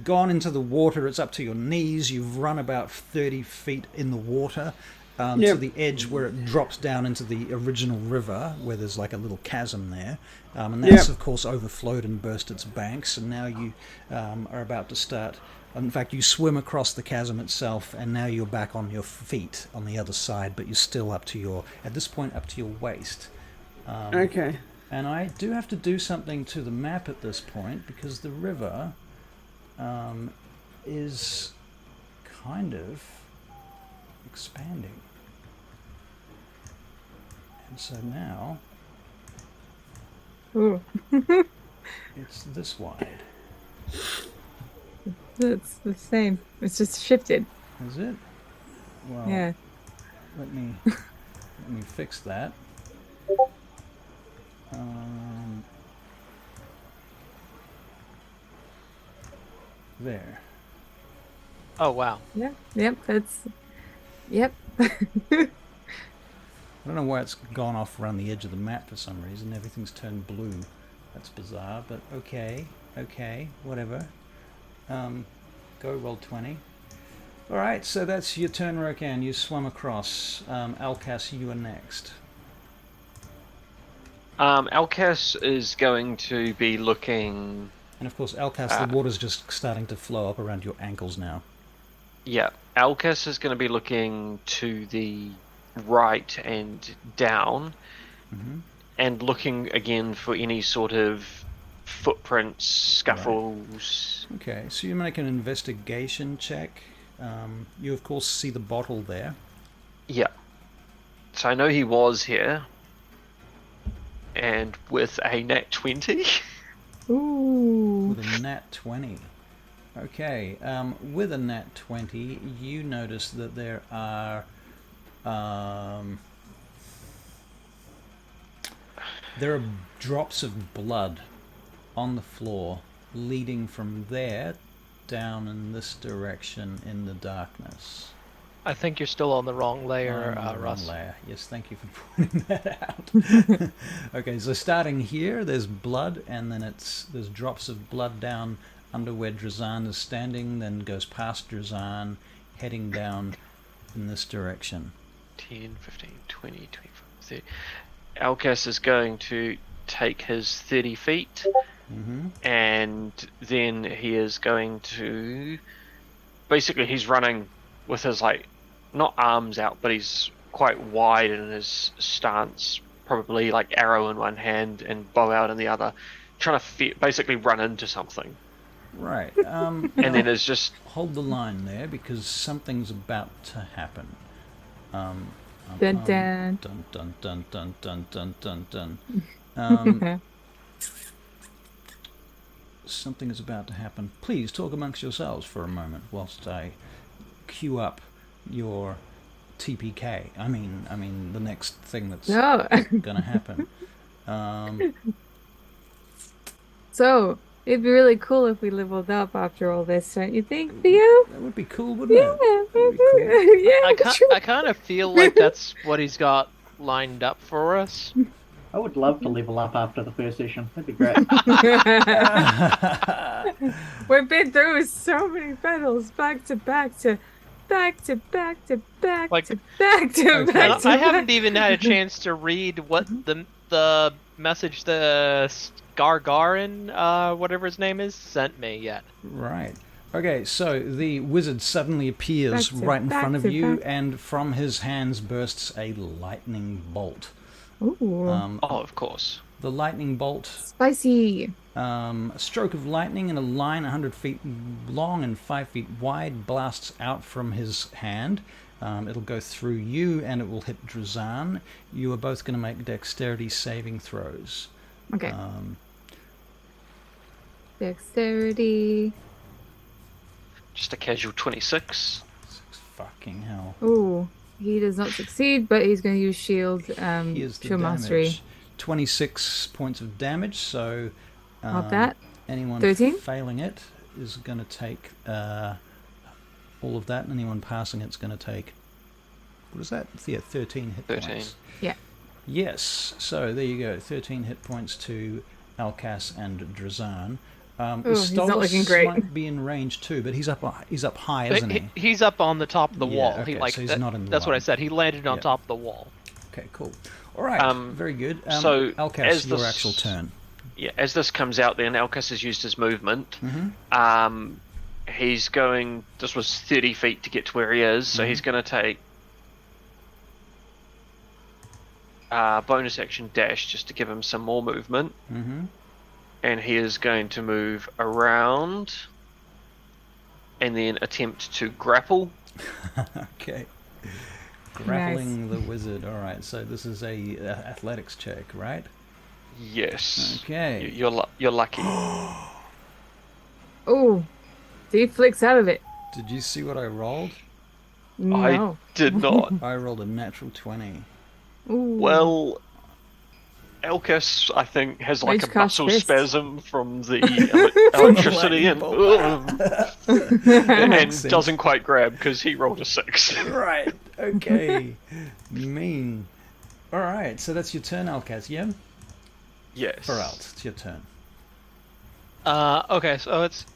[SPEAKER 1] gone into the water, it's up to your knees, you've run about 30 feet in the water to the edge where it drops down into the original river, where there's like a little chasm there. And that's of course overflowed and burst its banks, and now you are about to start. In fact, you swim across the chasm itself, and now you're back on your feet on the other side, but you're still up to at this point, up to your waist.
[SPEAKER 2] Okay.
[SPEAKER 1] And I do have to do something to the map at this point, because the river is kind of expanding. And so now
[SPEAKER 3] Ooh.
[SPEAKER 1] it's this wide.
[SPEAKER 3] It's the same. It's just shifted.
[SPEAKER 1] Is it? Well,
[SPEAKER 3] Yeah.
[SPEAKER 1] let me fix that. There.
[SPEAKER 4] Oh wow.
[SPEAKER 3] Yeah. Yep. That's. Yep.
[SPEAKER 1] I don't know why it's gone off around the edge of the map for some reason. Everything's turned blue. That's bizarre, but okay, whatever. Go roll 20. Alright, so that's your turn, Rohan. You swum across. Alcas, you are next.
[SPEAKER 5] Alcas is going to be looking.
[SPEAKER 1] And of course, Alcas, the water's just starting to flow up around your ankles now.
[SPEAKER 5] Yeah, Alcas is going to be looking to the right and down, and looking again for any sort of footprints, scuffles.
[SPEAKER 1] Right. Okay, so you make an investigation check. You of course see the bottle there.
[SPEAKER 5] Yeah. So I know he was here, and with a nat 20.
[SPEAKER 3] Ooh.
[SPEAKER 1] With a nat 20. Okay, with a nat 20, you notice that there are drops of blood on the floor, leading from there down in this direction in the darkness.
[SPEAKER 4] I think you're still on the wrong layer,
[SPEAKER 1] On the
[SPEAKER 4] Russ.
[SPEAKER 1] wrong layer. Yes, thank you for pointing that out. Okay, so starting here, there's blood, and then there's drops of blood down under where Drazan is standing, then goes past Drazan, heading down in this direction.
[SPEAKER 5] 10, 15, 20, 25, 30. Alcas is going to take his 30 feet, and then he is going to... Basically, he's running with his, like, not arms out, but he's quite wide in his stance, probably like arrow in one hand and bow out in the other, trying to basically run into something.
[SPEAKER 1] Right.
[SPEAKER 5] And then it's just...
[SPEAKER 1] Hold the line there, because something's about to happen.
[SPEAKER 3] Dun dun.
[SPEAKER 1] Dun dun dun dun dun dun dun dun. Something is about to happen. Please talk amongst yourselves for a moment whilst I queue up your TPK. I mean the next thing that's gonna happen.
[SPEAKER 3] So it'd be really cool if we leveled up after all this, don't you think, Theo?
[SPEAKER 1] That would be cool, wouldn't it? That would be cool.
[SPEAKER 3] Yeah.
[SPEAKER 4] I kind of feel like that's what he's got lined up for us.
[SPEAKER 6] I would love to level up after the first session. That'd be great.
[SPEAKER 3] We've been through so many battles back to back to back to back to back
[SPEAKER 4] Like-
[SPEAKER 3] to back to back to
[SPEAKER 4] I
[SPEAKER 3] back.
[SPEAKER 4] haven't even had a chance to read what the message the Gargarin, whatever his name is, sent me yet.
[SPEAKER 1] Right. Okay, so the wizard suddenly appears right in front of you, and from his hands bursts a lightning bolt.
[SPEAKER 3] Ooh.
[SPEAKER 5] Oh, of course.
[SPEAKER 1] The lightning bolt,
[SPEAKER 3] Spicy.
[SPEAKER 1] a stroke of lightning in a line 100 feet long and 5 feet wide, blasts out from his hand. It'll go through you, and it will hit Drazan. You are both going to make dexterity saving throws.
[SPEAKER 3] Okay. Dexterity.
[SPEAKER 5] Just a casual 26.
[SPEAKER 1] Fucking hell.
[SPEAKER 3] Ooh. He does not succeed, but he's going to use shield.
[SPEAKER 1] Here's the
[SPEAKER 3] Shield mastery.
[SPEAKER 1] damage. 26 points of damage, so
[SPEAKER 3] Not that.
[SPEAKER 1] anyone
[SPEAKER 3] 13?
[SPEAKER 1] failing it is going to take all of that, and anyone passing it's going to take... What is that? Yeah, 13 hit
[SPEAKER 5] 13.
[SPEAKER 1] points.
[SPEAKER 3] Yeah.
[SPEAKER 1] Yes, so there you go. 13 hit points to Alcas and Drazan.
[SPEAKER 3] He's not looking great.
[SPEAKER 1] Might be in range too, but he's up high, isn't he?
[SPEAKER 4] He's up on the top of the
[SPEAKER 1] Yeah,
[SPEAKER 4] wall.
[SPEAKER 1] okay,
[SPEAKER 4] He like
[SPEAKER 1] so he's
[SPEAKER 4] that-
[SPEAKER 1] not in the
[SPEAKER 4] that's what I
[SPEAKER 1] line.
[SPEAKER 4] said. He landed on
[SPEAKER 1] Yeah.
[SPEAKER 4] top of the wall.
[SPEAKER 1] Okay, cool. All right, very good.
[SPEAKER 5] So,
[SPEAKER 1] Alcas,
[SPEAKER 5] as
[SPEAKER 1] your
[SPEAKER 5] this-
[SPEAKER 1] actual turn.
[SPEAKER 5] Yeah, as this comes out, then Alcas has used his movement. He's going... This was 30 feet to get to where he is, so he's going to take bonus action dash just to give him some more movement. And he is going to move around and then attempt to grapple.
[SPEAKER 1] Okay. Grappling the wizard. All right, so this is a athletics check, right?
[SPEAKER 5] Yes.
[SPEAKER 1] Okay.
[SPEAKER 5] You're lucky.
[SPEAKER 3] Ooh. He flicks out of it.
[SPEAKER 1] Did you see what I rolled?
[SPEAKER 3] No.
[SPEAKER 5] I did not.
[SPEAKER 1] I rolled a natural 20.
[SPEAKER 3] Ooh.
[SPEAKER 5] Well, Elkis, I think, has like
[SPEAKER 3] Rage
[SPEAKER 5] a
[SPEAKER 3] cast
[SPEAKER 5] muscle
[SPEAKER 3] fist.
[SPEAKER 5] spasm from the electricity and
[SPEAKER 1] Makes sense.
[SPEAKER 5] doesn't quite grab because he rolled a 6.
[SPEAKER 1] Right. Okay. Mean. All right. So that's your turn, Alcaz. Yeah.
[SPEAKER 5] Yes.
[SPEAKER 1] Feralt, it's your turn.
[SPEAKER 4] Okay, so it's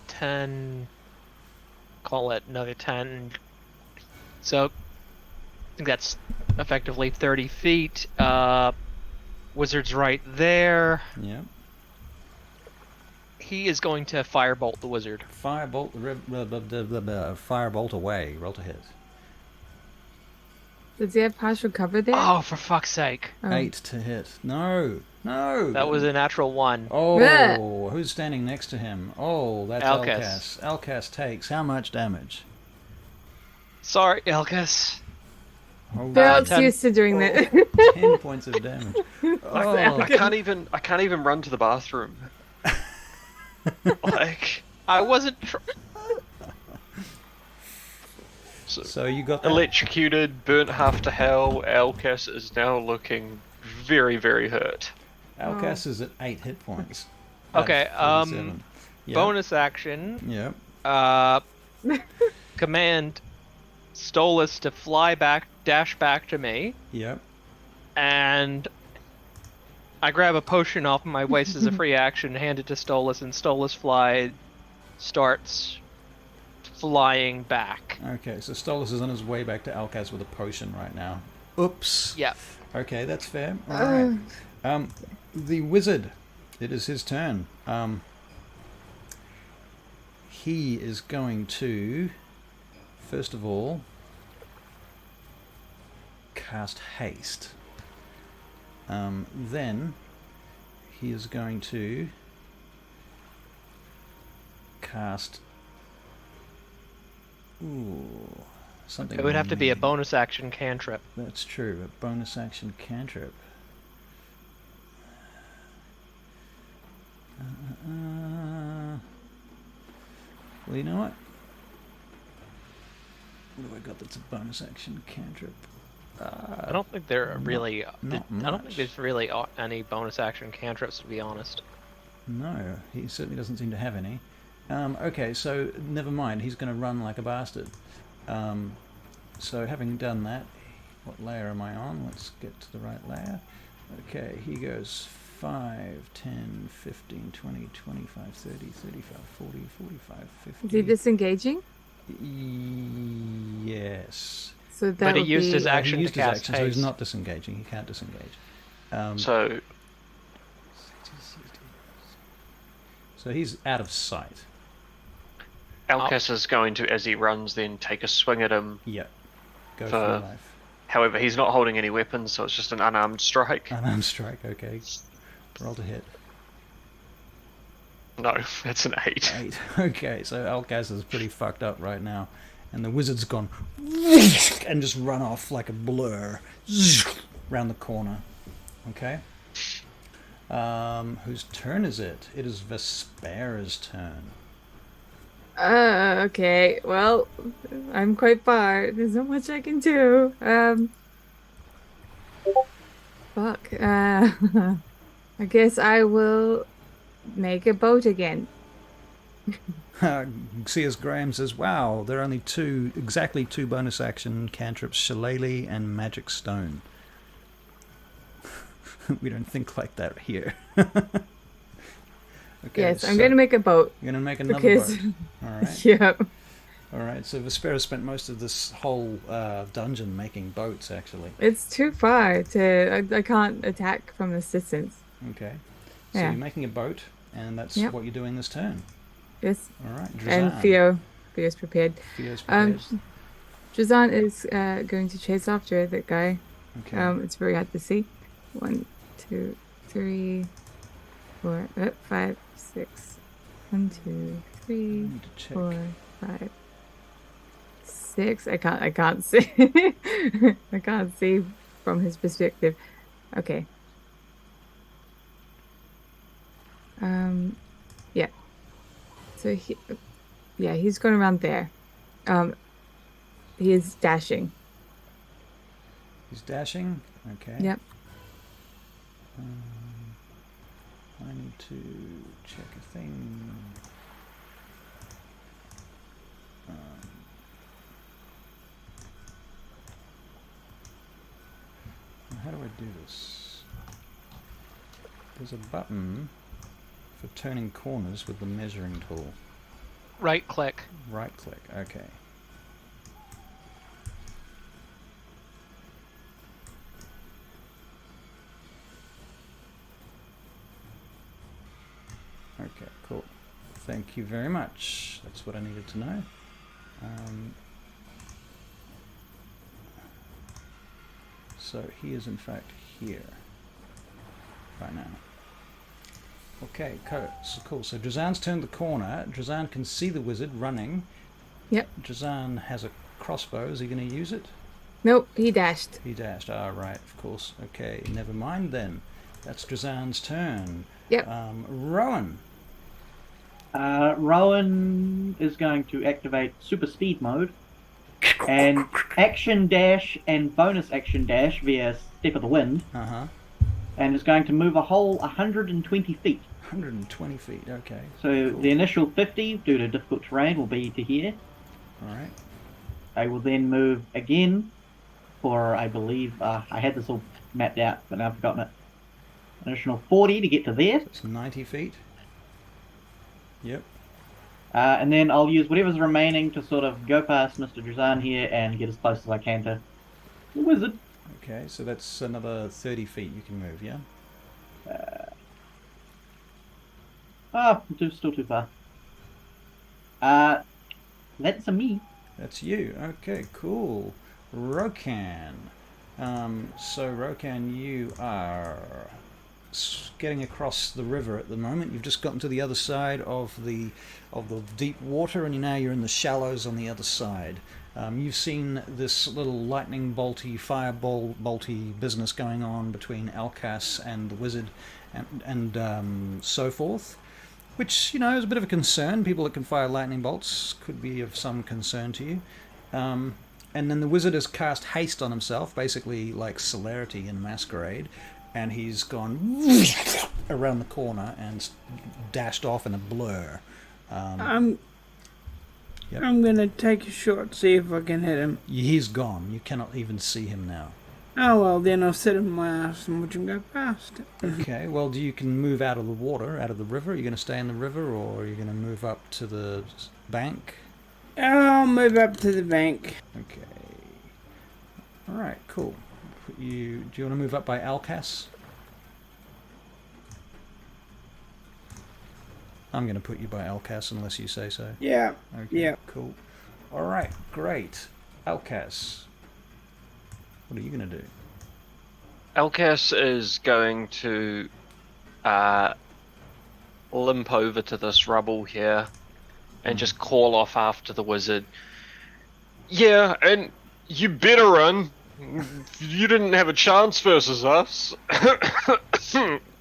[SPEAKER 4] 10. Call it another 10. So think that's effectively 30 feet. Wizard's right there.
[SPEAKER 1] Yep.
[SPEAKER 4] He is going to firebolt the wizard.
[SPEAKER 1] Firebolt away. Roll to hit.
[SPEAKER 3] Does he have partial cover there?
[SPEAKER 4] Oh, for fuck's sake.
[SPEAKER 1] 8 to hit. No. No.
[SPEAKER 4] That was a natural 1.
[SPEAKER 1] Oh, who's standing next to him? Oh, that's
[SPEAKER 4] Alcas.
[SPEAKER 1] Alcas. Alcas takes how much damage?
[SPEAKER 4] Sorry, Elkas.
[SPEAKER 1] Oh,
[SPEAKER 3] Bill's
[SPEAKER 4] 10.
[SPEAKER 3] used to doing that.
[SPEAKER 1] 10 points of damage. Oh,
[SPEAKER 5] I can't even run to the bathroom. Like,
[SPEAKER 4] I wasn't.
[SPEAKER 1] so you got that?
[SPEAKER 5] Electrocuted, burnt half to hell. Alcas is now looking very, very hurt.
[SPEAKER 1] Alcas is at 8 hit points.
[SPEAKER 4] Okay,
[SPEAKER 1] 47. Yep.
[SPEAKER 4] Bonus action.
[SPEAKER 1] Yep.
[SPEAKER 4] Command Stolas to dash back to me,
[SPEAKER 1] Yep.
[SPEAKER 4] and I grab a potion off my waist as a free action, hand it to Stolas, and Stolas starts flying back.
[SPEAKER 1] Okay, so Stolas is on his way back to Alcas with a potion right now. Oops.
[SPEAKER 4] Yep.
[SPEAKER 1] Okay, that's fair. All right. The wizard. It is his turn. He is going to, first of all, cast haste. Then he is going to cast something.
[SPEAKER 4] It would have to be a bonus action cantrip.
[SPEAKER 1] That's true, a bonus action cantrip. Well, you know what? What do I got that's a bonus action cantrip?
[SPEAKER 4] I don't think there are really. I don't
[SPEAKER 1] much.
[SPEAKER 4] think there's really any bonus action cantrips, to be honest.
[SPEAKER 1] No, he certainly doesn't seem to have any. Okay, so never mind. He's going to run like a bastard. So having done that, what layer am I on? Let's get to the right layer. Okay, he goes 5, 10, 15, 20, 25, 30, 35, 40, 45, 50.
[SPEAKER 3] Is he disengaging?
[SPEAKER 1] Yes.
[SPEAKER 3] So that
[SPEAKER 4] But he
[SPEAKER 3] would
[SPEAKER 4] used
[SPEAKER 3] be...
[SPEAKER 4] his action
[SPEAKER 1] he
[SPEAKER 4] to
[SPEAKER 1] used his
[SPEAKER 4] cast
[SPEAKER 1] action, so he's
[SPEAKER 4] haste.
[SPEAKER 1] not disengaging. He can't disengage. So he's out of sight.
[SPEAKER 5] Alcas is going to, as he runs, then take a swing at him.
[SPEAKER 1] Yep. Go for
[SPEAKER 5] For-
[SPEAKER 1] your life.
[SPEAKER 5] However, he's not holding any weapons, so it's just an unarmed strike.
[SPEAKER 1] Unarmed strike, okay. Roll to hit.
[SPEAKER 5] No, that's an 8.
[SPEAKER 1] 8. Okay, so Alcaz is pretty fucked up right now. And the wizard's gone and just run off like a blur round the corner. Okay? Whose turn is it? It is Vespera's turn.
[SPEAKER 3] Okay, well, I'm quite far. There's not much I can do. Fuck. I guess I will make a boat again.
[SPEAKER 1] C.S. Graham says, wow, there are only exactly two bonus action cantrips, Shillelagh and Magic Stone. We don't think like that here. Okay,
[SPEAKER 3] Yes, I'm going to make a boat.
[SPEAKER 1] You're going to make another
[SPEAKER 3] Because...
[SPEAKER 1] boat. All right.
[SPEAKER 3] Yep.
[SPEAKER 1] All right, so Vespera spent most of this whole dungeon making boats, actually.
[SPEAKER 3] It's too far to... I can't attack from this distance.
[SPEAKER 1] Okay. So
[SPEAKER 3] Yeah.
[SPEAKER 1] you're making a boat, and that's
[SPEAKER 3] Yep.
[SPEAKER 1] what you're doing this turn.
[SPEAKER 3] Yes.
[SPEAKER 1] All right,
[SPEAKER 3] And
[SPEAKER 1] Drazan.
[SPEAKER 3] Theo's prepared.
[SPEAKER 1] Theo's prepared.
[SPEAKER 3] Drazan is going to chase after that guy.
[SPEAKER 1] Okay.
[SPEAKER 3] It's very hard to see. 1, 2, 3, 4, 5, 6. 1, 2, 3,
[SPEAKER 1] need to check.
[SPEAKER 3] 4, 5, 6. I can't see. I can't see from his perspective. Okay. Yeah. So he's going around there. He is dashing.
[SPEAKER 1] He's dashing? Okay.
[SPEAKER 3] Yep.
[SPEAKER 1] I need to check a thing. How do I do this? There's a button for turning corners with the measuring tool.
[SPEAKER 4] Right click.
[SPEAKER 1] Right click, okay. Okay, cool. Thank you very much. That's what I needed to know. So he is in fact here right now. Okay, cool. So Drazan's turned the corner. Drazan can see the wizard running.
[SPEAKER 3] Yep.
[SPEAKER 1] Drazan has a crossbow. Is he going to use it?
[SPEAKER 3] Nope, he dashed.
[SPEAKER 1] He dashed. Ah, right, of course. Okay, never mind then. That's Drazan's turn.
[SPEAKER 3] Yep.
[SPEAKER 1] Rohan.
[SPEAKER 6] Rohan is going to activate super speed mode and action dash and bonus action dash via Step of the Wind. And is going to move a whole 120 feet.
[SPEAKER 1] 120 feet, okay.
[SPEAKER 6] So
[SPEAKER 1] cool.
[SPEAKER 6] The initial 50, due to difficult terrain, will be to here.
[SPEAKER 1] Alright.
[SPEAKER 6] I will then move again for, I believe, I had this all mapped out, but now I've forgotten it. Additional 40 to get to there.
[SPEAKER 1] That's 90 feet. Yep.
[SPEAKER 6] And then I'll use whatever's remaining to sort of go past Mr. Drazan here and get as close as I can to the wizard.
[SPEAKER 1] Okay, so that's another 30 feet you can move, yeah?
[SPEAKER 6] Still too far. That's a me.
[SPEAKER 1] That's you. Okay, cool. Rohan. So Rohan, you are getting across the river at the moment. You've just gotten to the other side of the deep water, and now you're in the shallows on the other side. You've seen this little lightning bolty, fireball bolty business going on between Alkas and the wizard, and so forth, which, you know, is a bit of a concern. People that can fire lightning bolts could be of some concern to you. And then the wizard has cast haste on himself, basically like celerity in Masquerade, and he's gone around the corner and dashed off in a blur. Yep.
[SPEAKER 2] I'm gonna take a shot, see if I can hit him.
[SPEAKER 1] He's gone. You cannot even see him now.
[SPEAKER 2] Oh well, then I'll sit on my ass and watch him go past.
[SPEAKER 1] Okay, well, you can move out of the water, out of the river. Are you going to stay in the river, or are you going to move up to the bank?
[SPEAKER 2] I'll move up to the bank.
[SPEAKER 1] Okay. Alright, cool. Do you want to move up by Alkas? I'm going to put you by Alkas unless you say so.
[SPEAKER 2] Yeah.
[SPEAKER 1] Okay,
[SPEAKER 2] Yeah.
[SPEAKER 1] cool. Alright, great. Alkas, what are you going to do?
[SPEAKER 5] Alkas is going to limp over to this rubble here and just call off after the wizard. Yeah, and you better run. You didn't have a chance versus us.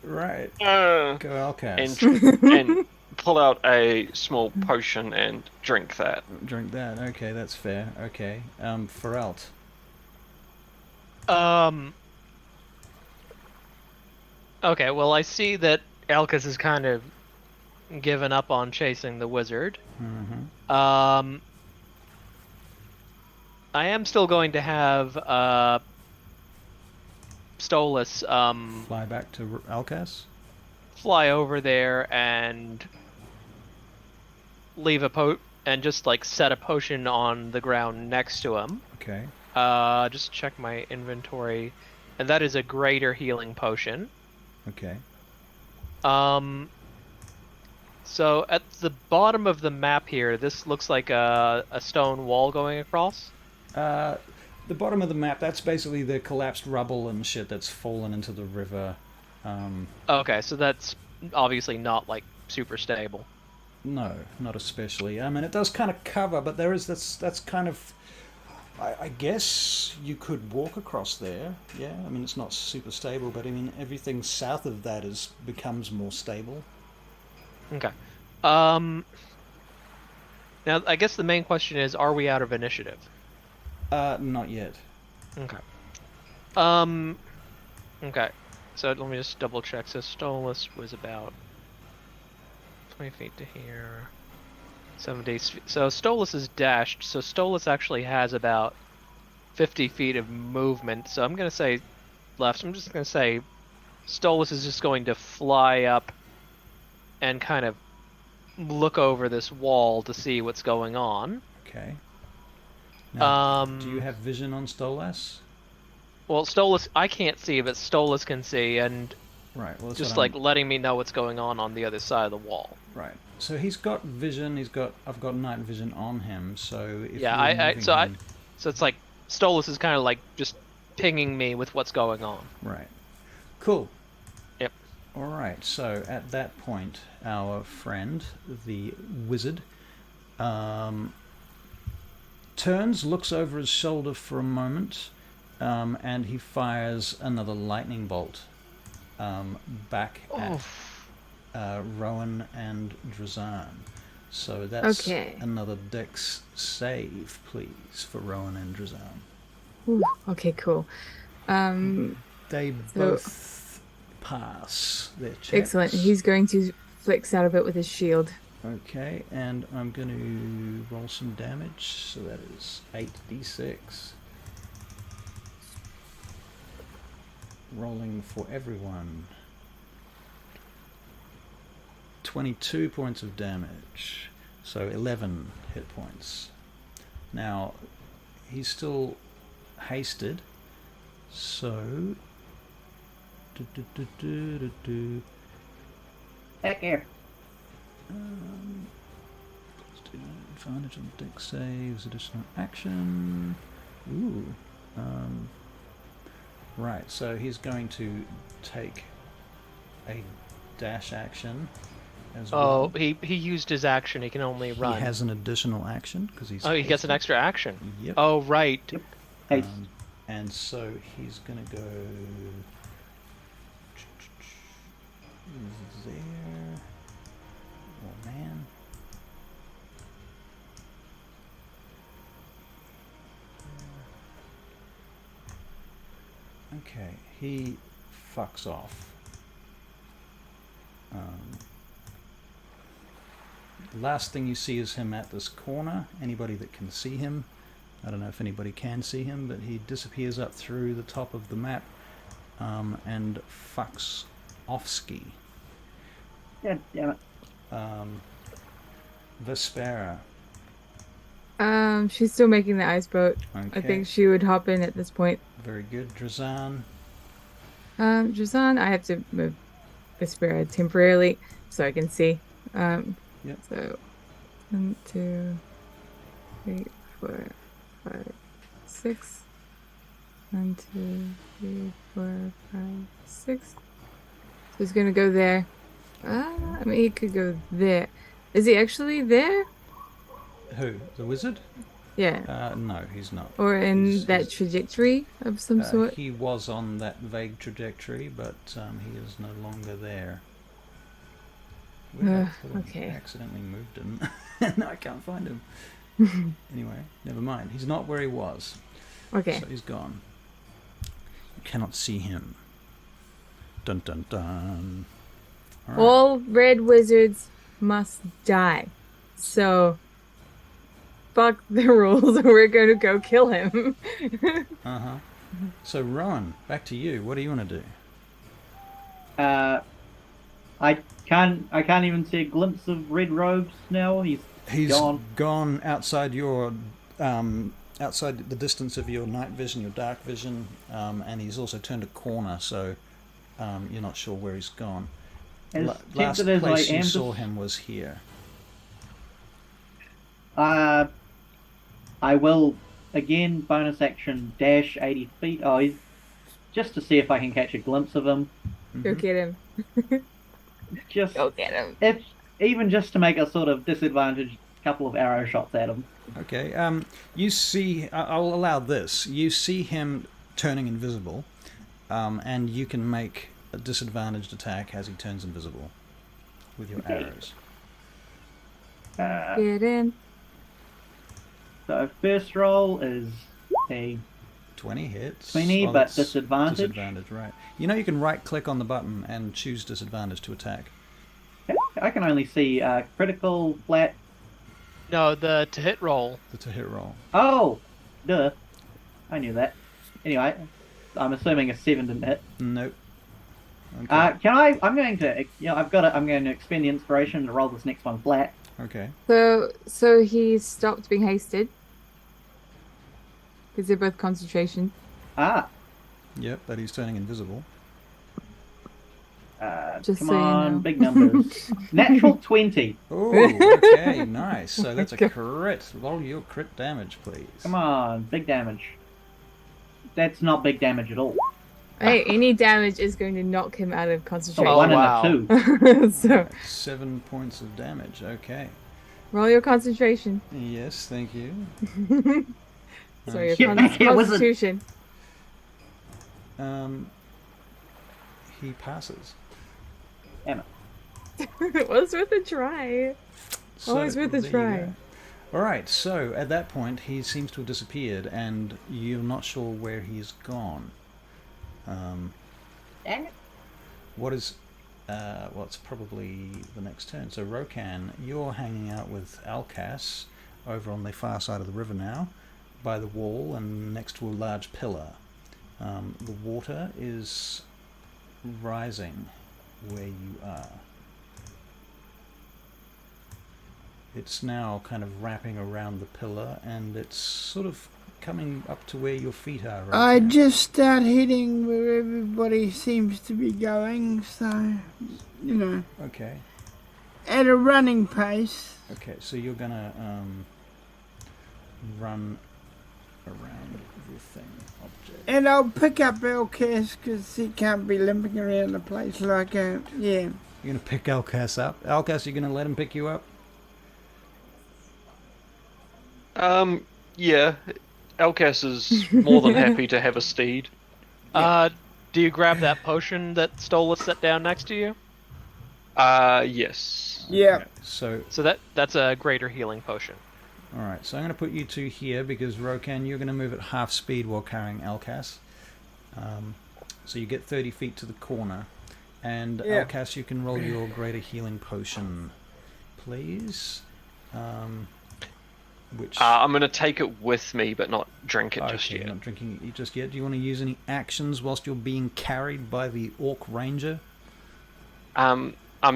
[SPEAKER 1] Right.
[SPEAKER 5] Go
[SPEAKER 1] Alkas.
[SPEAKER 5] and pull out a small potion and drink that.
[SPEAKER 1] Drink that. Okay, that's fair. Okay. Feralt.
[SPEAKER 4] Okay, well, I see that Alkas has kind of given up on chasing the wizard.
[SPEAKER 1] Mm-hmm.
[SPEAKER 4] I am still going to have Stolas
[SPEAKER 1] Fly back to Alkas?
[SPEAKER 4] fly over there and leave and just like set a potion on the ground next to him.
[SPEAKER 1] Okay.
[SPEAKER 4] Just check my inventory, and that is a greater healing potion.
[SPEAKER 1] Okay.
[SPEAKER 4] So at the bottom of the map here, this looks like a stone wall going across.
[SPEAKER 1] The bottom of the map, that's basically the collapsed rubble and shit that's fallen into the river.
[SPEAKER 4] Okay, so that's obviously not like super stable.
[SPEAKER 1] No, not especially. I mean, it does kind of cover, but there is that's kind of... I guess you could walk across there. Yeah, I mean, it's not super stable, but I mean, everything south of that becomes more stable.
[SPEAKER 4] Okay. Now, I guess the main question is, are we out of initiative?
[SPEAKER 1] Not yet.
[SPEAKER 4] Okay. Okay. So let me just double check. So Stolas was about 20 feet to here. 70. So Stolas is dashed. So Stolas actually has about 50 feet of movement. So I'm going to say left. I'm just going to say Stolas is just going to fly up and kind of look over this wall to see what's going on.
[SPEAKER 1] Okay. Now, do you have vision on Stolas?
[SPEAKER 4] Well, Stolas, I can't see, but Stolas can see, and
[SPEAKER 1] Right. Well, that's
[SPEAKER 4] Just
[SPEAKER 1] what
[SPEAKER 4] like letting me know what's going on the other side of the wall.
[SPEAKER 1] Right. So he's got vision. I've got night vision on him. So if
[SPEAKER 4] Yeah,
[SPEAKER 1] you're moving him,
[SPEAKER 4] so it's like Stolas is kind of like just pinging me with what's going on.
[SPEAKER 1] right. Cool.
[SPEAKER 4] Yep.
[SPEAKER 1] All right. So at that point, our friend, the wizard, turns, looks over his shoulder for a moment, and he fires another lightning bolt back at Rohan and Drazan. So that's another dex save, please, for Rohan and Drazan.
[SPEAKER 3] Ooh, okay, cool.
[SPEAKER 1] They both pass their checks.
[SPEAKER 3] Excellent. He's going to flex out of it with his shield.
[SPEAKER 1] Okay, and I'm going to roll some damage. So that is 8d6. Rolling for everyone. 22 points of damage. So 11 hit points. Now, he's still hasted. So...
[SPEAKER 6] Heck here.
[SPEAKER 1] Let's do advantage on dex saves, additional action. Ooh. Right, so he's going to take a dash action as well.
[SPEAKER 4] Oh, he used his action. He can only run.
[SPEAKER 1] He has an additional action because he's.
[SPEAKER 4] Oh, he gets an extra action.
[SPEAKER 1] Yep.
[SPEAKER 4] Oh, right.
[SPEAKER 6] Yep. Hey.
[SPEAKER 1] And so he's going to go there. Oh man. Okay, he fucks off. Last thing you see is him at this corner. Anybody that can see him, I don't know if anybody can see him, but he disappears up through the top of the map and fucks off ski.
[SPEAKER 6] God damn it.
[SPEAKER 1] Vespera.
[SPEAKER 3] She's still making the ice boat.
[SPEAKER 1] Okay.
[SPEAKER 3] I think she would hop in at this point.
[SPEAKER 1] Very good. Drazan.
[SPEAKER 3] Drazan, I have to move Vespera temporarily so I can see.
[SPEAKER 1] Yep.
[SPEAKER 3] So 1, 2, 3, 4, 5, 6. 1, 2, 3, 4, 5, 6. So he's gonna go there. I mean, he could go there. Is he actually there?
[SPEAKER 1] Who? The wizard?
[SPEAKER 3] Yeah.
[SPEAKER 1] No, he's not.
[SPEAKER 3] Or in that trajectory of some sort?
[SPEAKER 1] He was on that vague trajectory, but he is no longer there.
[SPEAKER 3] Okay.
[SPEAKER 1] I accidentally moved him. Now I can't find him. Anyway, never mind. He's not where he was.
[SPEAKER 3] Okay.
[SPEAKER 1] So he's gone. You cannot see him. Dun dun dun. Right.
[SPEAKER 3] All red wizards must die. So, fuck the rules. We're going to go kill him.
[SPEAKER 1] So Rohan, back to you. What do you want to do?
[SPEAKER 6] I can't even see a glimpse of red robes now. He's
[SPEAKER 1] gone outside your outside the distance of your night vision, your dark vision, and he's also turned a corner, so you're not sure where he's gone. Last place you saw him was here.
[SPEAKER 6] I will again bonus action dash 80 feet. Oh, just to see if I can catch a glimpse of him.
[SPEAKER 3] Go get him.
[SPEAKER 6] Just
[SPEAKER 3] go get him.
[SPEAKER 6] If even just to make a sort of disadvantaged couple of arrow shots at him.
[SPEAKER 1] Okay. You see, I'll allow this. You see him turning invisible, and you can make a disadvantaged attack as he turns invisible with your arrows.
[SPEAKER 3] Get in.
[SPEAKER 6] So first roll is a
[SPEAKER 1] 20 hits.
[SPEAKER 6] 20, but disadvantage.
[SPEAKER 1] Disadvantage, right. You know you can right-click on the button and choose disadvantage to attack.
[SPEAKER 6] I can only see critical, flat.
[SPEAKER 4] No, the to hit roll.
[SPEAKER 1] The to hit roll.
[SPEAKER 6] Oh, duh. I knew that. Anyway, I'm assuming a 7 didn't hit.
[SPEAKER 1] Nope. Okay.
[SPEAKER 6] I'm going to, I'm going to expend the inspiration to roll this next one flat.
[SPEAKER 1] Okay.
[SPEAKER 3] So he stopped being hasted. Because they're both concentration.
[SPEAKER 6] Ah.
[SPEAKER 1] Yep, but he's turning invisible.
[SPEAKER 3] Just
[SPEAKER 6] Come
[SPEAKER 3] so you
[SPEAKER 6] on,
[SPEAKER 3] know.
[SPEAKER 6] big numbers. Natural 20.
[SPEAKER 1] Oh, okay, nice. So that's a crit. Roll your crit damage, please.
[SPEAKER 6] Come on, big damage. That's not big damage at all.
[SPEAKER 3] Hey, any damage is going to knock him out of
[SPEAKER 6] So
[SPEAKER 3] concentration.
[SPEAKER 4] Oh,
[SPEAKER 6] 1
[SPEAKER 4] wow.
[SPEAKER 6] and a 2.
[SPEAKER 3] So
[SPEAKER 1] Alright, 7 points of damage. Okay.
[SPEAKER 3] roll your concentration.
[SPEAKER 1] Yes, thank you.
[SPEAKER 3] Sorry, your
[SPEAKER 1] Nice.
[SPEAKER 6] It was a-
[SPEAKER 3] constitution.
[SPEAKER 1] He passes.
[SPEAKER 6] Emma.
[SPEAKER 3] It was worth a try. Always worth a
[SPEAKER 1] there you
[SPEAKER 3] try.
[SPEAKER 1] go. Alright, so at that point he seems to have disappeared and you're not sure where he's gone. What is well, it's probably the next turn. So Rohan, you're hanging out with Alkas over on the far side of the river now, by the wall and next to a large pillar. The water is rising where you are. It's now kind of wrapping around the pillar and it's sort of coming up to where your feet are right
[SPEAKER 2] I
[SPEAKER 1] now.
[SPEAKER 2] just start heading where everybody seems to be going, so, you know,
[SPEAKER 1] Okay.
[SPEAKER 2] at a running pace.
[SPEAKER 1] Okay, so you're gonna run around the thing object.
[SPEAKER 2] And I'll pick up Elkas because he can't be limping around the place like a, yeah.
[SPEAKER 1] You're gonna pick Alkas up. Alkas, you're gonna let him pick you up?
[SPEAKER 5] Yeah. Elkas is more than happy to have a steed.
[SPEAKER 4] Do you grab that potion that Stolas set down next to you?
[SPEAKER 5] Yes.
[SPEAKER 2] Yeah.
[SPEAKER 1] Okay, so
[SPEAKER 4] So that's a greater healing potion.
[SPEAKER 1] alright, so I'm gonna put you two here because Rohan, you're gonna move at half speed while carrying Alkas. So you get 30 feet to the corner. And
[SPEAKER 2] Yeah.
[SPEAKER 1] Alkas, you can roll your greater healing potion, please. Which
[SPEAKER 5] I'm going to take it with me, but not drink it just
[SPEAKER 1] okay,
[SPEAKER 5] yet.
[SPEAKER 1] you're not drinking it just yet. Do you want to use any actions whilst you're being carried by the Orc Ranger?
[SPEAKER 5] I'm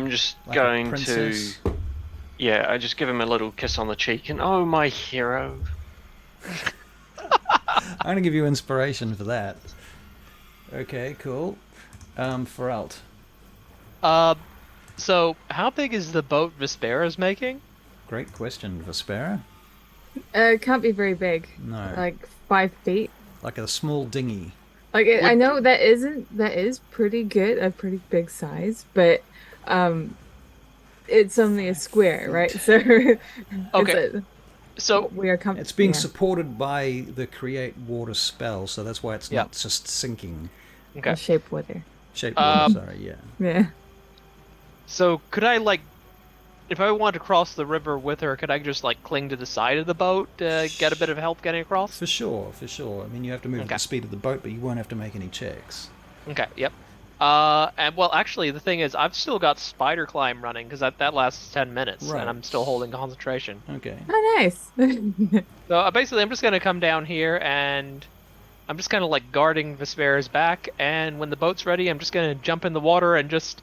[SPEAKER 5] just
[SPEAKER 1] Like a
[SPEAKER 5] going to...
[SPEAKER 1] princess?
[SPEAKER 5] Yeah, I just give him a little kiss on the cheek and, oh, my hero.
[SPEAKER 1] I'm going to give you inspiration for that. Okay, cool. For Alt.
[SPEAKER 4] So how big is the boat Vespera's making?
[SPEAKER 1] Great question, Vespera.
[SPEAKER 3] It can't be very big.
[SPEAKER 1] No.
[SPEAKER 3] Like 5 feet.
[SPEAKER 1] Like a small dinghy.
[SPEAKER 3] Like I know that is pretty good, a pretty big size, but it's only a square, right? So
[SPEAKER 4] Okay. So
[SPEAKER 3] we are
[SPEAKER 1] It's being supported by the create water spell, so that's why it's not just sinking.
[SPEAKER 4] okay.
[SPEAKER 3] shape water.
[SPEAKER 1] Shape water, sorry, yeah.
[SPEAKER 3] Yeah.
[SPEAKER 4] So could I if I wanted to cross the river with her, could I just cling to the side of the boat to get a bit of help getting across?
[SPEAKER 1] For sure, for sure. I mean, you have to move at the speed of the boat, but you won't have to make any checks.
[SPEAKER 4] Okay. Yep. And well, actually, the thing is, I've still got spider climb running because that lasts 10 minutes,
[SPEAKER 1] Right.
[SPEAKER 4] and I'm still holding concentration.
[SPEAKER 1] Okay.
[SPEAKER 3] Oh, nice.
[SPEAKER 4] So basically, I'm just gonna come down here and I'm just kind of guarding Vespera's back, and when the boat's ready, I'm just gonna jump in the water and just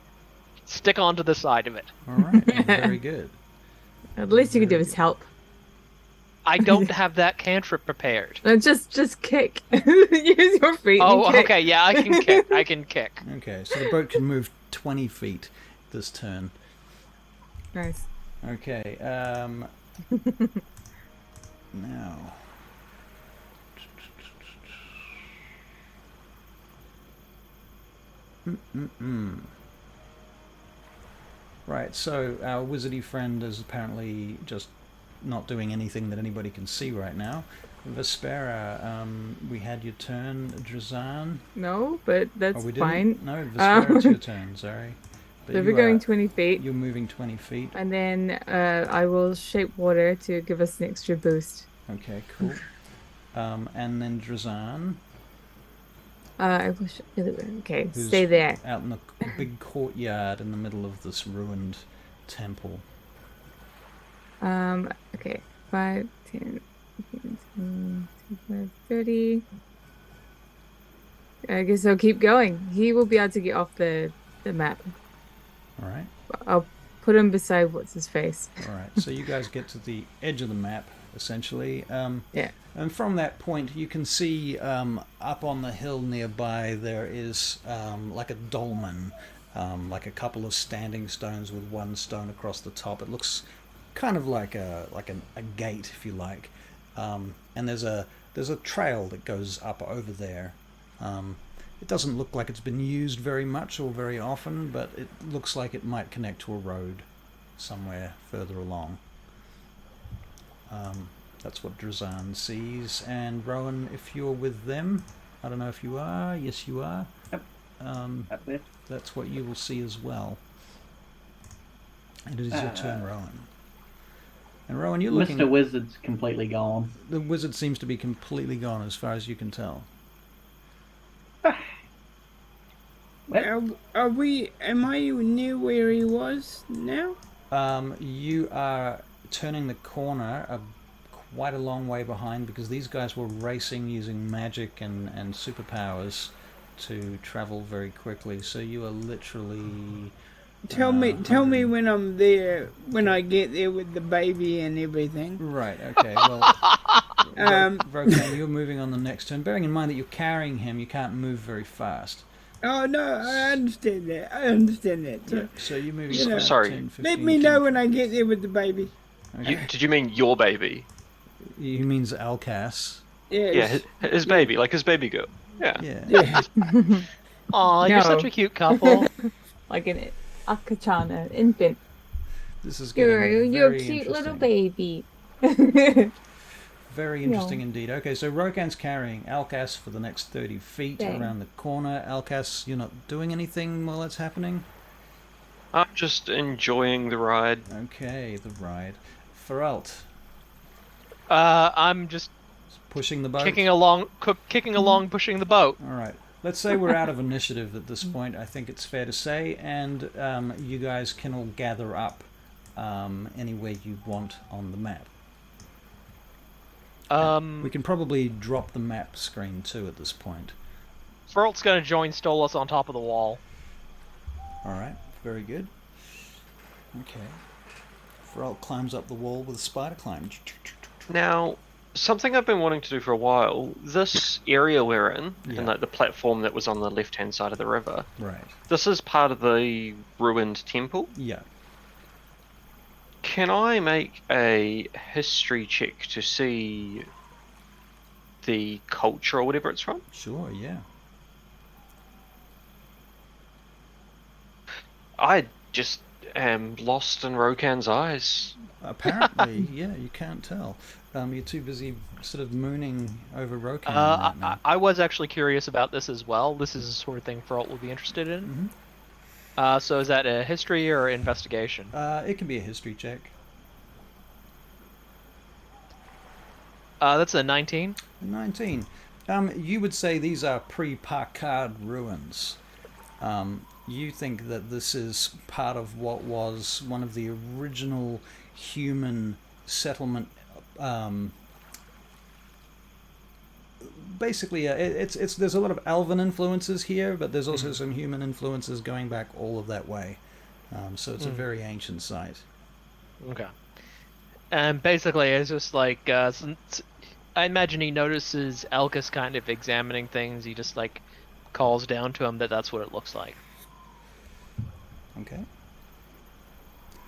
[SPEAKER 4] stick onto the side of it.
[SPEAKER 1] All right. Very good.
[SPEAKER 3] At least you can do is help.
[SPEAKER 4] I don't have that cantrip prepared.
[SPEAKER 3] Just kick. Use your feet.
[SPEAKER 4] Oh,
[SPEAKER 3] and kick.
[SPEAKER 4] okay, yeah, I can kick. I can kick.
[SPEAKER 1] Okay, so the boat can move 20 feet this turn.
[SPEAKER 3] Nice.
[SPEAKER 1] Okay, now... Right, so our wizardy friend is apparently just not doing anything that anybody can see right now. Vespera, we had your turn. Drazan.
[SPEAKER 3] No, but that's
[SPEAKER 1] Oh, we
[SPEAKER 3] fine.
[SPEAKER 1] didn't? No, Vespera, it's your turn, sorry. But
[SPEAKER 3] So
[SPEAKER 1] you
[SPEAKER 3] we're going
[SPEAKER 1] are-
[SPEAKER 3] 20 feet.
[SPEAKER 1] You're moving 20 feet.
[SPEAKER 3] And then I will shape water to give us an extra boost.
[SPEAKER 1] Okay, cool. And then Drazan,
[SPEAKER 3] I wish. Okay,
[SPEAKER 1] who's
[SPEAKER 3] stay there.
[SPEAKER 1] out in the big courtyard in the middle of this ruined temple.
[SPEAKER 3] Okay. 5, 10, 15, 25, 30. I guess I'll keep going. He will be able to get off the map.
[SPEAKER 1] All right.
[SPEAKER 3] I'll put him beside what's his face.
[SPEAKER 1] All right. So you guys get to the edge of the map, essentially.
[SPEAKER 3] Yeah.
[SPEAKER 1] And from that point, you can see up on the hill nearby there is like a dolmen, like a couple of standing stones with one stone across the top. It looks kind of like a gate, if you like. And there's a trail that goes up over there. It doesn't look like it's been used very much or very often, but it looks like it might connect to a road somewhere further along. That's what Drazan sees. And Rohan, if you're with them, I don't know if you are. Yes, you are.
[SPEAKER 6] Yep. Up there.
[SPEAKER 1] That's what you will see as well. And it is your turn, Rohan. And Rohan, you're looking...
[SPEAKER 6] Mr. Wizard's completely gone.
[SPEAKER 1] The wizard seems to be completely gone as far as you can tell.
[SPEAKER 2] Am I near where he was now?
[SPEAKER 1] You are turning the corner quite a long way behind, because these guys were racing using magic and superpowers to travel very quickly. So you are literally...
[SPEAKER 2] Tell me when I'm there, when I get there with the baby and everything.
[SPEAKER 1] Right, okay, well... Rohan, you're moving on the next turn. Bearing in mind that you're carrying him, you can't move very fast.
[SPEAKER 2] Oh, no, I understand that. So,
[SPEAKER 1] Yeah, so you're moving
[SPEAKER 2] You know,
[SPEAKER 1] about
[SPEAKER 5] sorry.
[SPEAKER 1] 10, 15,
[SPEAKER 2] let me know when I get there with the baby.
[SPEAKER 1] Okay.
[SPEAKER 5] Did you mean your baby?
[SPEAKER 1] He means Alcas.
[SPEAKER 2] Yes.
[SPEAKER 5] Yeah, his baby, like his baby girl. Yeah.
[SPEAKER 1] Yeah.
[SPEAKER 2] Yeah.
[SPEAKER 4] Aw, you're
[SPEAKER 3] No.
[SPEAKER 4] such a cute couple.
[SPEAKER 3] Like an akachana infant.
[SPEAKER 1] This is getting
[SPEAKER 3] You're a
[SPEAKER 1] very
[SPEAKER 3] cute little
[SPEAKER 1] interesting.
[SPEAKER 3] baby.
[SPEAKER 1] Very interesting indeed. Okay, so Rokan's carrying Alcas for the next 30 feet
[SPEAKER 3] Okay.
[SPEAKER 1] around the corner. Alcas, you're not doing anything while that's happening?
[SPEAKER 5] I'm just enjoying the ride.
[SPEAKER 1] Okay, the ride. Feralt,
[SPEAKER 4] I'm just
[SPEAKER 1] pushing the boat?
[SPEAKER 4] kicking along, pushing the boat.
[SPEAKER 1] Alright. Let's say we're out of initiative at this point, I think it's fair to say, and you guys can all gather up anywhere you want on the map. We can probably drop the map screen too at this point.
[SPEAKER 4] Feralt's gonna join Stolas on top of the wall.
[SPEAKER 1] Alright, very good. Okay. Feralt climbs up the wall with a spider climb.
[SPEAKER 5] Now, something I've been wanting to do for a while, this area we're in,
[SPEAKER 1] Yeah.
[SPEAKER 5] and like the platform that was on the left-hand side of the river,
[SPEAKER 1] Right.
[SPEAKER 5] this is part of the ruined temple.
[SPEAKER 1] Yeah.
[SPEAKER 5] Can I make a history check to see the culture or whatever it's from?
[SPEAKER 1] Sure, yeah.
[SPEAKER 5] I just am lost in Rokan's eyes.
[SPEAKER 1] Apparently, yeah, you can't tell. You're too busy sort of mooning over Rokan right now.
[SPEAKER 4] I was actually curious about this as well. This is the sort of thing Feralt will be interested in. So is that a history or investigation?
[SPEAKER 1] It can be a history check.
[SPEAKER 4] That's a 19.
[SPEAKER 1] 19. You would say these are pre-Parkard ruins. You think that this is part of what was one of the original human settlement. Basically, it's there's a lot of elven influences here, but there's also some human influences going back all of that way. So it's a very ancient site.
[SPEAKER 4] Okay. And basically, it's just like I imagine he notices Elkus kind of examining things. He just like calls down to him that that's what it looks like.
[SPEAKER 1] Okay.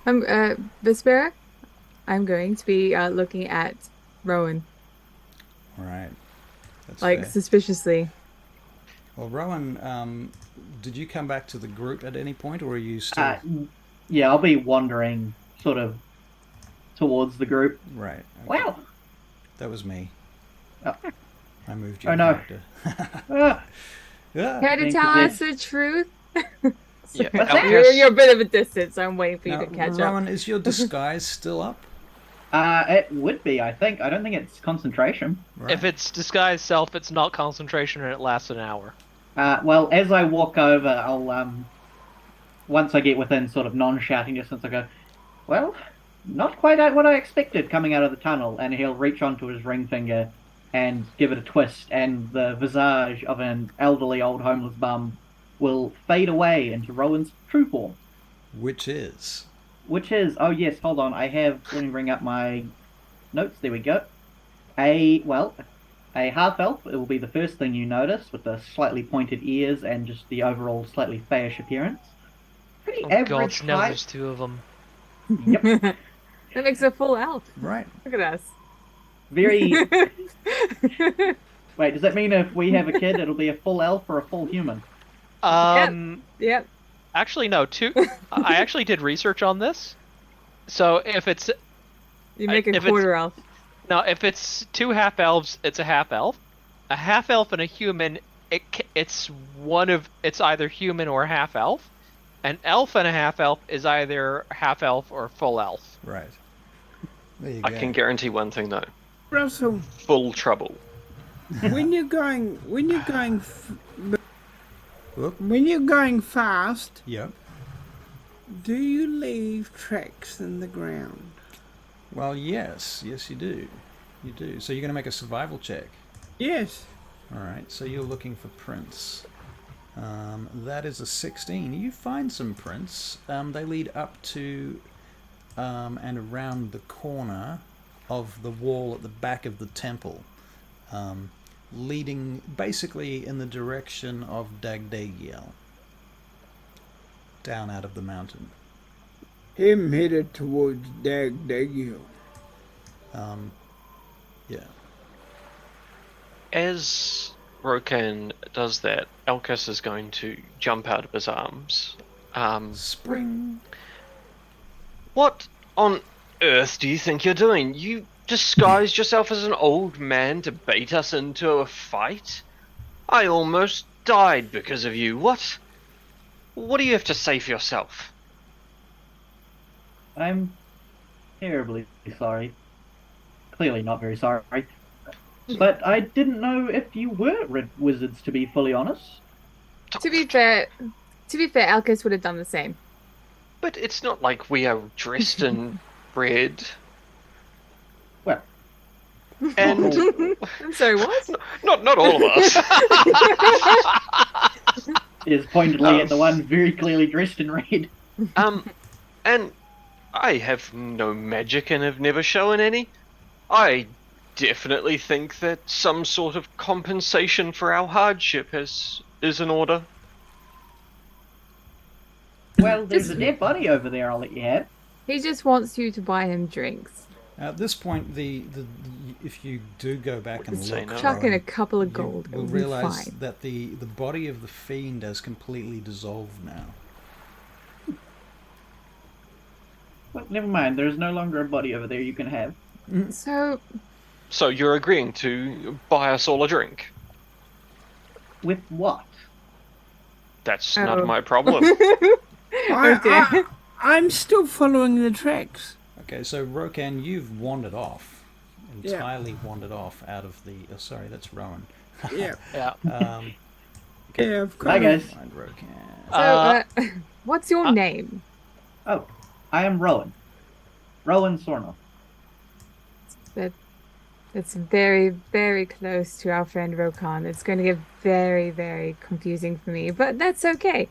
[SPEAKER 3] Vespera, I'm going to be looking at Rowan,
[SPEAKER 1] All right. That's
[SPEAKER 3] like
[SPEAKER 1] fair.
[SPEAKER 3] suspiciously.
[SPEAKER 1] Well, Rohan, did you come back to the group at any point, or are you still...
[SPEAKER 6] Yeah, I'll be wandering sort of towards the group.
[SPEAKER 1] Right. Okay.
[SPEAKER 6] Wow.
[SPEAKER 1] That was me.
[SPEAKER 6] Oh.
[SPEAKER 1] I moved your
[SPEAKER 6] Oh, no.
[SPEAKER 1] character.
[SPEAKER 6] Ah,
[SPEAKER 1] Yeah.
[SPEAKER 3] Care to
[SPEAKER 6] Thank
[SPEAKER 3] tell
[SPEAKER 6] you.
[SPEAKER 3] us the truth?
[SPEAKER 5] Yeah,
[SPEAKER 6] What's that?
[SPEAKER 3] You're a bit of a distance. I'm waiting for you
[SPEAKER 1] Now,
[SPEAKER 3] to catch
[SPEAKER 1] Rowan,
[SPEAKER 3] up.
[SPEAKER 1] is your disguise still up?
[SPEAKER 6] It would be, I think. I don't think it's concentration.
[SPEAKER 1] Right.
[SPEAKER 4] If it's disguised self, it's not concentration and it lasts an hour.
[SPEAKER 6] Well, as I walk over, I'll, once I get within sort of non-shouting distance, I go, well, not quite what I expected coming out of the tunnel, and he'll reach onto his ring finger and give it a twist, and the visage of an elderly old homeless bum will fade away into Rowan's true form.
[SPEAKER 1] Which is?
[SPEAKER 6] Which is, oh yes, hold on, let me bring up my notes, there we go. A half-elf, it will be the first thing you notice, with the slightly pointed ears and just the overall slightly fayish appearance. pretty
[SPEAKER 4] Oh
[SPEAKER 6] average
[SPEAKER 4] god, now
[SPEAKER 6] height.
[SPEAKER 4] there's two of them.
[SPEAKER 6] Yep.
[SPEAKER 3] That makes a full elf.
[SPEAKER 1] Right.
[SPEAKER 3] Look at us.
[SPEAKER 6] Very. Wait, does that mean if we have a kid, it'll be a full elf or a full human?
[SPEAKER 3] Yep.
[SPEAKER 4] Actually, no. I actually did research on this. So if it's
[SPEAKER 3] You make a
[SPEAKER 4] if
[SPEAKER 3] quarter elf.
[SPEAKER 4] now if it's two half elves, it's a half elf. A half elf and a human, it's either human or half elf. An elf and a half elf is either half elf or full elf.
[SPEAKER 1] Right. There you
[SPEAKER 5] I
[SPEAKER 1] go.
[SPEAKER 5] can guarantee one thing though:
[SPEAKER 2] Russell,
[SPEAKER 5] full trouble.
[SPEAKER 2] when you're going fast,
[SPEAKER 1] Yep.
[SPEAKER 2] do you leave tracks in the ground?
[SPEAKER 1] Well, yes. Yes, you do. You do. So you're going to make a survival check.
[SPEAKER 2] Yes.
[SPEAKER 1] All right. So you're looking for prints. That is a 16. You find some prints. They lead up to and around the corner of the wall at the back of the temple, leading basically in the direction of Dagdagiel, down out of the mountain.
[SPEAKER 2] Him headed towards Dagdagiel.
[SPEAKER 1] Yeah.
[SPEAKER 5] As Rohan does that, Elkis is going to jump out of his arms.
[SPEAKER 1] Spring.
[SPEAKER 5] What on earth do you think you're doing? You disguised yourself as an old man to bait us into a fight? I almost died because of you. What do you have to say for yourself?
[SPEAKER 6] I'm terribly sorry. Clearly not very sorry. But I didn't know if you were red wizards, to be fully honest.
[SPEAKER 3] To be fair, Alcus would have done the same.
[SPEAKER 5] But it's not like we are dressed in red.
[SPEAKER 6] Well,
[SPEAKER 5] And
[SPEAKER 3] I'm sorry, what?
[SPEAKER 5] not all of us.
[SPEAKER 6] is pointedly at the one very clearly dressed in red.
[SPEAKER 5] And I have no magic and have never shown any. I definitely think that some sort of compensation for our hardship is in order.
[SPEAKER 6] Well, there's a dead body over there, I'll let you have.
[SPEAKER 3] He just wants you to buy him drinks.
[SPEAKER 1] At this point, the if you do go back and
[SPEAKER 5] Wouldn't say
[SPEAKER 1] look,
[SPEAKER 5] no.
[SPEAKER 3] Chuck in a
[SPEAKER 1] Rowan,
[SPEAKER 3] couple of gold.
[SPEAKER 1] you'll
[SPEAKER 3] It'll be
[SPEAKER 1] realize
[SPEAKER 3] fine.
[SPEAKER 1] that the body of the fiend has completely dissolved now.
[SPEAKER 6] Well, never mind, there's no longer a body over there you can have.
[SPEAKER 5] So you're agreeing to buy us all a drink?
[SPEAKER 6] With what?
[SPEAKER 5] That's
[SPEAKER 3] Oh.
[SPEAKER 5] not my problem.
[SPEAKER 2] I'm still following the tracks.
[SPEAKER 1] Okay, so Rohan, you've wandered off, entirely wandered off out of the. Oh, sorry, that's Rowan.
[SPEAKER 2] Yeah.
[SPEAKER 4] Yeah.
[SPEAKER 2] Yeah, of
[SPEAKER 6] Bye,
[SPEAKER 2] course.
[SPEAKER 6] guys.
[SPEAKER 1] Find Rohan.
[SPEAKER 3] So, what's your name?
[SPEAKER 6] Oh, I am Rowan. Rowan Sorno.
[SPEAKER 3] That's very, very close to our friend Rohan. It's going to get very, very confusing for me, but that's okay.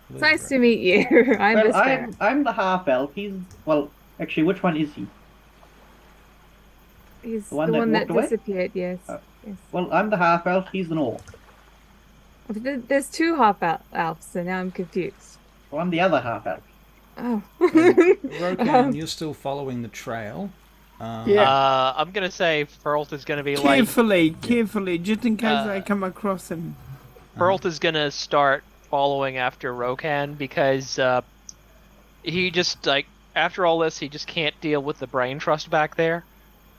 [SPEAKER 3] It's nice to meet you. I'm
[SPEAKER 6] Well,
[SPEAKER 3] Mister.
[SPEAKER 6] I'm the half elf. Actually, which one is he?
[SPEAKER 3] He's
[SPEAKER 6] the one
[SPEAKER 3] the
[SPEAKER 6] that
[SPEAKER 3] one that
[SPEAKER 6] walked away?
[SPEAKER 3] disappeared. Yes.
[SPEAKER 6] Oh.
[SPEAKER 3] Yes.
[SPEAKER 6] Well, I'm the half elf. He's an orc.
[SPEAKER 3] There's two half elves, so now I'm confused.
[SPEAKER 6] Well, I'm the other half elf.
[SPEAKER 3] Oh.
[SPEAKER 1] Rohan, you're still following the trail.
[SPEAKER 2] Yeah.
[SPEAKER 4] I'm gonna say Ferlt is gonna be like
[SPEAKER 2] Carefully, just in case I come across him.
[SPEAKER 4] Ferlt is gonna start following after Rohan because he just like after all this he just can't deal with the brain trust back there.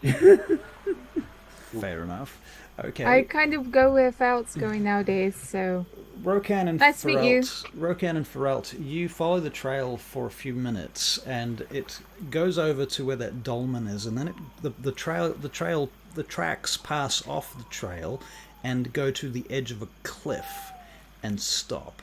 [SPEAKER 1] Fair enough. Okay.
[SPEAKER 3] I kind of go where Felt's going nowadays, so
[SPEAKER 1] Rohan and
[SPEAKER 3] Nice to meet you.
[SPEAKER 1] Ferelt, you follow the trail for a few minutes, and it goes over to where that dolmen is, and then the tracks pass off the trail and go to the edge of a cliff and stop.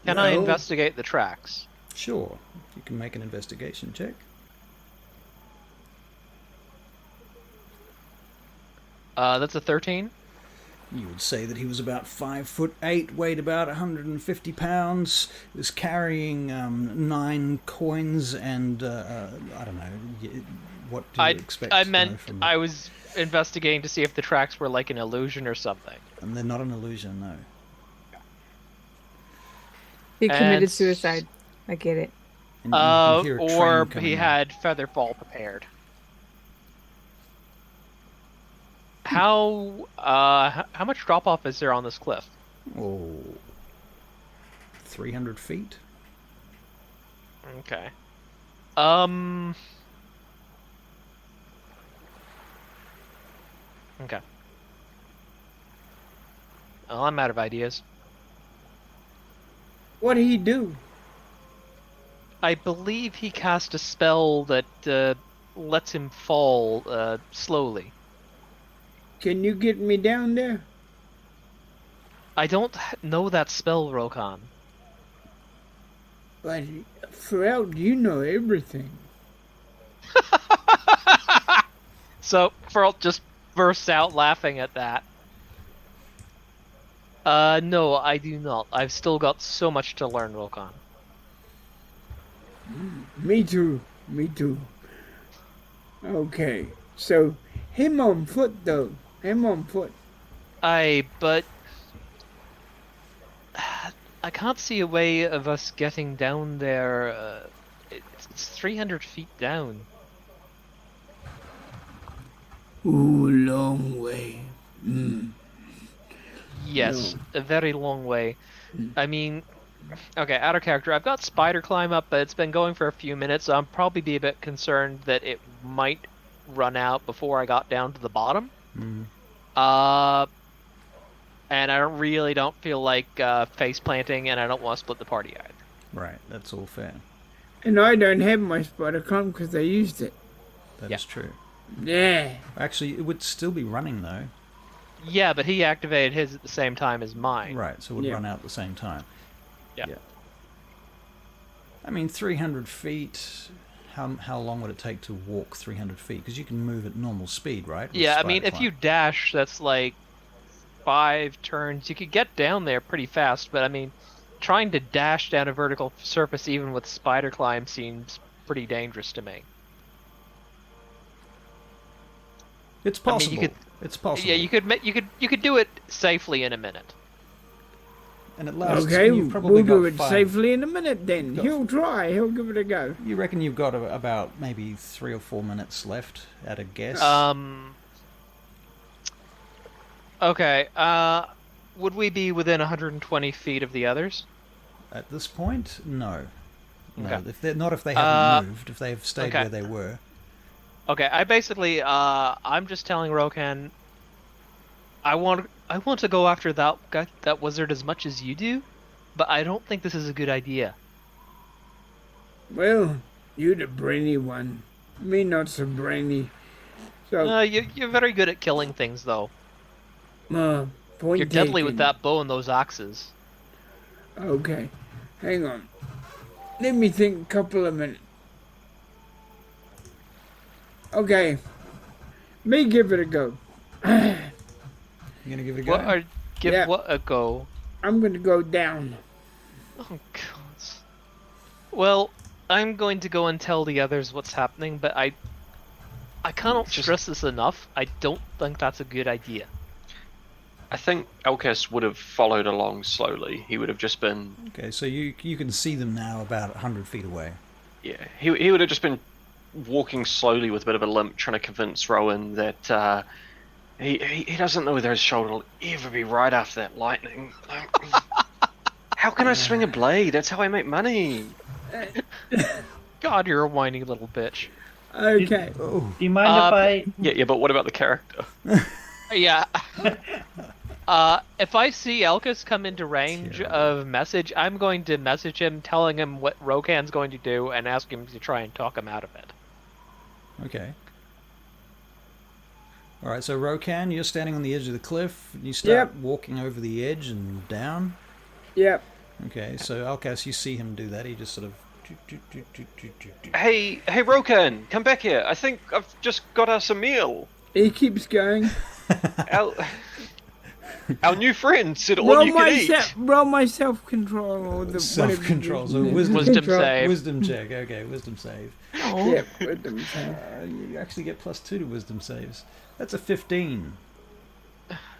[SPEAKER 4] Can I
[SPEAKER 1] Well-
[SPEAKER 4] investigate the tracks?
[SPEAKER 1] Sure, you can make an investigation check.
[SPEAKER 4] That's a 13.
[SPEAKER 1] You would say that he was about 5'8", weighed about 150 pounds, was carrying 9 coins and I don't know. What do you expect?
[SPEAKER 4] I
[SPEAKER 1] to know
[SPEAKER 4] meant
[SPEAKER 1] from
[SPEAKER 4] I was investigating to see if the tracks were like an illusion or something.
[SPEAKER 1] And they're not an illusion, no.
[SPEAKER 3] He committed
[SPEAKER 4] And-
[SPEAKER 3] suicide. I get it.
[SPEAKER 1] And you can hear a train
[SPEAKER 4] Or
[SPEAKER 1] coming
[SPEAKER 4] he
[SPEAKER 1] in.
[SPEAKER 4] had Featherfall prepared. How much drop off is there on this cliff?
[SPEAKER 1] Oh, 300 feet.
[SPEAKER 4] Okay. Okay. Well, I'm out of ideas.
[SPEAKER 2] What did he do?
[SPEAKER 4] I believe he cast a spell that lets him fall slowly.
[SPEAKER 2] Can you get me down there?
[SPEAKER 4] I don't know that spell, Rohan.
[SPEAKER 2] But Pharrell, you know everything.
[SPEAKER 4] So Ferl just bursts out laughing at that. No, I do not. I've still got so much to learn, Rohan.
[SPEAKER 2] Me too. Me too. Okay. So, him on foot, though. Him on foot.
[SPEAKER 4] But I can't see a way of us getting down there. It's 300 feet down.
[SPEAKER 2] Ooh, long way.
[SPEAKER 4] Yes,
[SPEAKER 2] No.
[SPEAKER 4] a very long way. I mean, okay, out of character. I've got spider climb up, but it's been going for a few minutes, so I'm probably be a bit concerned that it might run out before I got down to the bottom.
[SPEAKER 1] Mm.
[SPEAKER 4] And I don't feel like face planting, and I don't want to split the party either.
[SPEAKER 1] Right, that's all fair.
[SPEAKER 2] And I don't have my spider climb because I used it.
[SPEAKER 1] That
[SPEAKER 4] Yeah.
[SPEAKER 1] is true.
[SPEAKER 2] Yeah.
[SPEAKER 1] Actually, it would still be running though.
[SPEAKER 4] Yeah, but he activated his at the same time as mine.
[SPEAKER 1] Right, so it would
[SPEAKER 2] Yeah.
[SPEAKER 1] run out at the same time.
[SPEAKER 4] Yeah.
[SPEAKER 1] I mean, 300 feet. How long would it take to walk 300 feet? Because you can move at normal speed, right? with
[SPEAKER 4] Yeah, I
[SPEAKER 1] spider
[SPEAKER 4] mean, if
[SPEAKER 1] climb.
[SPEAKER 4] you dash, that's like 5 turns. You could get down there pretty fast, but I mean, trying to dash down a vertical surface even with spider climb seems pretty dangerous to me.
[SPEAKER 1] It's
[SPEAKER 4] I mean,
[SPEAKER 1] possible.
[SPEAKER 4] you could-
[SPEAKER 1] It's possible.
[SPEAKER 4] Yeah, you could do it safely in a minute.
[SPEAKER 1] And it lasts.
[SPEAKER 2] Okay,
[SPEAKER 1] You've probably
[SPEAKER 2] we'll do
[SPEAKER 1] got
[SPEAKER 2] it
[SPEAKER 1] 5.
[SPEAKER 2] safely in a minute then.
[SPEAKER 1] Got-
[SPEAKER 2] He'll try. He'll give it a go.
[SPEAKER 1] You reckon you've got about maybe 3 or 4 minutes left at a guess?
[SPEAKER 4] Okay, would we be within 120 feet of the others?
[SPEAKER 1] At this point, no. No,
[SPEAKER 4] Okay.
[SPEAKER 1] if they haven't moved, if they've stayed
[SPEAKER 4] okay.
[SPEAKER 1] where they were.
[SPEAKER 4] Okay, I basically, I'm just telling Rohan, I want to go after that wizard as much as you do, but I don't think this is a good idea.
[SPEAKER 2] Well, you the brainy one. Me not so brainy. So,
[SPEAKER 4] You're very good at killing things, though.
[SPEAKER 2] point
[SPEAKER 4] You're deadly with
[SPEAKER 2] taken.
[SPEAKER 4] that bow and those axes.
[SPEAKER 2] Okay, hang on. Let me think a couple of minutes. Okay, me give it a go.
[SPEAKER 1] You gonna give it a go?
[SPEAKER 4] Give
[SPEAKER 2] Yeah.
[SPEAKER 4] what a go.
[SPEAKER 2] I'm gonna go down.
[SPEAKER 4] Oh god. Well, I'm going to go and tell the others what's happening, but I cannot stress this enough. I don't think that's a good idea.
[SPEAKER 5] I think Elkas would have followed along slowly. He would have just been...
[SPEAKER 1] Okay, so you can see them now about 100 feet away.
[SPEAKER 5] Yeah, he would have just been walking slowly with a bit of a limp, trying to convince Rowan that he doesn't know whether his shoulder will ever be right after that lightning. How can I swing a blade? That's how I make money.
[SPEAKER 4] God, you're a whiny little bitch.
[SPEAKER 2] Okay.
[SPEAKER 1] Oh,
[SPEAKER 6] Do you mind if I...
[SPEAKER 5] Yeah, but what about the character?
[SPEAKER 4] Yeah. If I see Elkas come into range of message, I'm going to message him telling him what Rohan's going to do and ask him to try and talk him out of it.
[SPEAKER 1] okay. Alright, so Rohan, you're standing on the edge of the cliff. You start walking over the edge and down.
[SPEAKER 2] Yep.
[SPEAKER 1] Okay, so Alcas, you see him do that. He just sort of...
[SPEAKER 5] Hey, Rokan, come back here. I think I've just got us a meal.
[SPEAKER 2] He keeps going.
[SPEAKER 5] Our new friend said all you can eat.
[SPEAKER 2] Roll my self-control or the
[SPEAKER 1] Self-control. So
[SPEAKER 4] Wisdom save.
[SPEAKER 1] Wisdom check. Okay, wisdom save.
[SPEAKER 2] Yeah, wisdom save.
[SPEAKER 1] You actually get +2 to wisdom saves. That's a 15.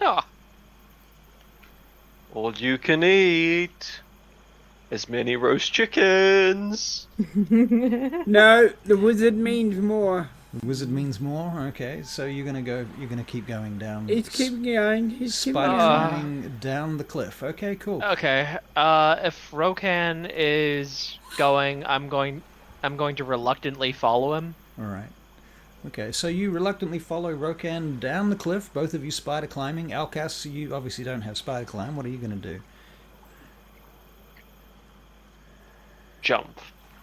[SPEAKER 4] Oh,
[SPEAKER 5] All you can eat. As many roast chickens.
[SPEAKER 2] No, the wizard means more.
[SPEAKER 1] Wizard means more. Okay, so you're gonna keep going down.
[SPEAKER 2] He's keeping going. He's keeping
[SPEAKER 1] Spider
[SPEAKER 2] going.
[SPEAKER 1] climbing down the cliff. Okay, cool.
[SPEAKER 4] okay. If Rohan is going, I'm going to reluctantly follow him.
[SPEAKER 1] All right. Okay, so you reluctantly follow Rohan down the cliff. Both of you spider climbing. Alcas, you obviously don't have spider climb. What are you gonna do?
[SPEAKER 5] Jump.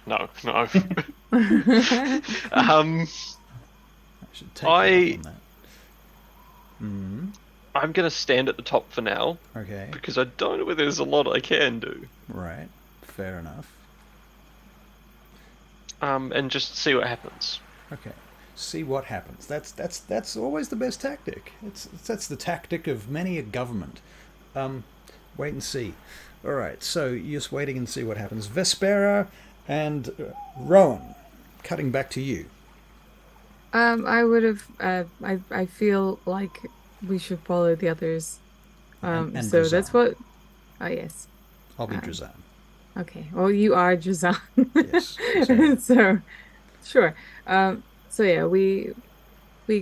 [SPEAKER 5] No.
[SPEAKER 1] I should take you up on that.
[SPEAKER 5] I'm going to stand at the top for now.
[SPEAKER 1] Okay.
[SPEAKER 5] Because I don't know whether there's a lot I can do.
[SPEAKER 1] Right. Fair enough.
[SPEAKER 5] And just see what happens.
[SPEAKER 1] Okay. See what happens. That's always the best tactic. That's the tactic of many a government. Wait and see. All right. So you're just waiting and see what happens. Vespera and Rohan, cutting back to you.
[SPEAKER 3] I would have. I feel like we should follow the others.
[SPEAKER 1] And
[SPEAKER 3] So
[SPEAKER 1] Drazan.
[SPEAKER 3] that's what. Oh yes.
[SPEAKER 1] I'll be Drazan.
[SPEAKER 3] Okay. Well, you are Drazan.
[SPEAKER 1] Yes. Sorry.
[SPEAKER 3] So, sure. So yeah, we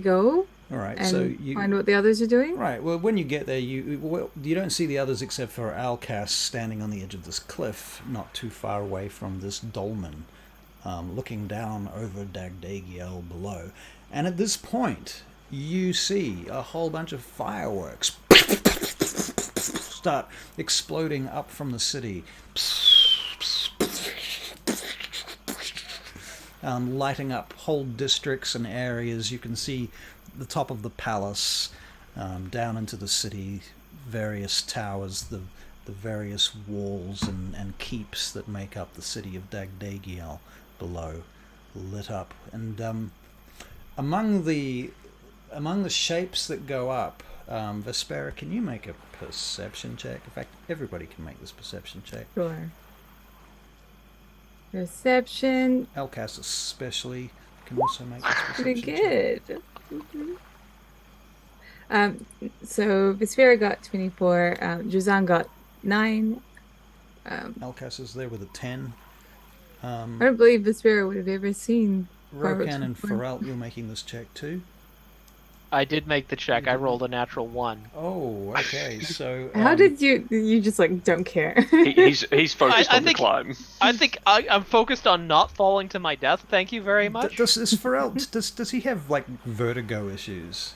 [SPEAKER 3] go
[SPEAKER 1] All right.
[SPEAKER 3] and
[SPEAKER 1] So you
[SPEAKER 3] find what the others are doing.
[SPEAKER 1] Right. Well, when you get there, you don't see the others except for Alcas standing on the edge of this cliff, not too far away from this dolmen, looking down over Dagdagiel below. And at this point, you see a whole bunch of fireworks start exploding up from the city, lighting up whole districts and areas. You can see the top of the palace, down into the city, various towers, the various walls and keeps that make up the city of Dagdagiel below, lit up. And among the shapes that go up, Vespera, can you make a perception check? In fact, everybody can make this perception check.
[SPEAKER 3] Sure. Perception.
[SPEAKER 1] Alcas especially can also make this perception
[SPEAKER 3] Pretty
[SPEAKER 1] check.
[SPEAKER 3] good. So Vespera got 24. Drazan got 9.
[SPEAKER 1] Alcas is there with a 10.
[SPEAKER 3] I don't believe Vespera would have ever seen.
[SPEAKER 1] Rohan and
[SPEAKER 3] before.
[SPEAKER 1] Pharrell, you're making this check too?
[SPEAKER 4] I did make the check. I rolled a natural 1.
[SPEAKER 1] Oh, okay. So
[SPEAKER 3] How did you just like don't care?
[SPEAKER 5] He's focused
[SPEAKER 4] I
[SPEAKER 5] on the
[SPEAKER 4] think-
[SPEAKER 5] climb.
[SPEAKER 4] I think I'm focused on not falling to my death. Thank you very much.
[SPEAKER 1] Does Pharrell does he have like vertigo issues?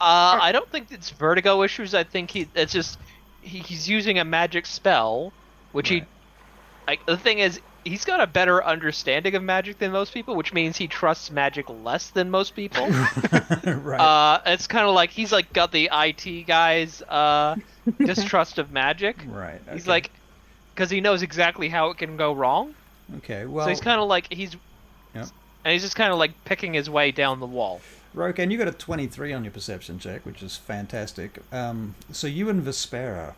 [SPEAKER 4] I don't think it's vertigo issues. I think it's just he's using a magic spell, which
[SPEAKER 1] Right.
[SPEAKER 4] he like. The thing is, he's got a better understanding of magic than most people, which means he trusts magic less than most people.
[SPEAKER 1] Right.
[SPEAKER 4] It's kind of like he's like got the IT guy's distrust of magic.
[SPEAKER 1] Right.
[SPEAKER 4] He's
[SPEAKER 1] okay.
[SPEAKER 4] like, because he knows exactly how it can go wrong.
[SPEAKER 1] Okay. Well,
[SPEAKER 4] So he's kind of like
[SPEAKER 1] Yep.
[SPEAKER 4] and he's just kind of like picking his way down the wall.
[SPEAKER 1] Rohan, you got a 23 on your perception check, which is fantastic. So you and Vespera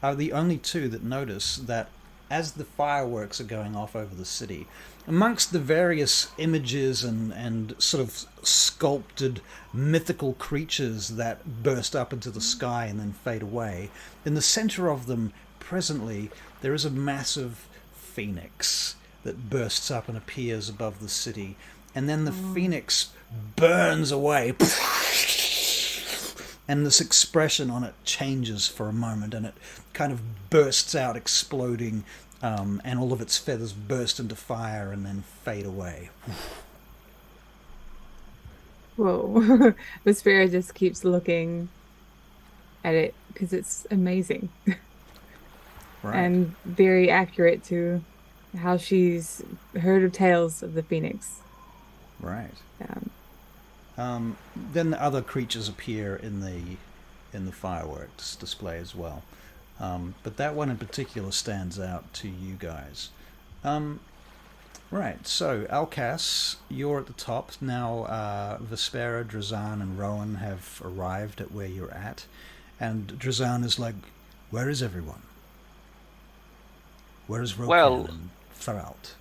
[SPEAKER 1] are the only two that notice that as the fireworks are going off over the city, amongst the various images and sort of sculpted mythical creatures that burst up into the sky and then fade away, in the center of them, presently, there is a massive phoenix that bursts up and appears above the city. And then the phoenix burns away. And this expression on it changes for a moment, and it kind of bursts out, exploding, and all of its feathers burst into fire and then fade away.
[SPEAKER 3] Whoa. Vespera just keeps looking at it because it's amazing
[SPEAKER 1] Right.
[SPEAKER 3] and very accurate to how she's heard of tales of the phoenix.
[SPEAKER 1] Right.
[SPEAKER 3] Um,
[SPEAKER 1] Then the other creatures appear in the fireworks display as well. But that one in particular stands out to you guys. Right, so Alcas, you're at the top. Now Vespera, Drazan, and Rohan have arrived at where you're at. And Drazan is like, where is everyone? Where is Rohan
[SPEAKER 5] Well,
[SPEAKER 1] and Faralt?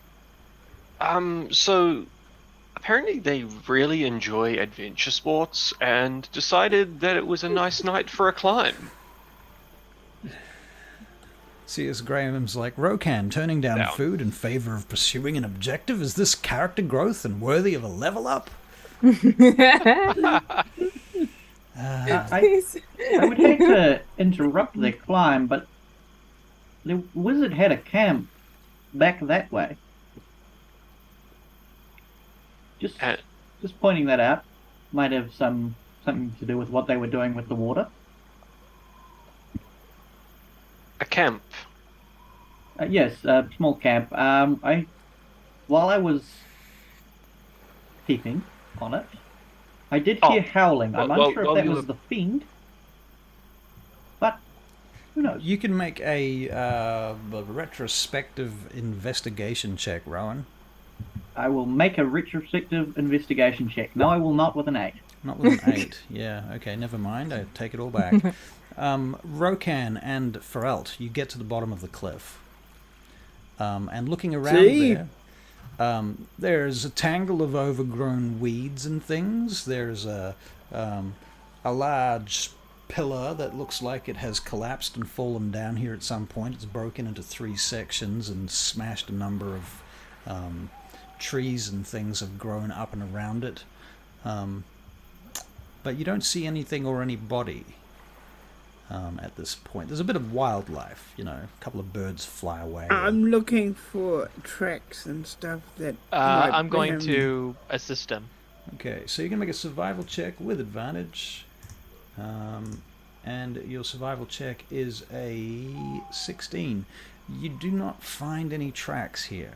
[SPEAKER 5] So apparently they really enjoy adventure sports and decided that it was a nice night for a climb.
[SPEAKER 1] C.S. Graham's like, Rohan turning down
[SPEAKER 5] Down.
[SPEAKER 1] food in favor of pursuing an objective? Is this character growth and worthy of a level up?
[SPEAKER 6] I would hate to interrupt their climb, but the wizard had a camp back that way. Just pointing that out. Might have something to do with what they were doing with the water.
[SPEAKER 5] A camp.
[SPEAKER 6] Yes, a small camp. While I was keeping on it, I did hear howling. I'm unsure if that was the fiend, but who knows?
[SPEAKER 1] You can make a retrospective investigation check, Rohan.
[SPEAKER 6] I will make a retrospective investigation check. No, I will not with an 8.
[SPEAKER 1] Not with an 8. Yeah, okay, never mind. I take it all back. Rohan and Faralt, you get to the bottom of the cliff. And looking around there's a tangle of overgrown weeds and things. There's a large pillar that looks like it has collapsed and fallen down here at some point. It's broken into 3 sections and smashed a number of trees and things have grown up and around it. But you don't see anything or anybody at this point. There's a bit of wildlife, a couple of birds fly away.
[SPEAKER 2] I'm looking for tracks and stuff that...
[SPEAKER 4] I'm going to assist him.
[SPEAKER 1] Okay, so you're going to make a survival check with advantage. And your survival check is a 16. You do not find any tracks here.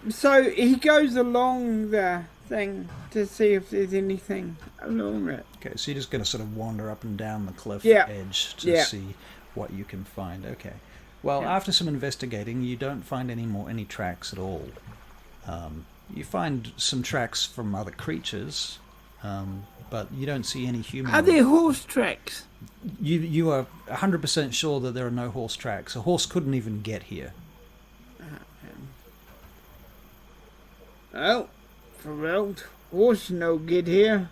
[SPEAKER 2] So he goes along the thing to see if there's anything along it.
[SPEAKER 1] Okay, so you're just going to sort of wander up and down the cliff
[SPEAKER 2] Yeah.
[SPEAKER 1] edge to
[SPEAKER 2] Yeah.
[SPEAKER 1] see what you can find. Okay. Well, after some investigating, you don't find any tracks at all. You find some tracks from other creatures, but you don't see any human.
[SPEAKER 2] Are there horse tracks?
[SPEAKER 1] You are 100% sure that there are no horse tracks. A horse couldn't even get here.
[SPEAKER 2] Oh, Faralt, horse no get here.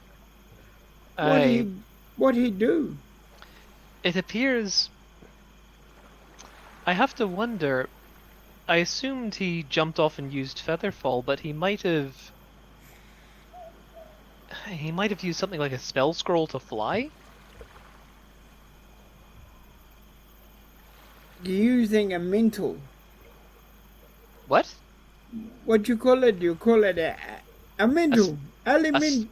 [SPEAKER 2] What he do?
[SPEAKER 4] It appears... I have to wonder... I assumed he jumped off and used Featherfall, but he might have... He might have used something like a spell scroll to fly?
[SPEAKER 2] Using a mental.
[SPEAKER 4] What?
[SPEAKER 2] What you call it? You call it a mental.
[SPEAKER 4] Elemental?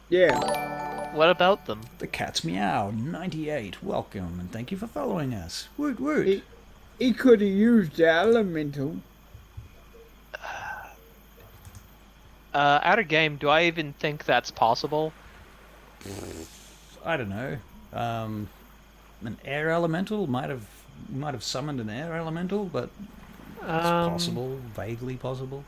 [SPEAKER 2] Yeah.
[SPEAKER 4] What about them?
[SPEAKER 1] The Cat's Meow 98. Welcome and thank you for following us. Woot woot.
[SPEAKER 2] He could have used the elemental.
[SPEAKER 4] Out of game, do I even think that's possible?
[SPEAKER 1] I don't know. An air elemental might have summoned an air elemental, but it's possible, vaguely possible.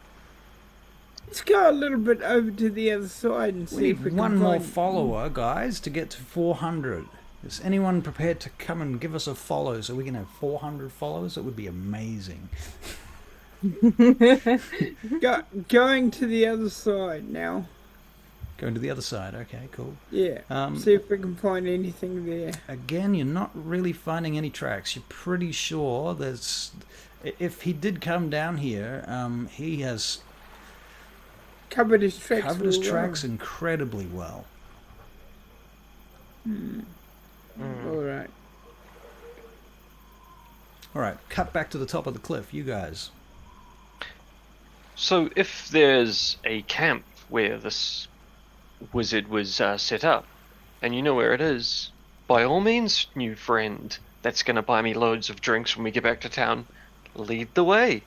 [SPEAKER 2] Let's go a little bit over to the other side and see
[SPEAKER 1] We
[SPEAKER 2] if we
[SPEAKER 1] need
[SPEAKER 2] can
[SPEAKER 1] one more
[SPEAKER 2] find...
[SPEAKER 1] follower, guys, to get to 400. Is anyone prepared to come and give us a follow so we can have 400 followers? That would be amazing.
[SPEAKER 2] Going to the other side now.
[SPEAKER 1] Going to the other side. Okay, cool.
[SPEAKER 2] Yeah. See if we can find anything there.
[SPEAKER 1] Again, you're not really finding any tracks. You're pretty sure there's... If he did come down here, he has...
[SPEAKER 2] Covered his tracks
[SPEAKER 1] incredibly well.
[SPEAKER 2] Alright.
[SPEAKER 1] Alright, cut back to the top of the cliff, you guys.
[SPEAKER 5] So if there's a camp where this wizard was set up, and you know where it is, by all means, new friend, that's going to buy me loads of drinks when we get back to town, lead the way.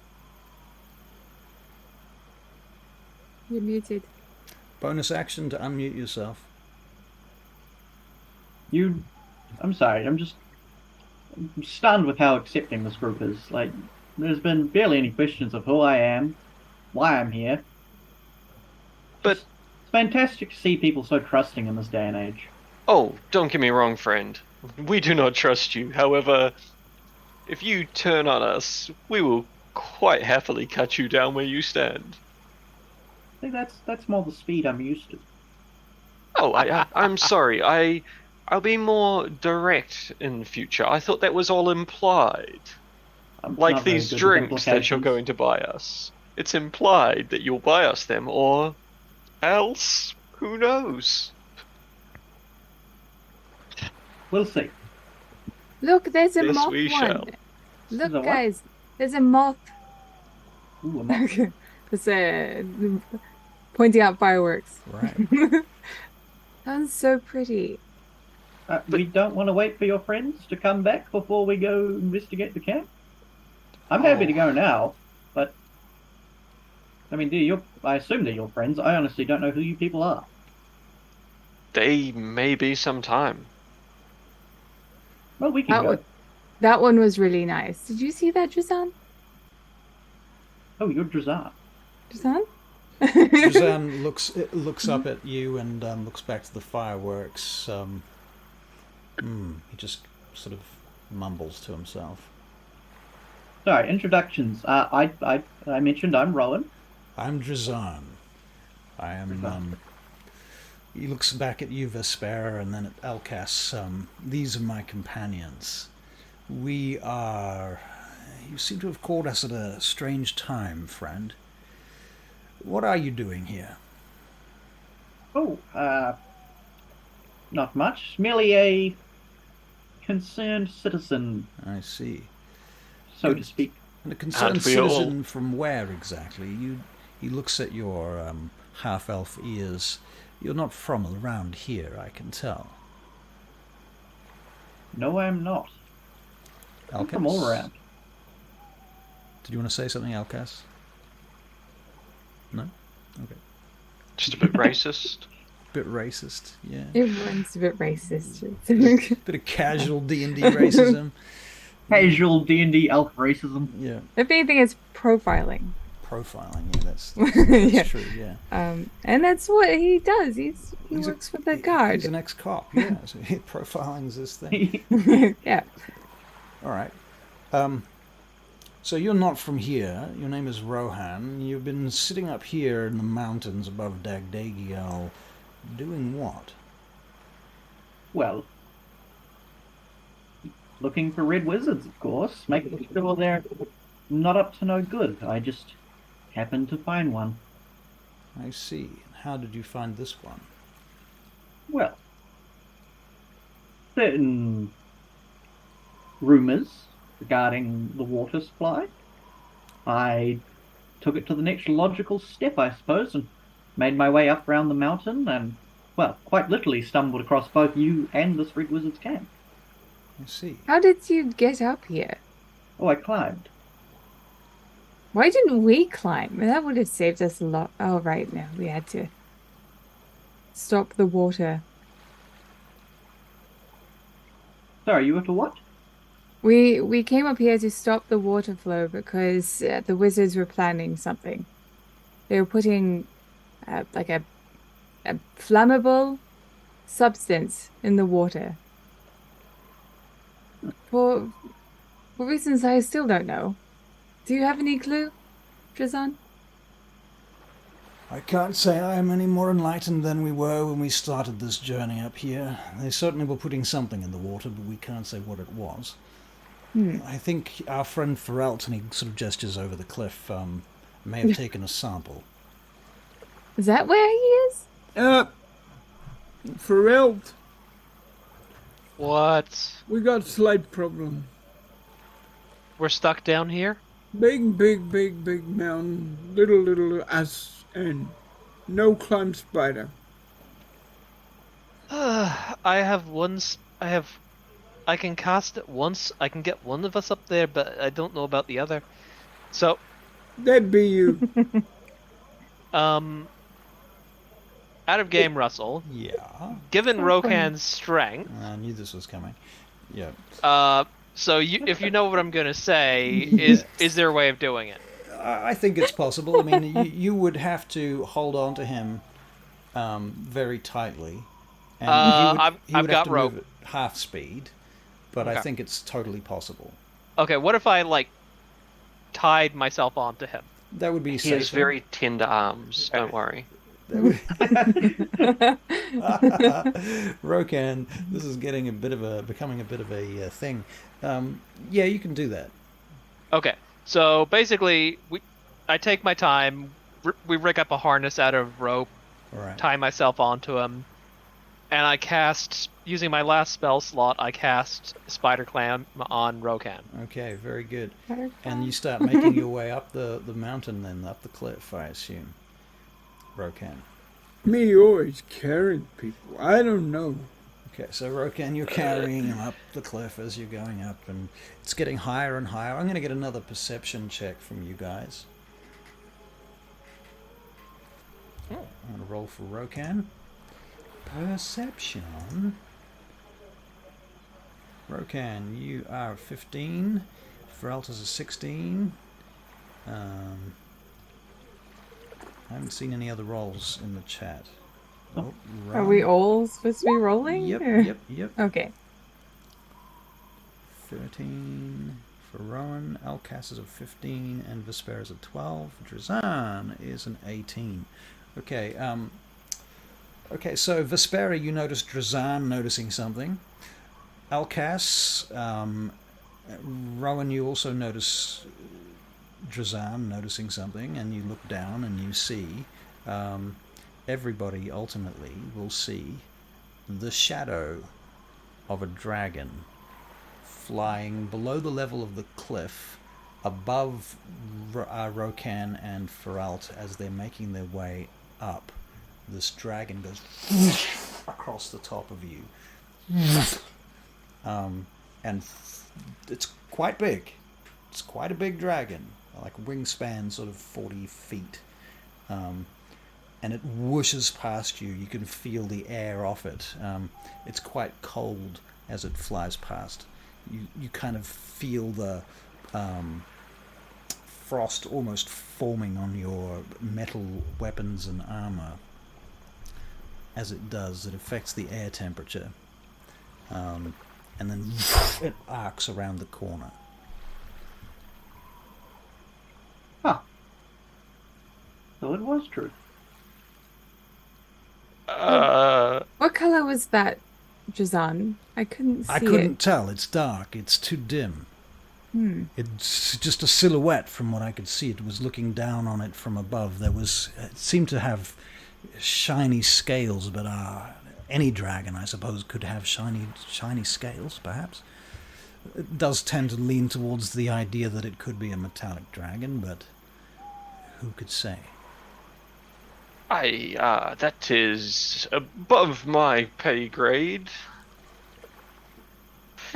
[SPEAKER 3] You're muted.
[SPEAKER 1] Bonus action to unmute yourself.
[SPEAKER 6] I'm sorry, I'm just... stunned with how accepting this group is. Like, there's been barely any questions of who I am, why I'm here.
[SPEAKER 5] But
[SPEAKER 6] It's fantastic to see people so trusting in this day and age.
[SPEAKER 5] oh, don't get me wrong, friend. We do not trust you. However, if you turn on us, we will quite happily cut you down where you stand.
[SPEAKER 6] I think that's more the speed I'm used to.
[SPEAKER 5] Oh, I'm sorry. I'll be more direct in the future. I thought that was all implied.
[SPEAKER 6] I'm
[SPEAKER 5] Like
[SPEAKER 6] not very
[SPEAKER 5] these
[SPEAKER 6] good with
[SPEAKER 5] drinks that you're
[SPEAKER 6] implications.
[SPEAKER 5] going to buy us. It's implied that you'll buy us them, or else, who knows?
[SPEAKER 6] We'll see.
[SPEAKER 3] Look, there's a
[SPEAKER 5] Yes,
[SPEAKER 3] moth
[SPEAKER 5] we
[SPEAKER 3] one.
[SPEAKER 5] shall.
[SPEAKER 3] Look,
[SPEAKER 6] There's a what?
[SPEAKER 3] guys, there's a moth.
[SPEAKER 6] Ooh, I'm not-
[SPEAKER 3] It's pointing out fireworks.
[SPEAKER 1] Right.
[SPEAKER 3] Sounds so pretty.
[SPEAKER 6] we don't want to wait for your friends to come back before we go investigate the camp. I'm happy to go now, but I mean, I assume they're your friends. I honestly don't know who you people are.
[SPEAKER 5] They may be some time.
[SPEAKER 6] Well, we can go.
[SPEAKER 3] That one was really nice. Did you see that, Drazan?
[SPEAKER 6] Oh, you're Drazan.
[SPEAKER 3] Drazan?
[SPEAKER 1] Suzanne looks up at you and looks back to the fireworks. He just sort of mumbles to himself.
[SPEAKER 6] Sorry, introductions. I mentioned I'm Rohan.
[SPEAKER 1] I'm Drazan. I am. He looks back at you, Vesper, and then at Elkas. These are my companions. We are. You seem to have called us at a strange time, friend. What are you doing here?
[SPEAKER 6] Oh, not much. Merely a concerned citizen,
[SPEAKER 1] I see.
[SPEAKER 6] so to speak.
[SPEAKER 1] And a concerned
[SPEAKER 5] Aren't we all?
[SPEAKER 1] citizen from where exactly? He looks at your half-elf ears. You're not from around here, I can tell.
[SPEAKER 6] No, I'm not. I'm from
[SPEAKER 1] Elkas?
[SPEAKER 6] all around.
[SPEAKER 1] Did you want to say something, Elkas? No? Okay.
[SPEAKER 5] Just a bit racist.
[SPEAKER 1] Bit racist, yeah.
[SPEAKER 3] Everyone's a bit racist.
[SPEAKER 1] Bit of casual D&D racism.
[SPEAKER 6] Casual D&D elf racism.
[SPEAKER 1] Yeah.
[SPEAKER 3] If anything, it's profiling.
[SPEAKER 1] Profiling, yeah, that's
[SPEAKER 3] Yeah.
[SPEAKER 1] true, yeah.
[SPEAKER 3] And that's what he does. He
[SPEAKER 1] He's a-
[SPEAKER 3] works for the guard.
[SPEAKER 1] He's an ex-cop, yeah. So profiling's this thing.
[SPEAKER 3] Yeah.
[SPEAKER 1] All right. So you're not from here. Your name is Rohan. You've been sitting up here in the mountains above Dagdagiel, doing what?
[SPEAKER 6] Well, looking for red wizards, of course. Making sure they're not up to no good. I just happened to find one.
[SPEAKER 1] I see. How did you find this one?
[SPEAKER 6] Well, certain rumors regarding the water supply. I took it to the next logical step, I suppose, and made my way up around the mountain and, well, quite literally stumbled across both you and this red wizard's camp.
[SPEAKER 1] I see.
[SPEAKER 3] How did you get up here?
[SPEAKER 6] Oh, I climbed.
[SPEAKER 3] Why didn't we climb? That would have saved us a lot. Oh, right. No, we had to stop the water.
[SPEAKER 6] Sorry, you were to what?
[SPEAKER 3] We came up here to stop the water flow because the wizards were planning something. They were putting like a flammable substance in the water. For reasons I still don't know. Do you have any clue, Drazan?
[SPEAKER 1] I can't say I am any more enlightened than we were when we started this journey up here. They certainly were putting something in the water, but we can't say what it was. I think our friend Ferelt, and he sort of gestures over the cliff, may have taken a sample.
[SPEAKER 3] Is that where he is?
[SPEAKER 2] Ferelt,
[SPEAKER 4] What?
[SPEAKER 2] we got slight problem.
[SPEAKER 4] We're stuck down here?
[SPEAKER 2] Big mountain, little us, and no climb spider.
[SPEAKER 4] I can cast it once. I can get one of us up there, but I don't know about the other. So,
[SPEAKER 2] That'd be you.
[SPEAKER 4] out of game, Russell.
[SPEAKER 1] Yeah.
[SPEAKER 4] Given Rohan's strength,
[SPEAKER 1] I knew this was coming. Yeah.
[SPEAKER 4] So if you know what I'm gonna say, is there a way of doing it?
[SPEAKER 1] I think it's possible. I mean, you would have to hold on to him very tightly, and he
[SPEAKER 4] I've
[SPEAKER 1] would have
[SPEAKER 4] got
[SPEAKER 1] to
[SPEAKER 4] rope.
[SPEAKER 1] move at half speed. But I
[SPEAKER 4] Okay.
[SPEAKER 1] think it's totally possible.
[SPEAKER 4] Okay, what if I like tied myself onto him?
[SPEAKER 1] That would be
[SPEAKER 5] He
[SPEAKER 1] safer.
[SPEAKER 5] has very tender arms. Don't worry.
[SPEAKER 1] Rokan, this is becoming a bit of a thing. Yeah, you can do that.
[SPEAKER 4] Okay, so basically, I take my time. We rig up a harness out of rope,
[SPEAKER 1] All right.
[SPEAKER 4] tie myself onto him, and I cast, using my last spell slot, I cast Spider Clam on Rokan.
[SPEAKER 1] Okay, very good. And you start making your way up the mountain, then up the cliff, I assume. Rokan.
[SPEAKER 2] Me always carrying people. I don't know.
[SPEAKER 1] Okay, so Rokan, you're carrying him up the cliff as you're going up, and it's getting higher and higher. I'm going to get another perception check from you guys. I'm going to roll for Rokan. Perception. Rokan, you are 15. Feralta's a 16. I haven't seen any other rolls in the chat. Oh,
[SPEAKER 3] Are we all supposed to be rolling?
[SPEAKER 1] Yep,
[SPEAKER 3] or-
[SPEAKER 1] yep.
[SPEAKER 3] Okay.
[SPEAKER 1] 13 for Rohan. Alcas is a 15, and Vesper is a 12. Drazan is an 18. Okay, okay, so Vespera, you notice Drazan noticing something. Alcas, Rohan, you also notice Drazan noticing something, and you look down and you see everybody ultimately will see the shadow of a dragon flying below the level of the cliff above Rokan and Feralt as they're making their way up. This dragon goes across the top of you. And it's quite big. It's quite a big dragon, like wingspan sort of 40 feet. And it whooshes past you. You can feel the air off it. It's quite cold as it flies past. You kind of feel the frost almost forming on your metal weapons and armor. As it does, it affects the air temperature. And then it arcs around the corner.
[SPEAKER 6] Huh. So it was true.
[SPEAKER 3] What color was that, Jazan? I couldn't see
[SPEAKER 1] I couldn't tell. It's dark. It's too dim. It's just a silhouette from what I could see. It was looking down on it from above. It seemed to have shiny scales, but any dragon, I suppose, could have shiny scales, perhaps. It does tend to lean towards the idea that it could be a metallic dragon, but who could say?
[SPEAKER 5] That is above my pay grade.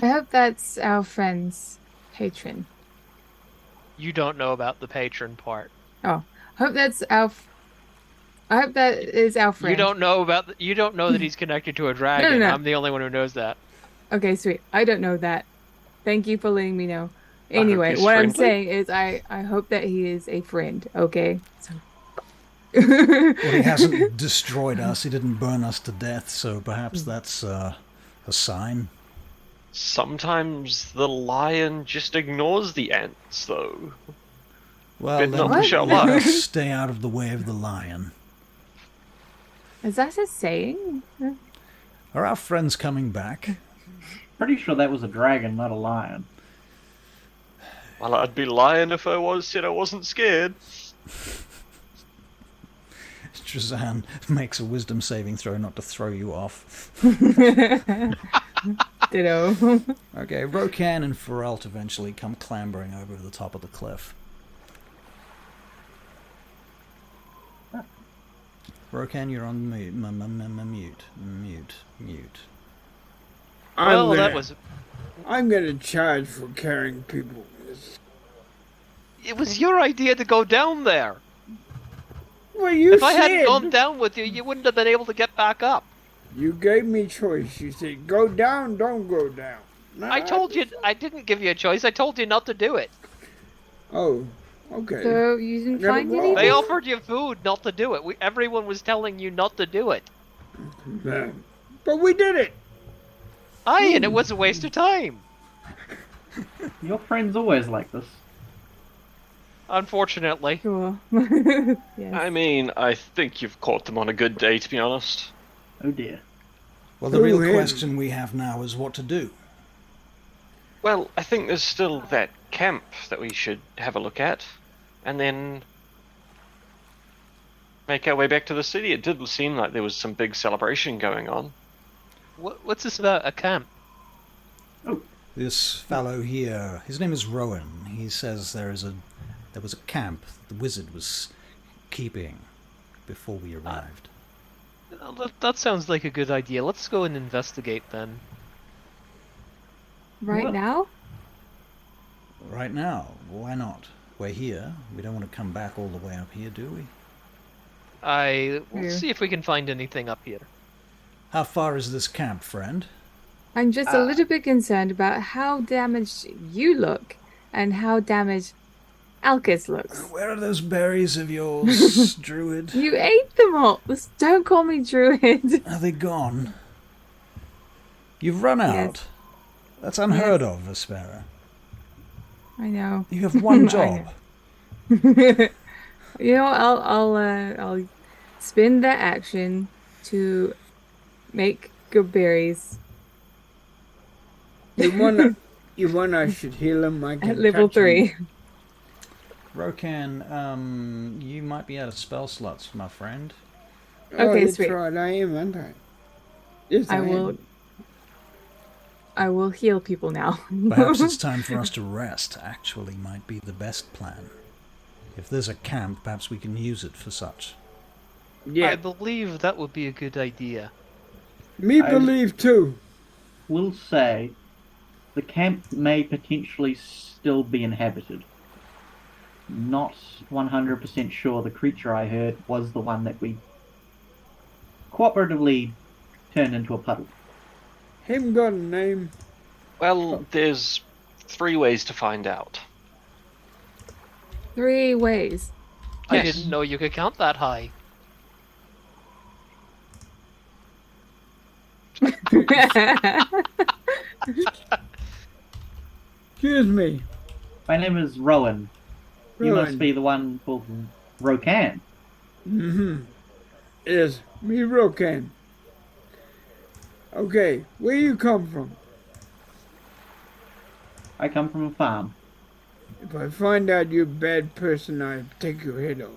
[SPEAKER 3] I hope that's our friend's patron.
[SPEAKER 4] You don't know about the patron part.
[SPEAKER 3] Oh, I hope that's I hope that is our friend.
[SPEAKER 4] You don't know that he's connected to a dragon.
[SPEAKER 3] No.
[SPEAKER 4] I'm the only one who knows that.
[SPEAKER 3] Okay, sweet. I don't know that. Thank you for letting me know. Anyway,
[SPEAKER 5] he's
[SPEAKER 3] what I'm
[SPEAKER 5] friendly.
[SPEAKER 3] saying is I hope that he is a friend, okay? So...
[SPEAKER 1] Well, he hasn't destroyed us. He didn't burn us to death, so perhaps that's a sign.
[SPEAKER 5] Sometimes the lion just ignores the ants, though.
[SPEAKER 1] Well,
[SPEAKER 5] But
[SPEAKER 1] then
[SPEAKER 5] not
[SPEAKER 1] let
[SPEAKER 5] Sherlock.
[SPEAKER 1] us stay out of the way of the lion.
[SPEAKER 3] Is that a saying?
[SPEAKER 1] Are our friends coming back?
[SPEAKER 6] Pretty sure that was a dragon, not a lion.
[SPEAKER 5] Well, I'd be lying if I said I wasn't scared.
[SPEAKER 1] Drazan makes a wisdom saving throw not to throw you off.
[SPEAKER 3] Ditto.
[SPEAKER 1] Okay, Rokan and Feralt eventually come clambering over to the top of the cliff. Rokan, you're on mute. Mute.
[SPEAKER 2] I'm gonna charge for carrying people.
[SPEAKER 4] It was your idea to go down there.
[SPEAKER 2] Well, you
[SPEAKER 4] If I
[SPEAKER 2] said
[SPEAKER 4] hadn't gone down with you, you wouldn't have been able to get back up.
[SPEAKER 2] you gave me choice. You said go down, don't go down.
[SPEAKER 4] I told you. I didn't give you a choice. I told you not to do it.
[SPEAKER 2] Oh, okay.
[SPEAKER 3] So you didn't
[SPEAKER 2] Gotta
[SPEAKER 3] find
[SPEAKER 2] roll.
[SPEAKER 3] anything?
[SPEAKER 4] They offered you food not to do it. Everyone was telling you not to do it.
[SPEAKER 2] But we did it.
[SPEAKER 4] Aye, and it was a waste of time.
[SPEAKER 6] Your friend's always like this.
[SPEAKER 4] Unfortunately.
[SPEAKER 3] Sure. Yes.
[SPEAKER 5] I mean, I think you've caught them on a good day, to be honest.
[SPEAKER 6] Oh dear.
[SPEAKER 1] Well, the real
[SPEAKER 2] him.
[SPEAKER 1] question we have now is what to do.
[SPEAKER 5] Well, I think there's still that camp that we should have a look at, and then make our way back to the city. It did seem like there was some big celebration going on.
[SPEAKER 4] What's this about a camp?
[SPEAKER 1] This fellow here, his name is Rohan. He says there was a camp the wizard was keeping before we arrived.
[SPEAKER 4] That sounds like a good idea. Let's go and investigate then.
[SPEAKER 3] Right
[SPEAKER 6] What?
[SPEAKER 3] now?
[SPEAKER 1] Right now, why not? We're here. We don't want to come back all the way up here, do we?
[SPEAKER 4] We'll
[SPEAKER 3] Yeah.
[SPEAKER 4] see if we can find anything up here.
[SPEAKER 1] How far is this camp, friend?
[SPEAKER 3] I'm just a little bit concerned about how damaged you look and how damaged Alcus looks.
[SPEAKER 1] Where are those berries of yours, Druid?
[SPEAKER 3] You ate them all. Don't call me Druid.
[SPEAKER 1] Are they gone? You've run out.
[SPEAKER 3] Yes.
[SPEAKER 1] That's unheard of, Vespera.
[SPEAKER 3] I know.
[SPEAKER 1] You have one
[SPEAKER 3] I
[SPEAKER 1] job.
[SPEAKER 3] You know, I'll spend that action to make good berries
[SPEAKER 2] You want I should heal him? I can
[SPEAKER 3] at level
[SPEAKER 2] touch him.
[SPEAKER 3] 3.
[SPEAKER 1] Rokan, you might be out of spell slots, my friend.
[SPEAKER 3] Okay,
[SPEAKER 2] that's
[SPEAKER 3] sweet.
[SPEAKER 2] right, I am, aren't I? Yes,
[SPEAKER 3] I
[SPEAKER 2] am.
[SPEAKER 3] will. I will heal people now.
[SPEAKER 1] Perhaps it's time for us to rest, actually, might be the best plan. If there's a camp, perhaps we can use it for such.
[SPEAKER 2] Yeah,
[SPEAKER 4] I believe that would be a good idea.
[SPEAKER 2] me
[SPEAKER 6] I-
[SPEAKER 2] believe too.
[SPEAKER 6] Will say the camp may potentially still be inhabited. Not 100% sure the creature I heard was the one that we cooperatively turned into a puddle.
[SPEAKER 2] Him got a name.
[SPEAKER 5] Well, there's 3 ways to find out.
[SPEAKER 3] 3 ways.
[SPEAKER 4] I
[SPEAKER 5] Yes.
[SPEAKER 4] didn't know you could count that high.
[SPEAKER 2] Excuse me.
[SPEAKER 6] My name is Rohan. You
[SPEAKER 2] Rohan.
[SPEAKER 6] must be the one called Rokan.
[SPEAKER 2] Yes, me Rokan. Okay, where you come from?
[SPEAKER 6] I come from a farm.
[SPEAKER 2] If I find out you're a bad person, I'll take your head off.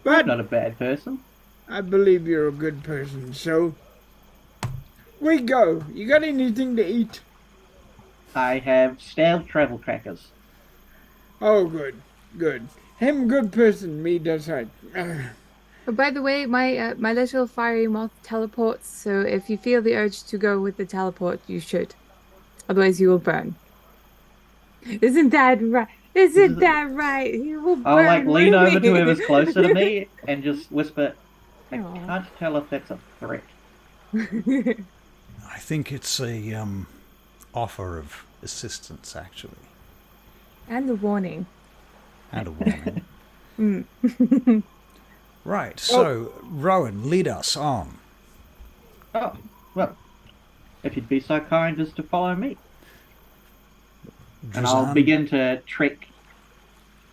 [SPEAKER 2] But
[SPEAKER 6] Not a bad person.
[SPEAKER 2] I believe you're a good person, so we go. You got anything to eat?
[SPEAKER 6] I have stale travel crackers.
[SPEAKER 2] Oh, good, good. Him good person, me does right.
[SPEAKER 3] Oh, by the way, my little fiery moth teleports, so if you feel the urge to go with the teleport, you should. Otherwise, you will burn. Isn't that right? Isn't that right? You will burn.
[SPEAKER 6] I'll lean over to
[SPEAKER 3] Ruby.
[SPEAKER 6] whoever's closer to me and just whisper, I
[SPEAKER 3] Aw.
[SPEAKER 6] can't tell if that's a threat.
[SPEAKER 1] I think it's a offer of assistance, actually,
[SPEAKER 3] And the warning.
[SPEAKER 1] and a warning. Right, so Rohan, lead us on.
[SPEAKER 6] Oh, well, if you'd be so kind as to follow me. And I'll begin to trek.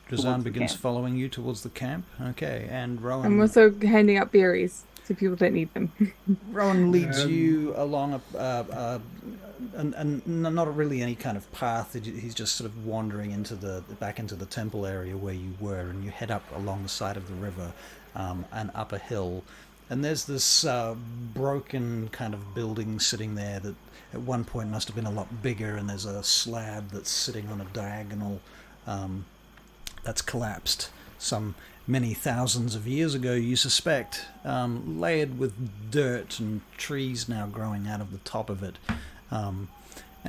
[SPEAKER 1] Drazan
[SPEAKER 6] towards the
[SPEAKER 1] begins
[SPEAKER 6] camp.
[SPEAKER 1] following you towards the camp. Okay, and Rohan.
[SPEAKER 3] I'm also handing out berries to people that need them.
[SPEAKER 1] Rohan leads you along not really any kind of path. He's just sort of wandering back into the temple area where you were, and you head up along the side of the river and up a hill. And there's this broken kind of building sitting there that at one point must have been a lot bigger, and there's a slab that's sitting on a diagonal that's collapsed some many thousands of years ago, you suspect, layered with dirt and trees now growing out of the top of it. And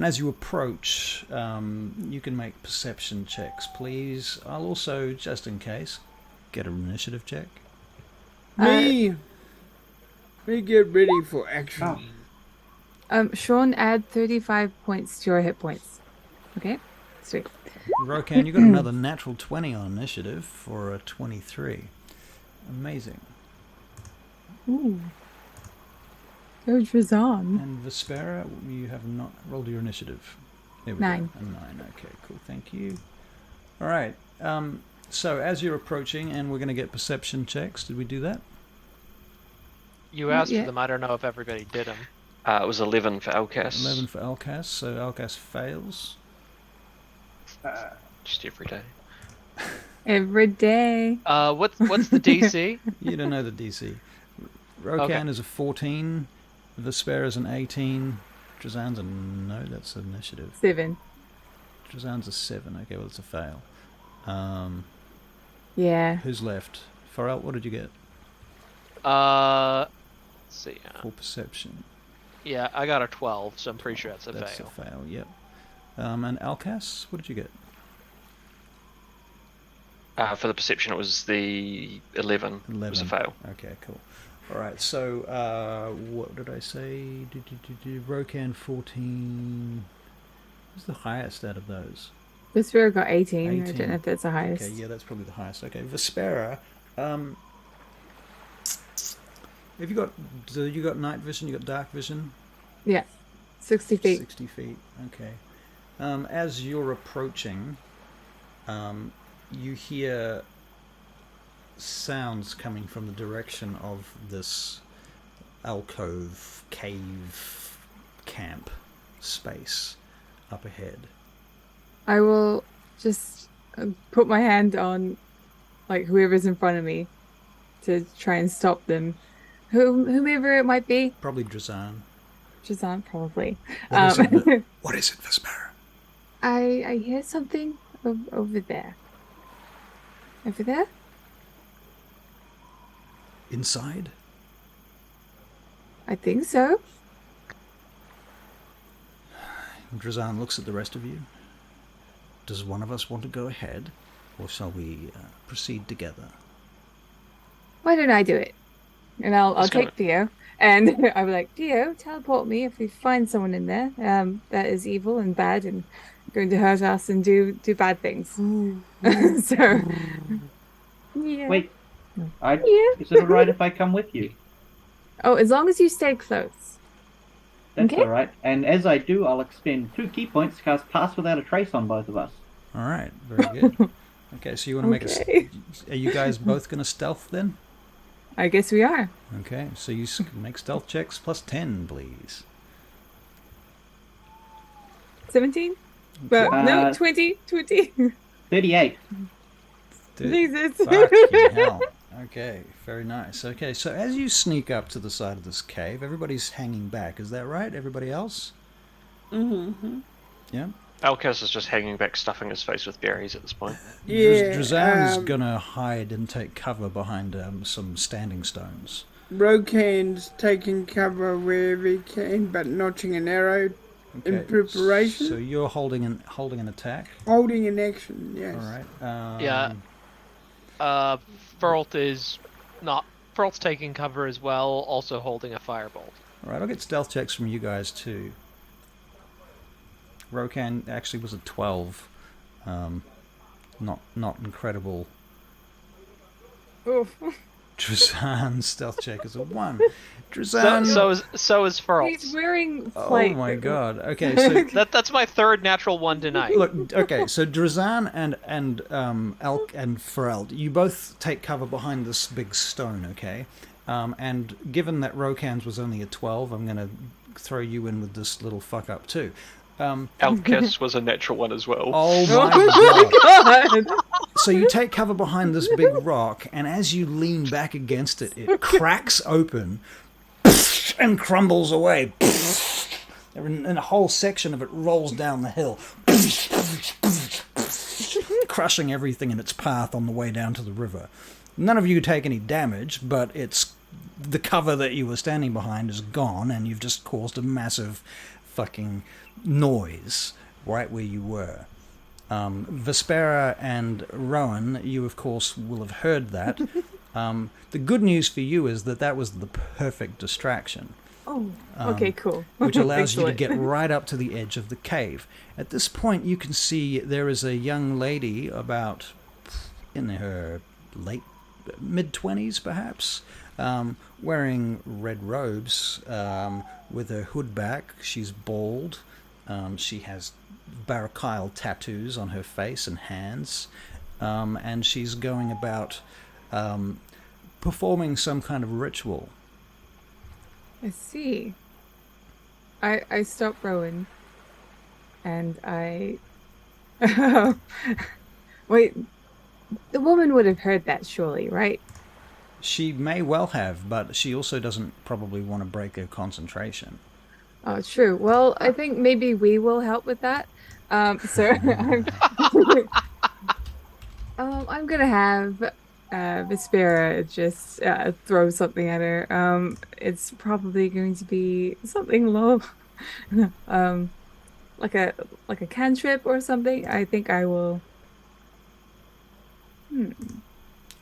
[SPEAKER 1] as you approach, you can make perception checks, please. I'll also, just in case, get an initiative check.
[SPEAKER 2] Me get ready for action.
[SPEAKER 6] Oh.
[SPEAKER 3] Sean, add 35 points to your hit points. Okay? Sweet.
[SPEAKER 1] Rokan, you got another natural 20 on initiative for a 23. Amazing.
[SPEAKER 3] Ooh. Go Drazan.
[SPEAKER 1] And Vespera, you have not rolled your initiative. There we
[SPEAKER 3] 9.
[SPEAKER 1] go. A 9. Okay, cool. Thank you. All right. So as you're approaching, and we're going to get perception checks. Did we do that?
[SPEAKER 4] You asked for them. I don't know if everybody did them.
[SPEAKER 5] It was 11 for Alcas.
[SPEAKER 1] 11 for Alcas. So Alcas fails.
[SPEAKER 5] Just every day.
[SPEAKER 3] Every day.
[SPEAKER 4] What's the DC?
[SPEAKER 1] You don't know the DC. Rokan is a 14. Vespera is an 18. Drazan's a no. That's an initiative.
[SPEAKER 3] 7.
[SPEAKER 1] Drazan's a 7. Okay, well it's a fail.
[SPEAKER 3] Yeah.
[SPEAKER 1] Who's left? Farrell, what did you get?
[SPEAKER 4] Let's see.
[SPEAKER 1] For perception.
[SPEAKER 4] Yeah, I got a 12, so I'm pretty sure that's a
[SPEAKER 1] That's
[SPEAKER 4] fail.
[SPEAKER 1] a fail, yep. And Alcas, what did you get?
[SPEAKER 5] For the perception, it was the 11.
[SPEAKER 1] 11.
[SPEAKER 5] It was a fail.
[SPEAKER 1] Okay, cool. All right, so what did I say? Rokan 14. What's the highest out of those?
[SPEAKER 3] Vespera got 18.
[SPEAKER 1] 18.
[SPEAKER 3] I don't know if that's the highest.
[SPEAKER 1] Okay, yeah, that's probably the highest. Okay, Vespera, have you got night vision? You got dark vision?
[SPEAKER 3] Yeah. 60 feet.
[SPEAKER 1] 60 feet. Okay. As you're approaching, you hear sounds coming from the direction of this alcove, cave, camp space up ahead.
[SPEAKER 3] I will just put my hand on, like, whoever's in front of me to try and stop them. Whomever it might be.
[SPEAKER 1] Probably Drazan.
[SPEAKER 3] Drazan, probably.
[SPEAKER 1] What is it, Vespera?
[SPEAKER 3] I hear something over there. Over there?
[SPEAKER 1] Inside?
[SPEAKER 3] I think so.
[SPEAKER 1] Drazan looks at the rest of you. Does one of us want to go ahead, or shall we proceed together?
[SPEAKER 3] Why don't I do it? And I'll take Theo, and I'll be like, Theo, teleport me if we find someone in there that is evil and bad and going to hurt us and do bad things. So, yeah.
[SPEAKER 6] Wait, is it alright if I come with you?
[SPEAKER 3] Oh, as long as you stay close.
[SPEAKER 6] That's
[SPEAKER 3] Okay.
[SPEAKER 6] alright. And as I do, I'll expend 2 key points to cast Pass Without a Trace on both of us.
[SPEAKER 1] All right, very good. Okay, so you want to make are you guys both going to stealth then?
[SPEAKER 3] I guess we are.
[SPEAKER 1] Okay, so you make stealth checks plus 10, please.
[SPEAKER 3] 17? But no, 20.
[SPEAKER 6] 38.
[SPEAKER 3] Jesus.
[SPEAKER 1] Fucking hell. Okay, very nice. Okay, so as you sneak up to the side of this cave, everybody's hanging back. Is that right? Everybody else?
[SPEAKER 2] Mm-hmm.
[SPEAKER 1] Yeah?
[SPEAKER 5] Alcas is just hanging back, stuffing his face with berries at this point.
[SPEAKER 2] Yeah.
[SPEAKER 1] Drazan is going to hide and take cover behind some standing stones.
[SPEAKER 2] Rokan's taking cover wherever he can, but notching an arrow in preparation.
[SPEAKER 1] So you're holding an attack?
[SPEAKER 2] Holding an action, yes.
[SPEAKER 1] All right.
[SPEAKER 4] Yeah. Feralt's taking cover as well, also holding a firebolt.
[SPEAKER 1] All right, I'll get stealth checks from you guys too. Rokan actually was a 12. Not incredible.
[SPEAKER 3] Oof.
[SPEAKER 1] Drazan's stealth check is a 1. Drazan.
[SPEAKER 4] So is Feralt.
[SPEAKER 3] He's wearing
[SPEAKER 1] Oh
[SPEAKER 3] plate.
[SPEAKER 1] my god. Okay, so
[SPEAKER 4] That's my third natural one tonight.
[SPEAKER 1] look. Okay, so Drazan and Elk and Fereld, you both take cover behind this big stone. Okay, and given that Rokan's was only a 12, I'm gonna throw you in with this little fuck up too.
[SPEAKER 5] Alcas was a natural one as well.
[SPEAKER 1] Oh my god.
[SPEAKER 3] God.
[SPEAKER 1] So you take cover behind this big rock, and as you lean back against it, it cracks open and crumbles away. And a whole section of it rolls down the hill, crushing everything in its path on the way down to the river. None of you take any damage, but it's the cover that you were standing behind is gone, and you've just caused a massive fucking noise right where you were. Vespera and Rohan, you of course will have heard that. The good news for you is that was the perfect distraction.
[SPEAKER 3] Oh, okay, cool.
[SPEAKER 1] which allows
[SPEAKER 3] Thanks
[SPEAKER 1] you to
[SPEAKER 3] a lot.
[SPEAKER 1] get right up to the edge of the cave. At this point, you can see there is a young lady about in her late mid-20s, perhaps, wearing red robes with her hood back. She's bald. She has Barachiel tattoos on her face and hands, and she's going about performing some kind of ritual.
[SPEAKER 3] I see. I stop Rowan, and I. Wait, the woman would have heard that, surely, right?
[SPEAKER 1] She may well have, but she also doesn't probably want to break her concentration.
[SPEAKER 3] Oh, true. Well, I think maybe we will help with that. So I'm gonna have Vespera just throw something at her. It's probably going to be something low, like a cantrip or something. I think I will.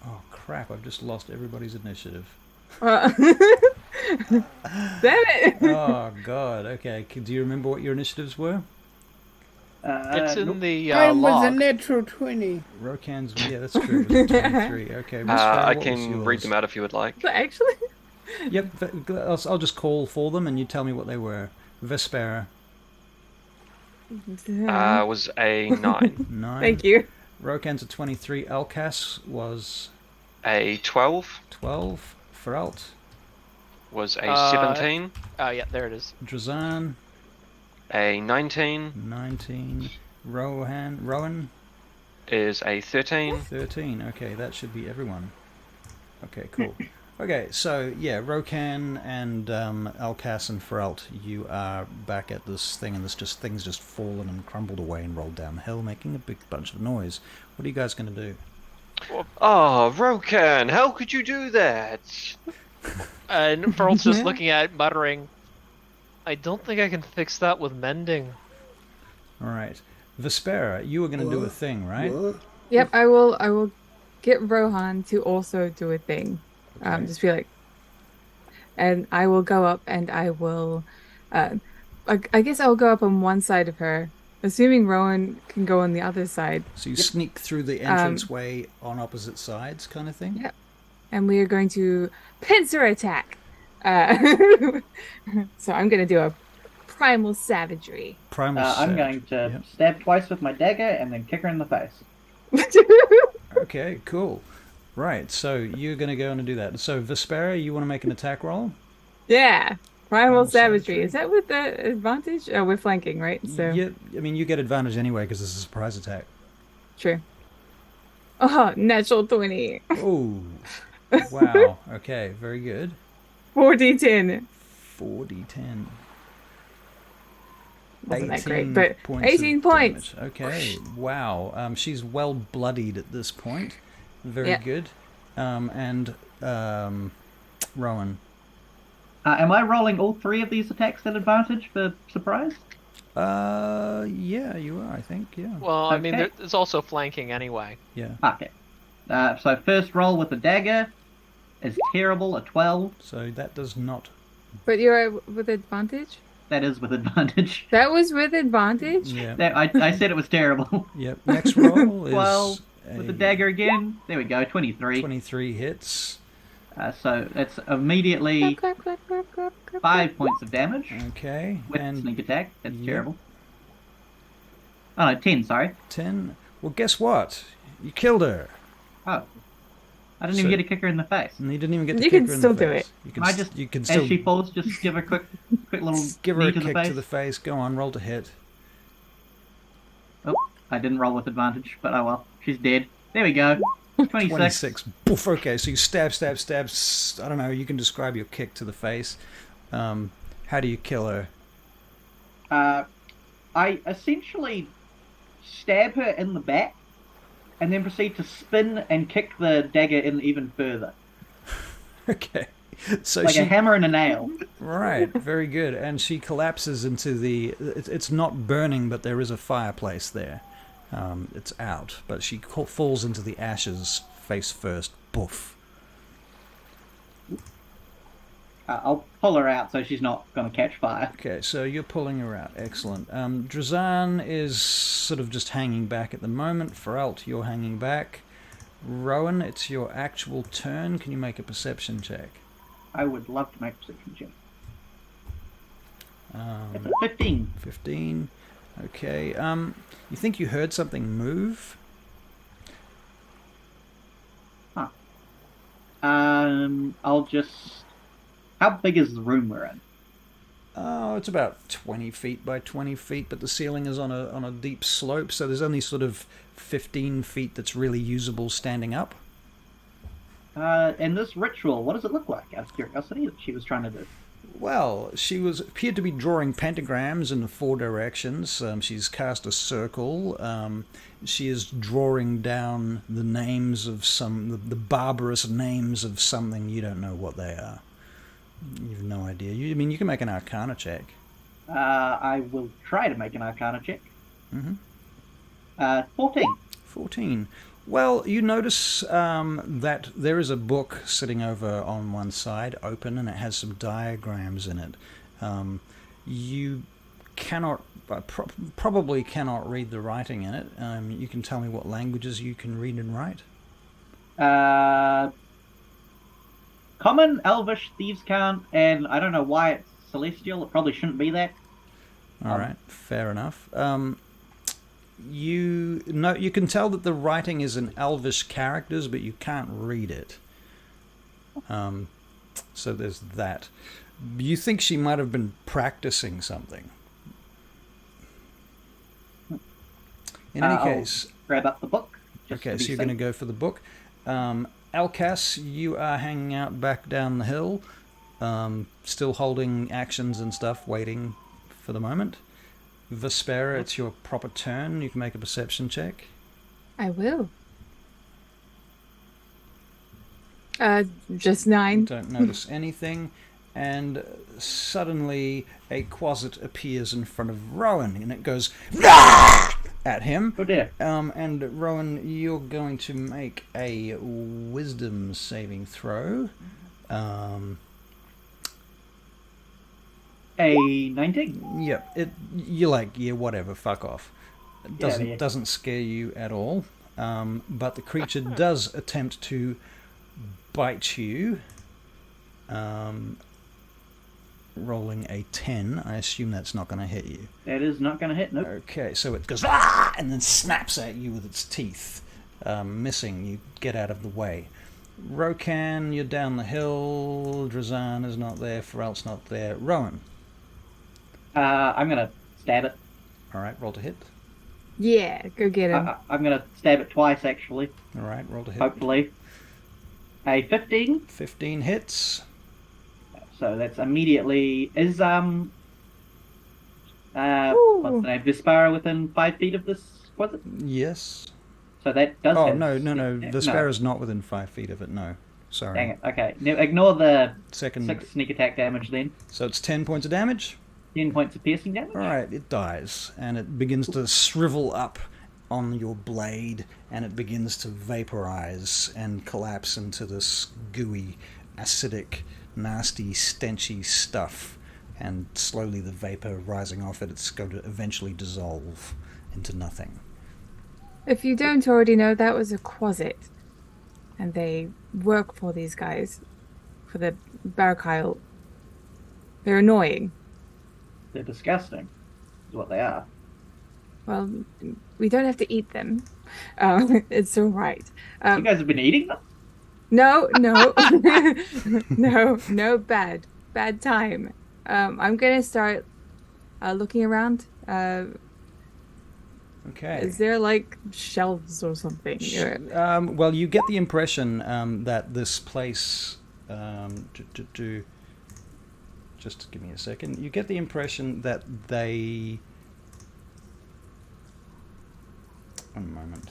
[SPEAKER 1] Oh crap! I've just lost everybody's initiative.
[SPEAKER 3] Damn it!
[SPEAKER 1] Oh god. Okay. Do you remember what your initiatives were?
[SPEAKER 4] It's in the
[SPEAKER 2] Mine was a
[SPEAKER 4] log.
[SPEAKER 2] natural 20.
[SPEAKER 1] Rokan's. Yeah, that's true. It was 23. Okay.
[SPEAKER 5] I can read them out if you would like.
[SPEAKER 3] But actually,
[SPEAKER 1] Yep. I'll just call for them, and you tell me what they were. Vespera,
[SPEAKER 5] Was a 9.
[SPEAKER 1] 9.
[SPEAKER 3] thank you.
[SPEAKER 1] Rokan's a 23. Alkas was
[SPEAKER 5] A 12
[SPEAKER 1] 12. Feralt,
[SPEAKER 5] was a 17.
[SPEAKER 4] Oh yeah, there it is.
[SPEAKER 1] Drazan,
[SPEAKER 5] A 19
[SPEAKER 1] 19. Rohan,
[SPEAKER 5] is a 13.
[SPEAKER 1] 13. Okay, that should be everyone. Okay, cool. Okay, so yeah, Rokan and Alkas and Feralt, you are back at this thing, and things just fallen and crumbled away and rolled down the hill, making a big bunch of noise. What are you guys going to do?
[SPEAKER 5] Oh, Rokan, how could you do that?
[SPEAKER 4] And Feral's just looking at it, muttering, I don't think I can fix that with mending.
[SPEAKER 1] All right, Vespera, you were going to do a thing, right?
[SPEAKER 2] What?
[SPEAKER 3] Yep, I will get Rohan to also do a thing.
[SPEAKER 1] Okay.
[SPEAKER 3] Just be like, and I will go up and I will, I guess I'll go up on one side of her, assuming Rowan can go on the other side.
[SPEAKER 1] So you sneak through the entranceway on opposite sides, kind of thing.
[SPEAKER 3] Yep. And we are going to pincer attack. So I'm going to do a primal savagery.
[SPEAKER 1] Primal.
[SPEAKER 6] I'm going to stab twice with my dagger and then kick her in the face.
[SPEAKER 1] Okay, cool. Right, so you're going to go and do that. So Vespera, you want to make an attack roll?
[SPEAKER 3] Yeah. Primal
[SPEAKER 1] savagery.
[SPEAKER 3] savagery. Is that with the advantage? Oh, we're flanking, right? So
[SPEAKER 1] Yeah, I mean, you get advantage anyway because it's a surprise attack.
[SPEAKER 3] true. Oh, natural 20.
[SPEAKER 1] Oh, wow. Okay, very good.
[SPEAKER 3] 4d10.
[SPEAKER 1] 4d10.
[SPEAKER 3] Wasn't that great, but 18 points.
[SPEAKER 1] Damage. Okay, wow. She's well bloodied at this point. Very good. And Rowan.
[SPEAKER 6] Am I rolling all 3 of these attacks at advantage for surprise?
[SPEAKER 1] Yeah, you are, I think, yeah.
[SPEAKER 4] Well, I mean,
[SPEAKER 6] Okay.
[SPEAKER 4] there's also flanking anyway.
[SPEAKER 1] Yeah.
[SPEAKER 6] Okay. So first roll with the dagger is terrible, a 12.
[SPEAKER 1] So that does not...
[SPEAKER 3] But you're with advantage?
[SPEAKER 6] That is with advantage.
[SPEAKER 3] That was with advantage?
[SPEAKER 1] Yeah.
[SPEAKER 6] I said it was terrible.
[SPEAKER 1] Yep. Next roll is...
[SPEAKER 6] 12 with the dagger again. There we go, 23.
[SPEAKER 1] 23 hits.
[SPEAKER 6] So it's immediately
[SPEAKER 3] Clap, clap, clap, clap, clap,
[SPEAKER 6] 5 points of damage
[SPEAKER 1] Okay.
[SPEAKER 6] with
[SPEAKER 1] And
[SPEAKER 6] sneak attack. That's
[SPEAKER 1] Yep.
[SPEAKER 6] terrible. Oh no, 10, sorry.
[SPEAKER 1] 10. Well, guess what? You killed her.
[SPEAKER 6] Oh. I didn't even get to kick her in the face.
[SPEAKER 1] And you didn't even get to
[SPEAKER 3] You
[SPEAKER 1] kick
[SPEAKER 3] can
[SPEAKER 1] her in
[SPEAKER 3] still
[SPEAKER 1] the
[SPEAKER 3] do
[SPEAKER 1] face.
[SPEAKER 3] it.
[SPEAKER 1] You can,
[SPEAKER 6] I
[SPEAKER 1] s-
[SPEAKER 6] just,
[SPEAKER 1] you can
[SPEAKER 6] as
[SPEAKER 1] still
[SPEAKER 6] she falls, just give her a quick little
[SPEAKER 1] give her
[SPEAKER 6] knee
[SPEAKER 1] a
[SPEAKER 6] to the
[SPEAKER 1] kick
[SPEAKER 6] face.
[SPEAKER 1] to the face. Go on, roll to hit.
[SPEAKER 6] Oh, I didn't roll with advantage, but oh well. She's dead. There we go. 26.
[SPEAKER 1] 26. Boof. Okay, so you stab. I don't know, you can describe your kick to the face. How do you kill her?
[SPEAKER 6] I essentially stab her in the back and then proceed to spin and kick the dagger in even further.
[SPEAKER 1] Okay. So
[SPEAKER 6] Like a hammer and a nail.
[SPEAKER 1] Right, very good. And she collapses into the... It's not burning, but there is a fireplace there. It's out, but she falls into the ashes face first. Boof.
[SPEAKER 6] I'll pull her out so she's not going to catch fire.
[SPEAKER 1] Okay, so you're pulling her out. Excellent. Drazan is sort of just hanging back at the moment. Feralt, you're hanging back. Rohan, it's your actual turn. Can you make a perception check?
[SPEAKER 6] I would love to make a perception check. It's a 15.
[SPEAKER 1] 15. Okay. You think you heard something move?
[SPEAKER 6] Huh. I'll just... How big is the room we're in?
[SPEAKER 1] Oh, it's about 20 feet by 20 feet, but the ceiling is on a deep slope, so there's only sort of 15 feet that's really usable standing up.
[SPEAKER 6] And this ritual, what does it look like, out of curiosity, that she was trying to do?
[SPEAKER 1] Well, she appeared to be drawing pentagrams in the 4 directions. She's cast a circle. She is drawing down the names of the barbarous names of something. You don't know what they are. You've no idea. You can make an Arcana check.
[SPEAKER 6] I will try to make an Arcana check.
[SPEAKER 1] Mm-hmm.
[SPEAKER 6] 14.
[SPEAKER 1] 14. Well, you notice that there is a book sitting over on one side, open, and it has some diagrams in it. You cannot, probably cannot read the writing in it. You can tell me what languages you can read and write?
[SPEAKER 6] Common, Elvish, Thieves' Cant, and I don't know why it's Celestial. It probably shouldn't be that.
[SPEAKER 1] All right, fair enough. You can tell that the writing is in Elvish characters, but you can't read it. So there's that. You think she might have been practicing something. In any case,
[SPEAKER 6] grab up the book.
[SPEAKER 1] Okay, so you're going to go for the book. Alcas, you are hanging out back down the hill, still holding actions and stuff, waiting for the moment. Vespera, it's your proper turn. You can make a perception check.
[SPEAKER 3] I will. Just 9.
[SPEAKER 1] Don't notice anything. And suddenly a quasit appears in front of Rohan, and it goes at him.
[SPEAKER 6] Oh dear.
[SPEAKER 1] And Rohan, you're going to make a wisdom saving throw.
[SPEAKER 6] A 19?
[SPEAKER 1] Yep. You're like, yeah, whatever, fuck off. It doesn't scare you at all. But the creature does attempt to bite you. Rolling a 10. I assume that's not going to hit you.
[SPEAKER 6] That is not going to hit, nope.
[SPEAKER 1] Okay, so it goes and then snaps at you with its teeth. Missing. You get out of the way. Rohan, you're down the hill. Drazan is not there. Feralt's not there. Rohan.
[SPEAKER 6] I'm going to stab it.
[SPEAKER 1] Alright, roll to hit.
[SPEAKER 3] Yeah, go get him.
[SPEAKER 6] I'm going to stab it twice, actually.
[SPEAKER 1] Alright, roll to hit.
[SPEAKER 6] Hopefully. A 15.
[SPEAKER 1] 15 hits.
[SPEAKER 6] So that's immediately... Is, what's the name? Vespera within 5 feet of this, was it?
[SPEAKER 1] Yes.
[SPEAKER 6] So that does
[SPEAKER 1] Oh,
[SPEAKER 6] hit.
[SPEAKER 1] no. Vespera's not within 5 feet of it, no. Sorry.
[SPEAKER 6] Dang it, okay. Now, ignore the
[SPEAKER 1] Second.
[SPEAKER 6] 6 sneak attack damage then.
[SPEAKER 1] So it's 10 points of damage?
[SPEAKER 6] 10 points of piercing damage?
[SPEAKER 1] Alright, it dies, and it begins to shrivel up on your blade, and it begins to vaporize and collapse into this gooey, acidic, nasty, stenchy stuff, and slowly the vapor rising off it, it's going to eventually dissolve into nothing.
[SPEAKER 3] If you don't already know, that was a quasit. And they work for these guys, for the Barachiel. They're annoying.
[SPEAKER 6] They're disgusting, is what they are.
[SPEAKER 3] Well, we don't have to eat them. It's all right.
[SPEAKER 6] You guys have been eating them?
[SPEAKER 3] No, no, bad time. I'm gonna start looking around.
[SPEAKER 1] Okay.
[SPEAKER 3] Is there like shelves or something?
[SPEAKER 1] Well, you get the impression that this place... Just give me a second. You get the impression that they... One moment.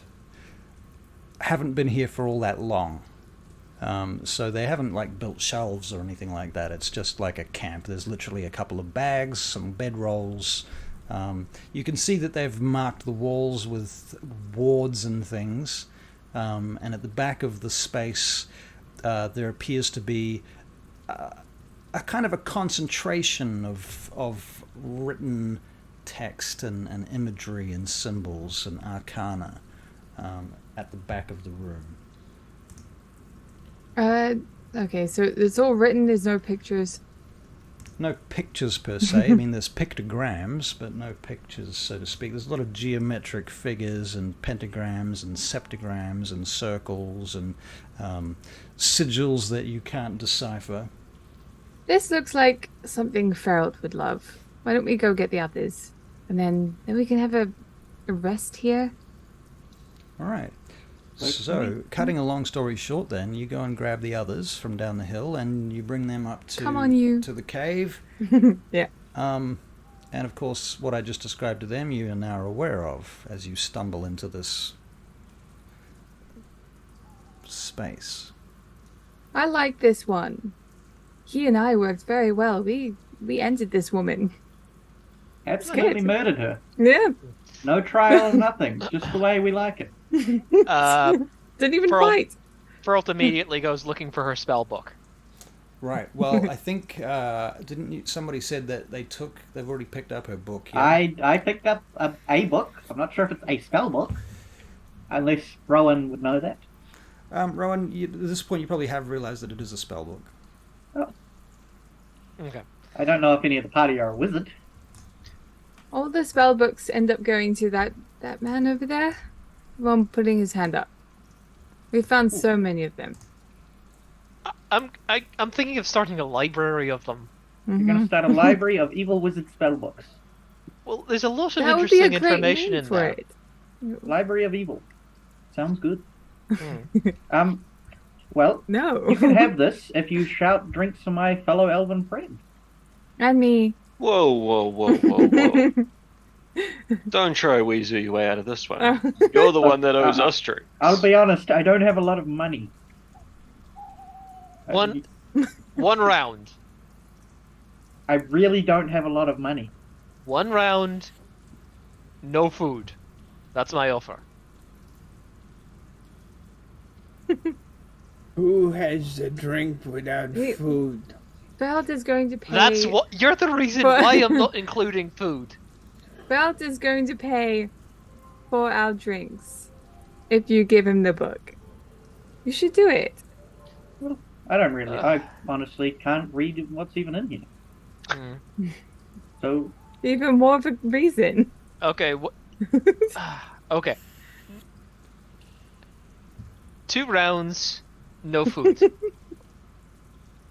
[SPEAKER 1] Haven't been here for all that long. So they haven't like built shelves or anything like that. It's just like a camp. There's literally a couple of bags, some bedrolls. You can see that they've marked the walls with wards and things. And at the back of the space, there appears to be a kind of a concentration of written text and imagery and symbols and arcana at the back of the room.
[SPEAKER 3] Okay, so it's all written, there's no pictures.
[SPEAKER 1] No pictures per se. I mean, there's pictograms, but no pictures, so to speak. There's a lot of geometric figures and pentagrams and septograms and circles and sigils that you can't decipher.
[SPEAKER 3] This looks like something Feralt would love. Why don't we go get the others? And then we can have a rest here.
[SPEAKER 1] All right. So, cutting a long story short then, you go and grab the others from down the hill and you bring them up to,
[SPEAKER 3] Come on, you.
[SPEAKER 1] to the cave.
[SPEAKER 3] Yeah.
[SPEAKER 1] And of course, what I just described to them, you are now aware of as you stumble into this space.
[SPEAKER 3] I like this one. He and I worked very well. We ended this woman.
[SPEAKER 6] Absolutely
[SPEAKER 3] good.
[SPEAKER 6] murdered her.
[SPEAKER 3] Yeah.
[SPEAKER 6] No trial, nothing. Just the way we like it.
[SPEAKER 3] Didn't even
[SPEAKER 4] Feralt-
[SPEAKER 3] fight.
[SPEAKER 4] Feralt immediately goes looking for her spell book.
[SPEAKER 1] Right. Well, I think somebody said that they've already picked up her book. Yeah?
[SPEAKER 6] I picked up a book. I'm not sure if it's a spell book, unless Rohan would know that.
[SPEAKER 1] Rohan, at this point, you probably have realized that it is a spell book.
[SPEAKER 6] Oh.
[SPEAKER 4] Okay.
[SPEAKER 6] I don't know if any of the party are a wizard.
[SPEAKER 3] All the spell books end up going to that man over there. One putting his hand up. We found so many of them.
[SPEAKER 4] I'm thinking of starting a library of them.
[SPEAKER 6] You're going to start a library of evil wizard spell books.
[SPEAKER 4] Well, there's a lot of
[SPEAKER 3] That would be a
[SPEAKER 4] interesting
[SPEAKER 3] great
[SPEAKER 4] information
[SPEAKER 3] name
[SPEAKER 4] in
[SPEAKER 3] for
[SPEAKER 4] there.
[SPEAKER 3] it.
[SPEAKER 6] Library of evil. Sounds good.
[SPEAKER 4] Hmm.
[SPEAKER 6] Well,
[SPEAKER 3] No.
[SPEAKER 6] you can have this if you shout drinks for my fellow elven friend.
[SPEAKER 3] And me.
[SPEAKER 5] Whoa. Don't try to weasel your way out of this one. You're the one that owes us drinks.
[SPEAKER 6] I'll be honest, I don't have a lot of money.
[SPEAKER 4] One round.
[SPEAKER 6] I really don't have a lot of money.
[SPEAKER 4] 1 round, no food. That's my offer.
[SPEAKER 2] Who has a drink without
[SPEAKER 3] Wait.
[SPEAKER 2] food?
[SPEAKER 3] Belt is going to pay.
[SPEAKER 4] That's what you're the reason why I'm not including food.
[SPEAKER 3] Belt is going to pay for our drinks if you give him the book. You should do it.
[SPEAKER 6] I don't really. I honestly can't read what's even in here.
[SPEAKER 4] Mm.
[SPEAKER 6] So,
[SPEAKER 3] Even more of a reason.
[SPEAKER 4] Okay. Okay. 2 rounds, no food.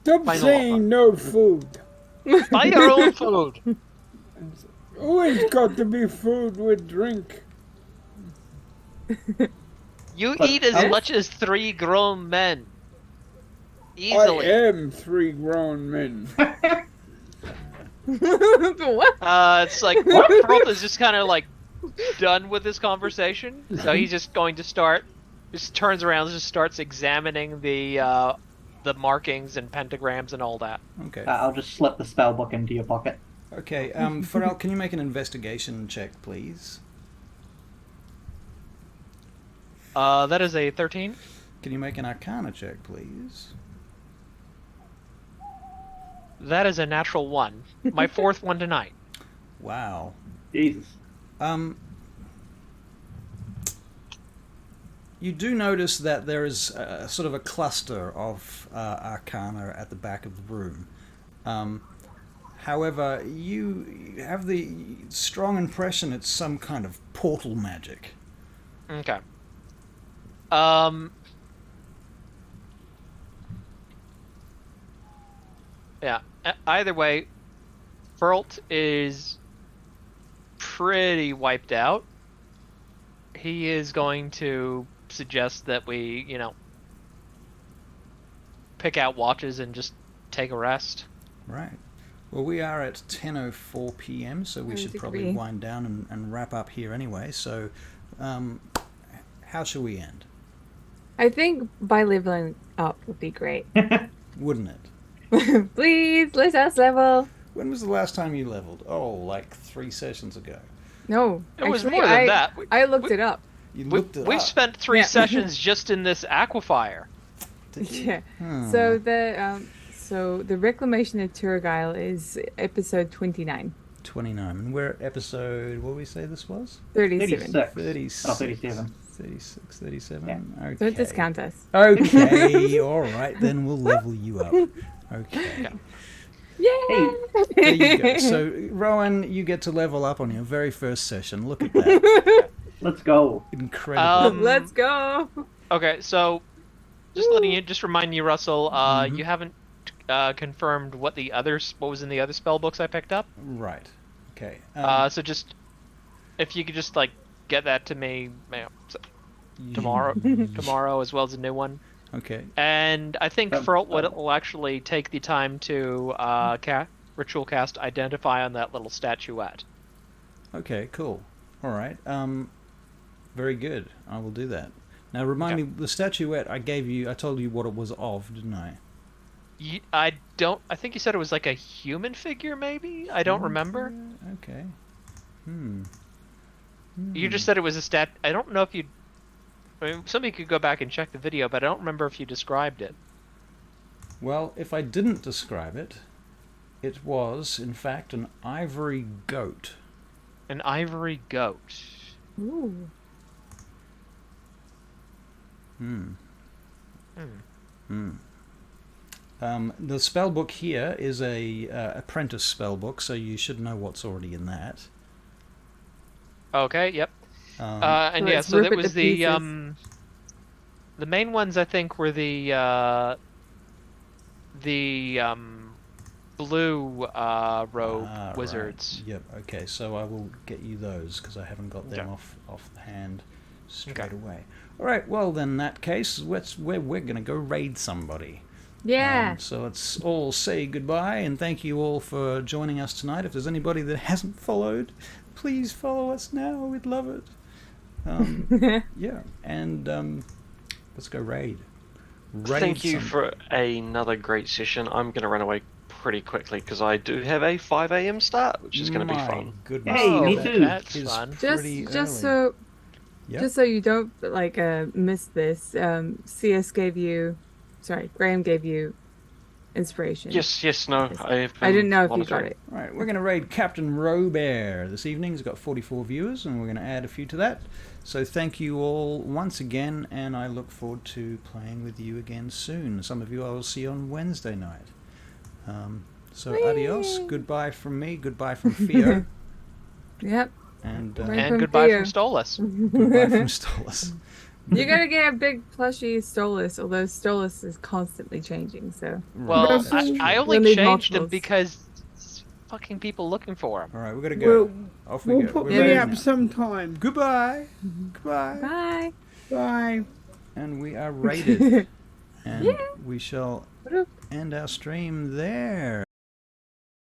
[SPEAKER 2] Stop
[SPEAKER 4] Final
[SPEAKER 2] saying
[SPEAKER 4] offer.
[SPEAKER 2] no food.
[SPEAKER 4] Buy your own food.
[SPEAKER 2] Always got to be food with drink.
[SPEAKER 4] You
[SPEAKER 6] But
[SPEAKER 4] eat as
[SPEAKER 6] how-
[SPEAKER 4] much as 3 grown men.
[SPEAKER 2] I
[SPEAKER 4] Easily.
[SPEAKER 2] am 3 grown men.
[SPEAKER 3] What?
[SPEAKER 4] It's like Feralt is just kind of like done with this conversation, so he's just going to just turns around and just starts examining the markings and pentagrams and all that.
[SPEAKER 1] Okay.
[SPEAKER 6] I'll just slip the spell book into your pocket.
[SPEAKER 1] Okay. Pharrell, can you make an investigation check, please?
[SPEAKER 4] That is a 13.
[SPEAKER 1] Can you make an Arcana check, please?
[SPEAKER 4] That is a natural 1. My 4th one tonight.
[SPEAKER 1] Wow.
[SPEAKER 6] Jesus.
[SPEAKER 1] You do notice that there is sort of a cluster of arcana at the back of the room. However, you have the strong impression it's some kind of portal magic.
[SPEAKER 4] Okay. Yeah. Either way, Feralt is pretty wiped out. He is going to suggest that we, pick out watches and just take a rest.
[SPEAKER 1] Right. Well, we are at 10:04 p.m., so we
[SPEAKER 3] I
[SPEAKER 1] should
[SPEAKER 3] would
[SPEAKER 1] probably
[SPEAKER 3] agree.
[SPEAKER 1] wind down and wrap up here anyway. So, how shall we end?
[SPEAKER 3] I think by leveling up would be great.
[SPEAKER 1] Wouldn't it?
[SPEAKER 3] Please, let us level.
[SPEAKER 1] When was the last time you leveled? Oh, like 3 sessions ago.
[SPEAKER 3] No,
[SPEAKER 4] It was
[SPEAKER 3] actually,
[SPEAKER 4] more than
[SPEAKER 3] I,
[SPEAKER 4] that.
[SPEAKER 3] I looked it up.
[SPEAKER 1] You looked it
[SPEAKER 4] We've
[SPEAKER 1] up.
[SPEAKER 4] spent 3
[SPEAKER 3] Yeah.
[SPEAKER 4] sessions just in this aquifer.
[SPEAKER 1] Did you?
[SPEAKER 3] Yeah.
[SPEAKER 1] Hmm.
[SPEAKER 3] So the So the Reclamation of Turgail is episode 29.
[SPEAKER 1] 29. And we're at episode, what did we say this was?
[SPEAKER 3] 37.
[SPEAKER 1] 36.
[SPEAKER 6] Oh, 37.
[SPEAKER 1] 36, 37.
[SPEAKER 6] Yeah.
[SPEAKER 1] Okay.
[SPEAKER 3] Don't discount us.
[SPEAKER 1] Okay, all right, then we'll level you up. Okay.
[SPEAKER 3] Yay!
[SPEAKER 1] There you go. So, Rohan, you get to level up on your very first session. Look at that.
[SPEAKER 6] Let's go.
[SPEAKER 1] Incredible.
[SPEAKER 3] Let's go.
[SPEAKER 4] Okay, so just remind you, Russell, you haven't confirmed what was in the other spell books I picked up.
[SPEAKER 1] Right. Okay.
[SPEAKER 4] So just if you could just like get that to me tomorrow as well as a new one.
[SPEAKER 1] Okay.
[SPEAKER 4] And I think Furl will actually take the time to ritual cast Identify on that little statuette.
[SPEAKER 1] Okay, cool. All right. Very good. I will do that. Now remind me, the statuette I told you what it was of, didn't I?
[SPEAKER 4] I think you said it was like a human figure, maybe? I don't remember.
[SPEAKER 1] Okay.
[SPEAKER 4] You just said it was a I don't know if you... I mean, somebody could go back and check the video, but I don't remember if you described it.
[SPEAKER 1] Well, if I didn't describe it, it was, in fact, an ivory goat.
[SPEAKER 4] An ivory goat.
[SPEAKER 3] Ooh.
[SPEAKER 1] The spell book here is a apprentice spell book, so you should know what's already in that.
[SPEAKER 4] Okay, yep. And
[SPEAKER 3] So
[SPEAKER 4] yeah,
[SPEAKER 3] let's
[SPEAKER 4] so
[SPEAKER 3] rip
[SPEAKER 4] that
[SPEAKER 3] it
[SPEAKER 4] was
[SPEAKER 3] to
[SPEAKER 4] the
[SPEAKER 3] pieces.
[SPEAKER 4] the main ones I think were the blue robe wizards.
[SPEAKER 1] Right. Yep. Okay. So I will get you those because I haven't got them off the hand straight away. All right. Well, then in that case, we're gonna go raid somebody.
[SPEAKER 3] Yeah.
[SPEAKER 1] So let's all say goodbye and thank you all for joining us tonight. If there's anybody that hasn't followed, please follow us now. We'd love it. Yeah. And let's go raid.
[SPEAKER 5] Thank you for another great session. I'm going to run away pretty quickly because I do have a 5 a.m. start, which is going to be fun.
[SPEAKER 1] Goodness.
[SPEAKER 6] Hey, me
[SPEAKER 1] that
[SPEAKER 6] too.
[SPEAKER 4] That's
[SPEAKER 1] is
[SPEAKER 4] fun.
[SPEAKER 1] pretty early.
[SPEAKER 3] Just so you don't miss this, Graham gave you inspiration.
[SPEAKER 5] Yes, no.
[SPEAKER 3] I didn't know if you got it.
[SPEAKER 1] All right, we're going to raid Captain Robert this evening. He's got 44 viewers, and we're going to add a few to that. So thank you all once again, and I look forward to playing with you again soon. Some of you I will see on Wednesday night. So adios, goodbye from me, goodbye from Theo.
[SPEAKER 3] Yep.
[SPEAKER 1] And
[SPEAKER 4] goodbye
[SPEAKER 3] Theo.
[SPEAKER 4] from Stolas.
[SPEAKER 1] goodbye from Stolas.
[SPEAKER 3] You gotta get a big plushy Stolas, although Stolas is constantly changing, so...
[SPEAKER 4] Well,
[SPEAKER 1] That's
[SPEAKER 4] I
[SPEAKER 1] true.
[SPEAKER 4] only
[SPEAKER 3] We'll need
[SPEAKER 4] changed him
[SPEAKER 3] multiples.
[SPEAKER 4] because fucking people looking for him.
[SPEAKER 1] All right, we're going to go. Off we
[SPEAKER 2] We'll
[SPEAKER 1] go.
[SPEAKER 2] put
[SPEAKER 1] We're
[SPEAKER 2] me
[SPEAKER 1] ready
[SPEAKER 2] up
[SPEAKER 1] now.
[SPEAKER 2] sometime.
[SPEAKER 1] Goodbye. Goodbye.
[SPEAKER 3] Bye!
[SPEAKER 2] Bye.
[SPEAKER 1] And we are raided. And
[SPEAKER 3] Yeah.
[SPEAKER 1] we shall end our stream there.